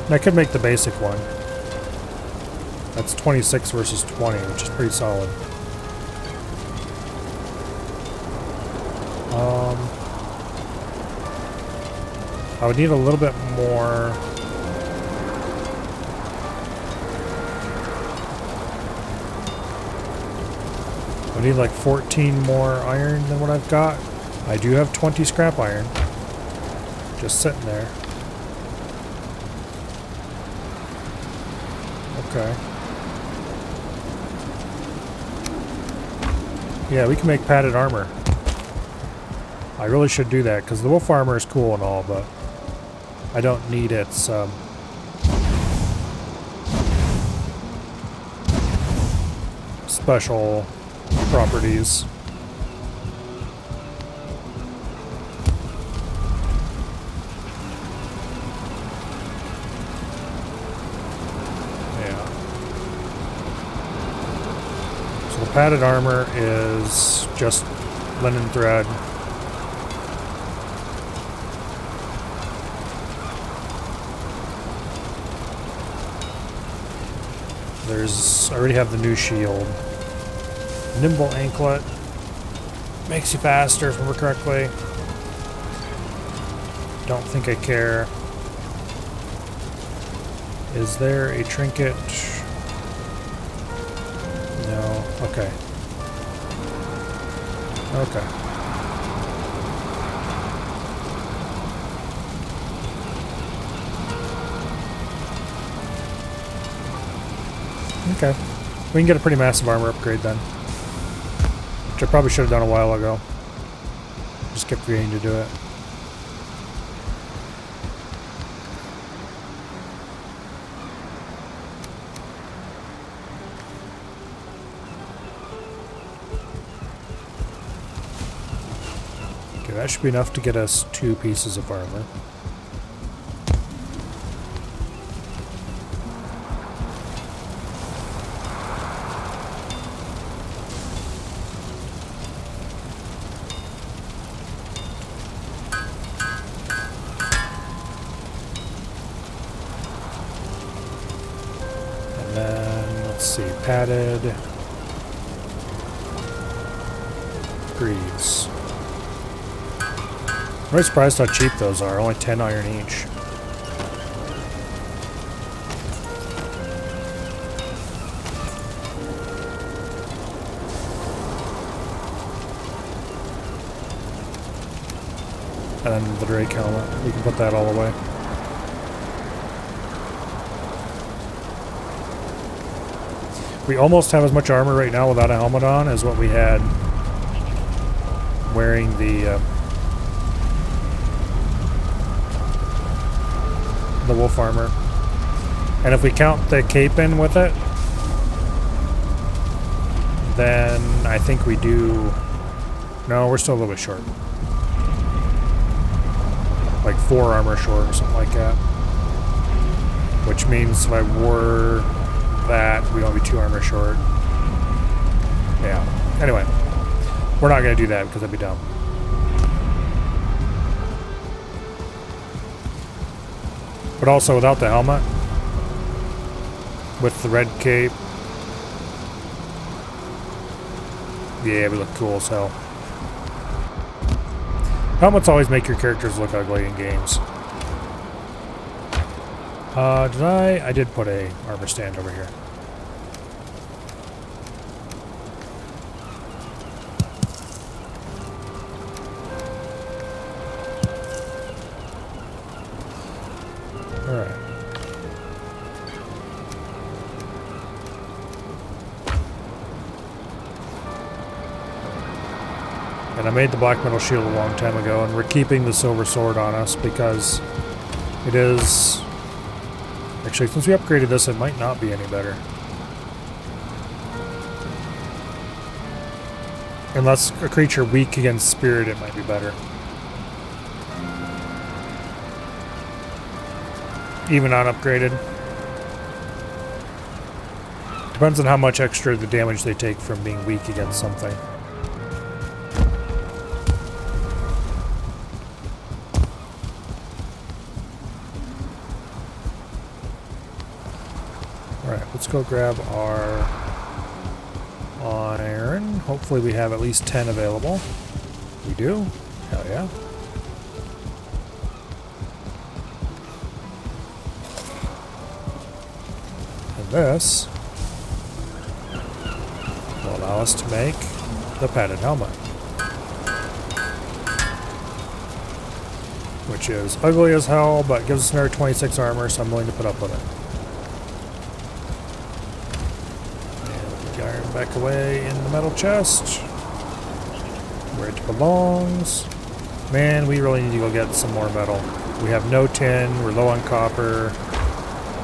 And I could make the basic one. That's 26 versus 20, which is pretty solid. I would need a little bit more. I need like 14 more iron than what I've got. I do have 20 scrap iron. Just sitting there. Okay. Yeah, we can make padded armor. I really should do that, because the wolf armor is cool and all, but I don't need its special properties. Yeah. So the padded armor is just linen thread. I already have the new shield. Nimble anklet. Makes you faster, if I remember correctly. Don't think I care. Is there a trinket? No. Okay. Okay. Okay. We can get a pretty massive armor upgrade then. Which I probably should have done a while ago. Just kept forgetting to do it. Okay, that should be enough to get us 2 pieces of armor. And then, let's see, padded greaves. I'm really surprised how cheap those are, only 10 iron each. And then the Drake helmet, we can put that all away. We almost have as much armor right now without a helmet on as what we had wearing the wolf armor. And if we count the cape in with it, then I think we do... No, we're still a little bit short. Like 4 armor short or something like that. Which means if I wore that, we'd only be 2 armor short. Yeah. Anyway, we're not going to do that because that'd be dumb. But also without the helmet, with the red cape, yeah, we look cool as hell. Helmets always make your characters look ugly in games. Did I? I did put a armor stand over here. Alright. And I made the black metal shield a long time ago, and we're keeping the silver sword on us because it is... Actually, since we upgraded this, it might not be any better. Unless a creature weak against spirit, it might be better. Even unupgraded. Depends on how much extra the damage they take from being weak against something. Alright, let's go grab our iron. Hopefully we have at least 10 available. We do. Hell yeah. This will allow us to make the padded helmet, which is ugly as hell, but gives us another 26 armor, so I'm willing to put up with it. And put the iron back away in the metal chest, where it belongs. Man, we really need to go get some more metal. We have no tin, we're low on copper.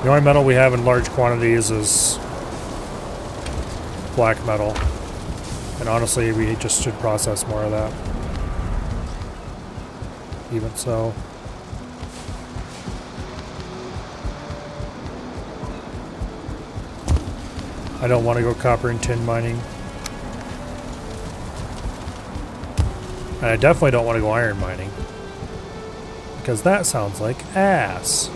The only metal we have in large quantities is black metal. And honestly, we just should process more of that. Even so. I don't want to go copper and tin mining. And I definitely don't want to go iron mining. Because that sounds like ass.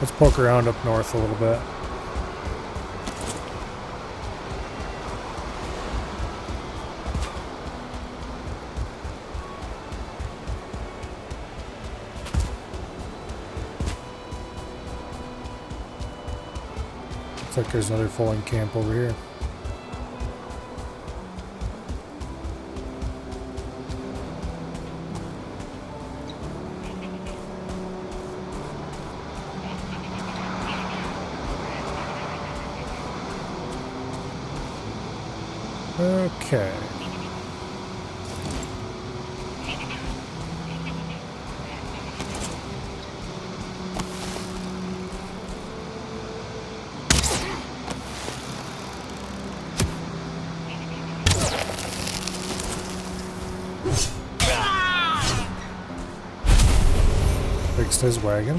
Let's poke around up north a little bit. Looks like there's another fallen camp over here. Okay. Fixed his wagon.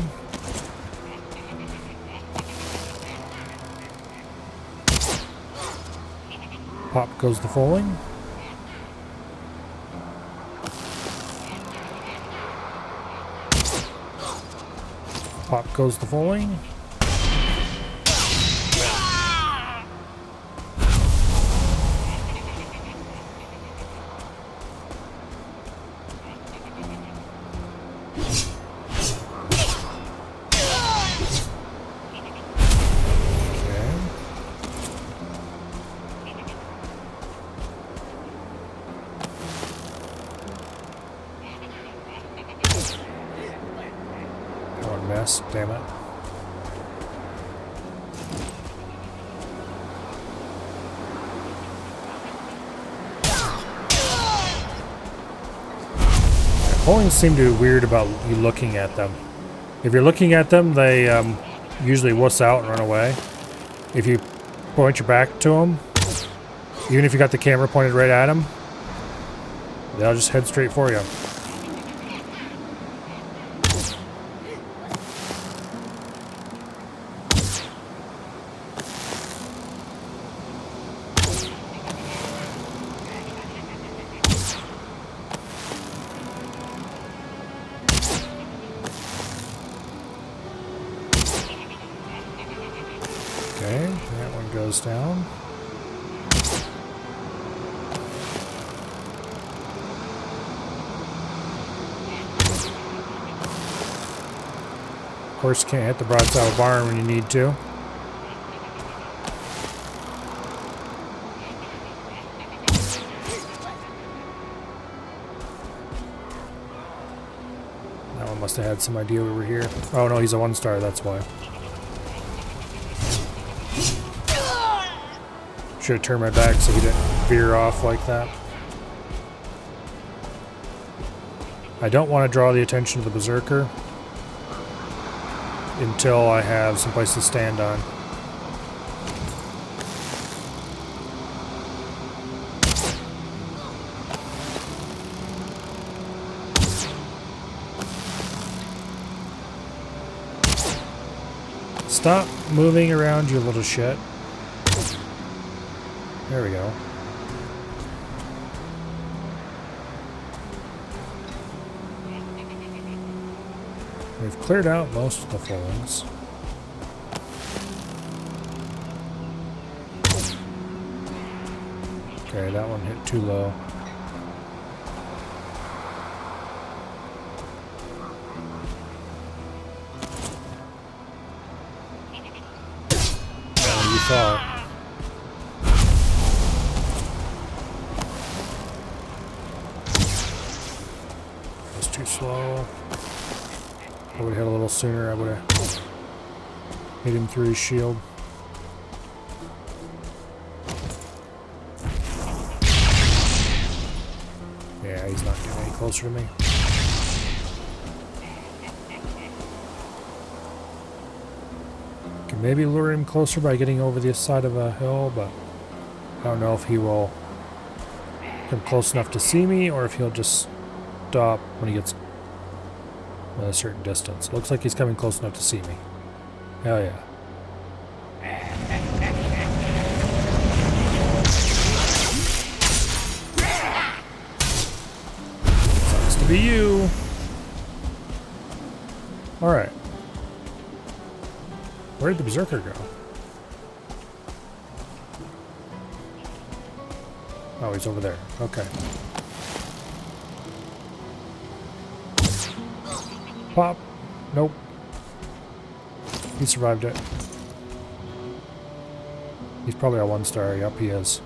Pop goes the foaling. Pop goes the foaling. Mess, damn it. Pollings seem to be weird about you looking at them. If you're looking at them, they usually wuss out and run away. If you point your back to them, even if you got the camera pointed right at them, they'll just head straight for you. Okay, that one goes down. Of course, you can't hit the broadside of a barn when you need to. That one must have had some idea we were here. Oh no, he's a 1-star, that's why. Should have turned my back so he didn't veer off like that. I don't want to draw the attention of the berserker until I have someplace to stand on. Stop moving around, you little shit. There we go. We've cleared out most of the foldings. Okay, that one hit too low. Oh, you thought. Too slow. I would have hit a little sooner. I would have hit him through his shield. Yeah, he's not getting any closer to me. Can maybe lure him closer by getting over the side of a hill, but I don't know if he will come close enough to see me or if he'll just stop when he gets at a certain distance. It looks like he's coming close enough to see me. Hell yeah. Sucks to be you. Alright. Where did the berserker go? Oh, he's over there. Okay. Pop. Nope. He survived it. He's probably a 1-star. Yep, he is.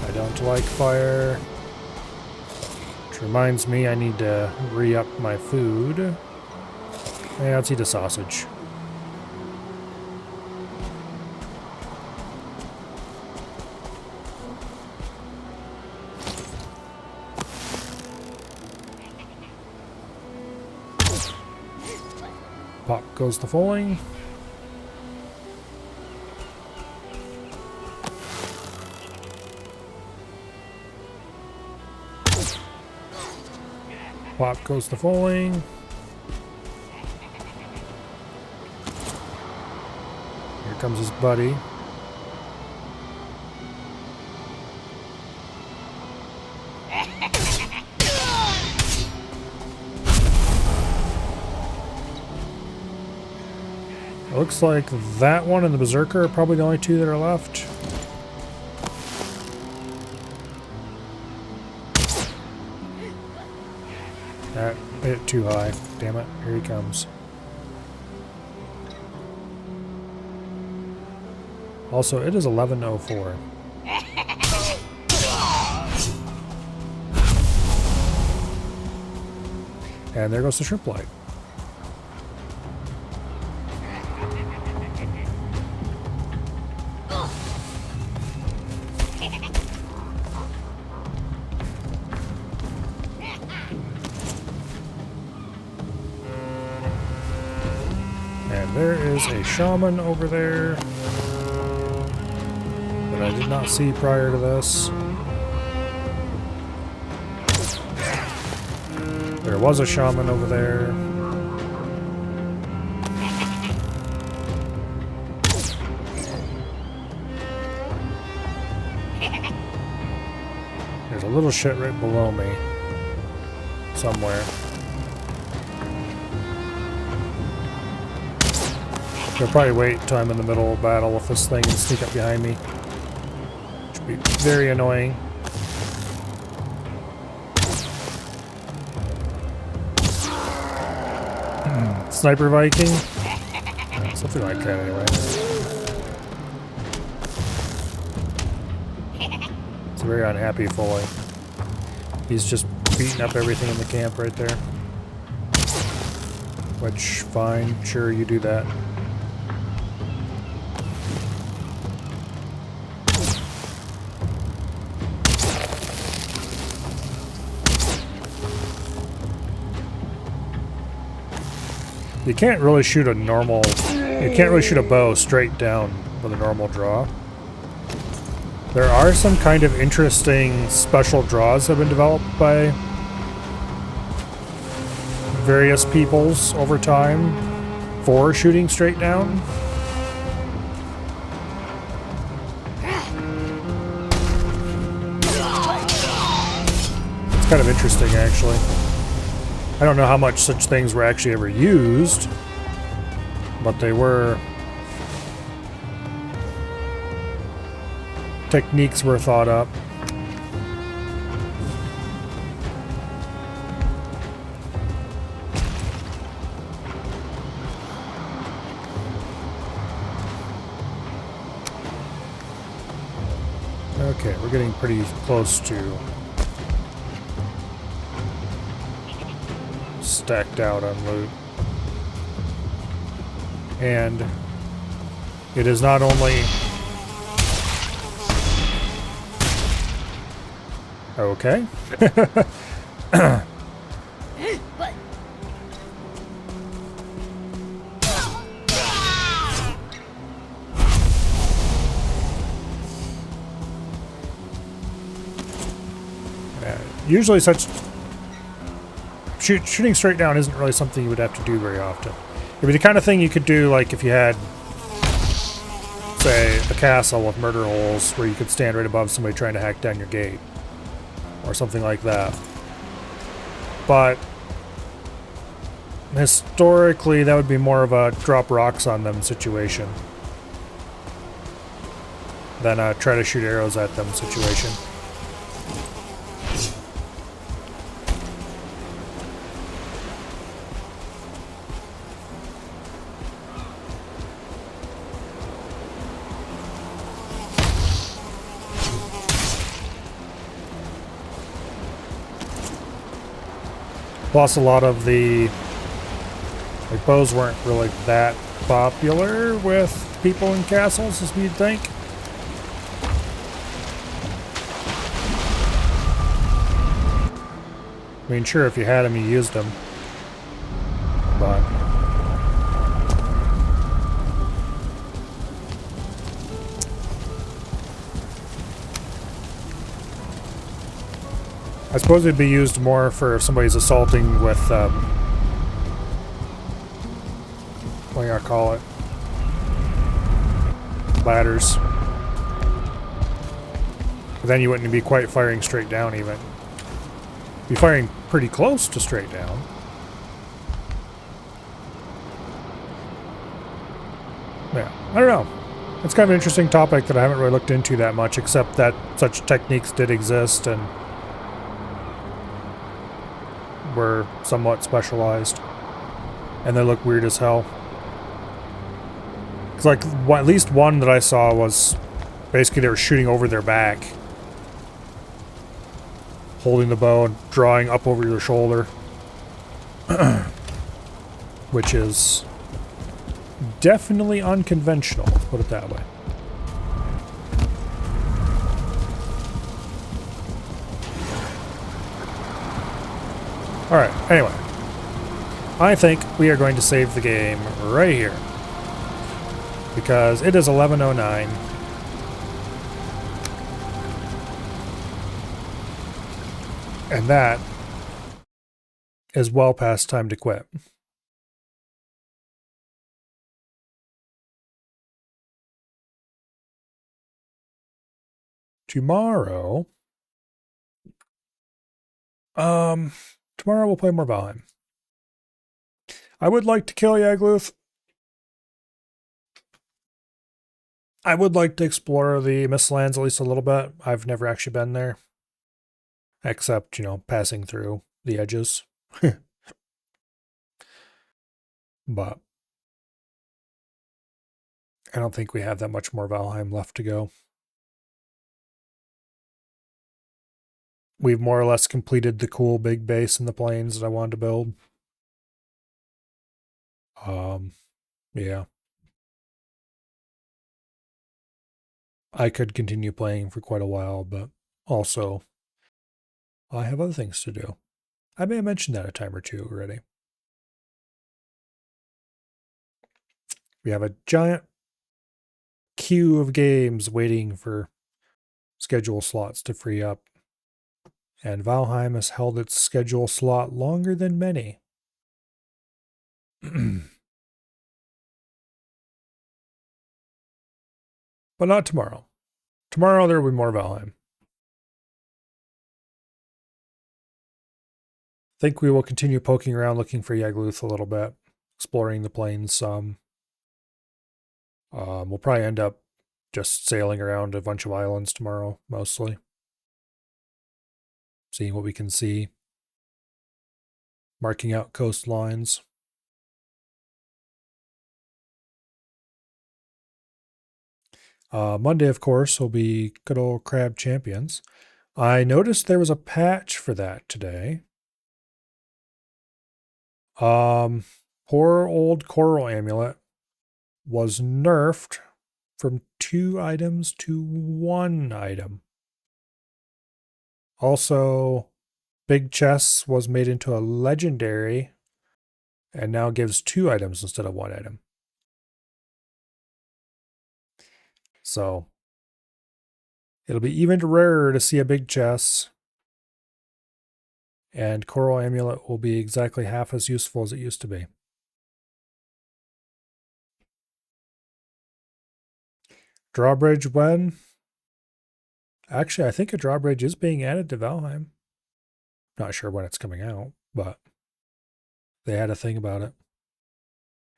I don't like fire. Which reminds me I need to re-up my food. Yeah, let's eat a sausage. Pop goes the fulling. Pop goes the fulling. Here comes his buddy. Looks like that one and the Berserker are probably the only two that are left. That hit too high. Damn it. Here he comes. Also, it is 11:04. And there goes the shrimp light. And there is a shaman over there that I did not see prior to this. There was a shaman over there. There's a little shit right below me. Somewhere. They'll probably wait until I'm in the middle of battle with this thing and sneak up behind me. Which would be very annoying. Sniper Viking? Something like that anyway. It's a very unhappy Foley. He's just beating up everything in the camp right there. Which, fine, sure, you do that. You can't really shoot a normal... You can't really shoot a bow straight down with a normal draw. There are some kind of interesting special draws that have been developed by various peoples over time for shooting straight down. It's kind of interesting, actually. I don't know how much such things were actually ever used, but they were techniques were thought up. Okay, we're getting pretty close to stacked out on loot. And it is not only... Okay. Usually such... Shooting straight down isn't really something you would have to do very often. It'd be the kind of thing you could do like if you had, say, a castle with murder holes where you could stand right above somebody trying to hack down your gate. Or something like that. But historically, that would be more of a drop rocks on them situation than a try to shoot arrows at them situation. Plus, a lot of the Like, bows weren't really that popular with people in castles, as we'd think. I mean, sure, if you had them, you used them. But I suppose it'd be used more for if somebody's assaulting with, what do you call it? Ladders. But then you wouldn't be quite firing straight down even. Be firing pretty close to straight down. Yeah, I don't know. It's kind of an interesting topic that I haven't really looked into that much, except that such techniques did exist and were somewhat specialized. And they look weird as hell. Because, like, at least one that I saw was basically they were shooting over their back, holding the bow and drawing up over your shoulder. Which is definitely unconventional, let's put it that way. Alright, anyway. I think we are going to save the game right here. Because it is 11:09. And that is well past time to quit. Tomorrow... tomorrow we'll play more Valheim. I would like to kill Yagluth. I would like to explore the Mistlands at least a little bit. I've never actually been there. Except, you know, passing through the edges. But I don't think we have that much more Valheim left to go. We've more or less completed the cool big base in the plains that I wanted to build. Yeah. I could continue playing for quite a while, but also I have other things to do. I may have mentioned that a time or two already. We have a giant queue of games waiting for schedule slots to free up. And Valheim has held its schedule slot longer than many. But not tomorrow. Tomorrow there will be more Valheim. I think we will continue poking around looking for Yagluth a little bit, exploring the plains some. We'll probably end up just sailing around a bunch of islands tomorrow, mostly. Seeing what we can see. Marking out coastlines. Monday, of course, will be good old Crab Champions. I noticed there was a patch for that today. Poor old Coral Amulet was nerfed from 2 items to 1 item. Also, Big Chess was made into a legendary and now gives 2 items instead of 1 item. So, it'll be even rarer to see a Big Chess, and Coral Amulet will be exactly half as useful as it used to be. Drawbridge when? Actually, I think a drawbridge is being added to Valheim. Not sure when it's coming out, but they had a thing about it.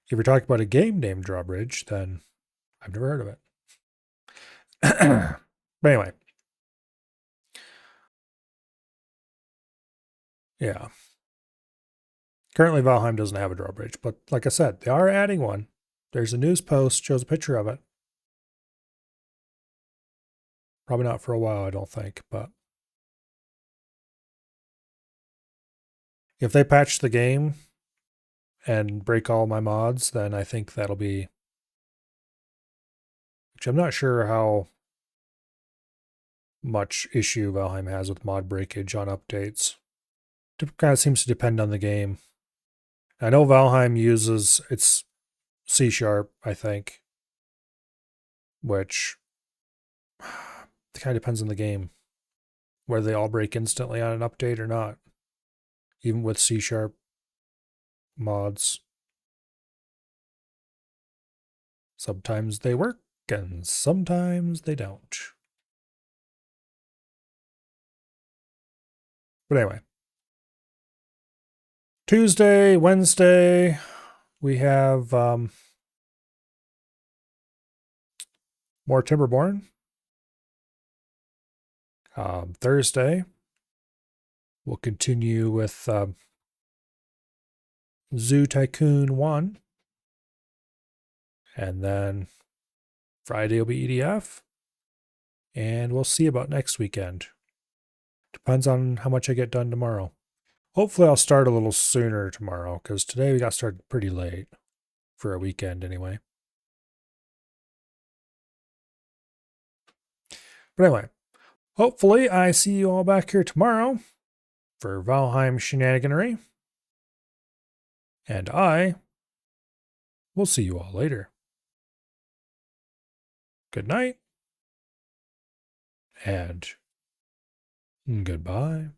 If you're talking about a game named Drawbridge, then I've never heard of it. But anyway. Yeah. Currently, Valheim doesn't have a drawbridge, but like I said, they are adding one. There's a news post, shows a picture of it. Probably not for a while, I don't think, but if they patch the game and break all my mods, then I think that'll be, which I'm not sure how much issue Valheim has with mod breakage on updates. It kind of seems to depend on the game. I know Valheim uses its C#, I think, which kind of depends on the game, whether they all break instantly on an update or not, even with C# mods. Sometimes they work and sometimes they don't. But anyway, Tuesday, Wednesday, we have more Timberborn. Thursday, we'll continue with Zoo Tycoon 1. And then Friday will be EDF. And we'll see about next weekend. Depends on how much I get done tomorrow. Hopefully I'll start a little sooner tomorrow, because today we got started pretty late. For a weekend anyway. But anyway, hopefully I see you all back here tomorrow for Valheim shenaniganery. And I will see you all later. Good night. And goodbye.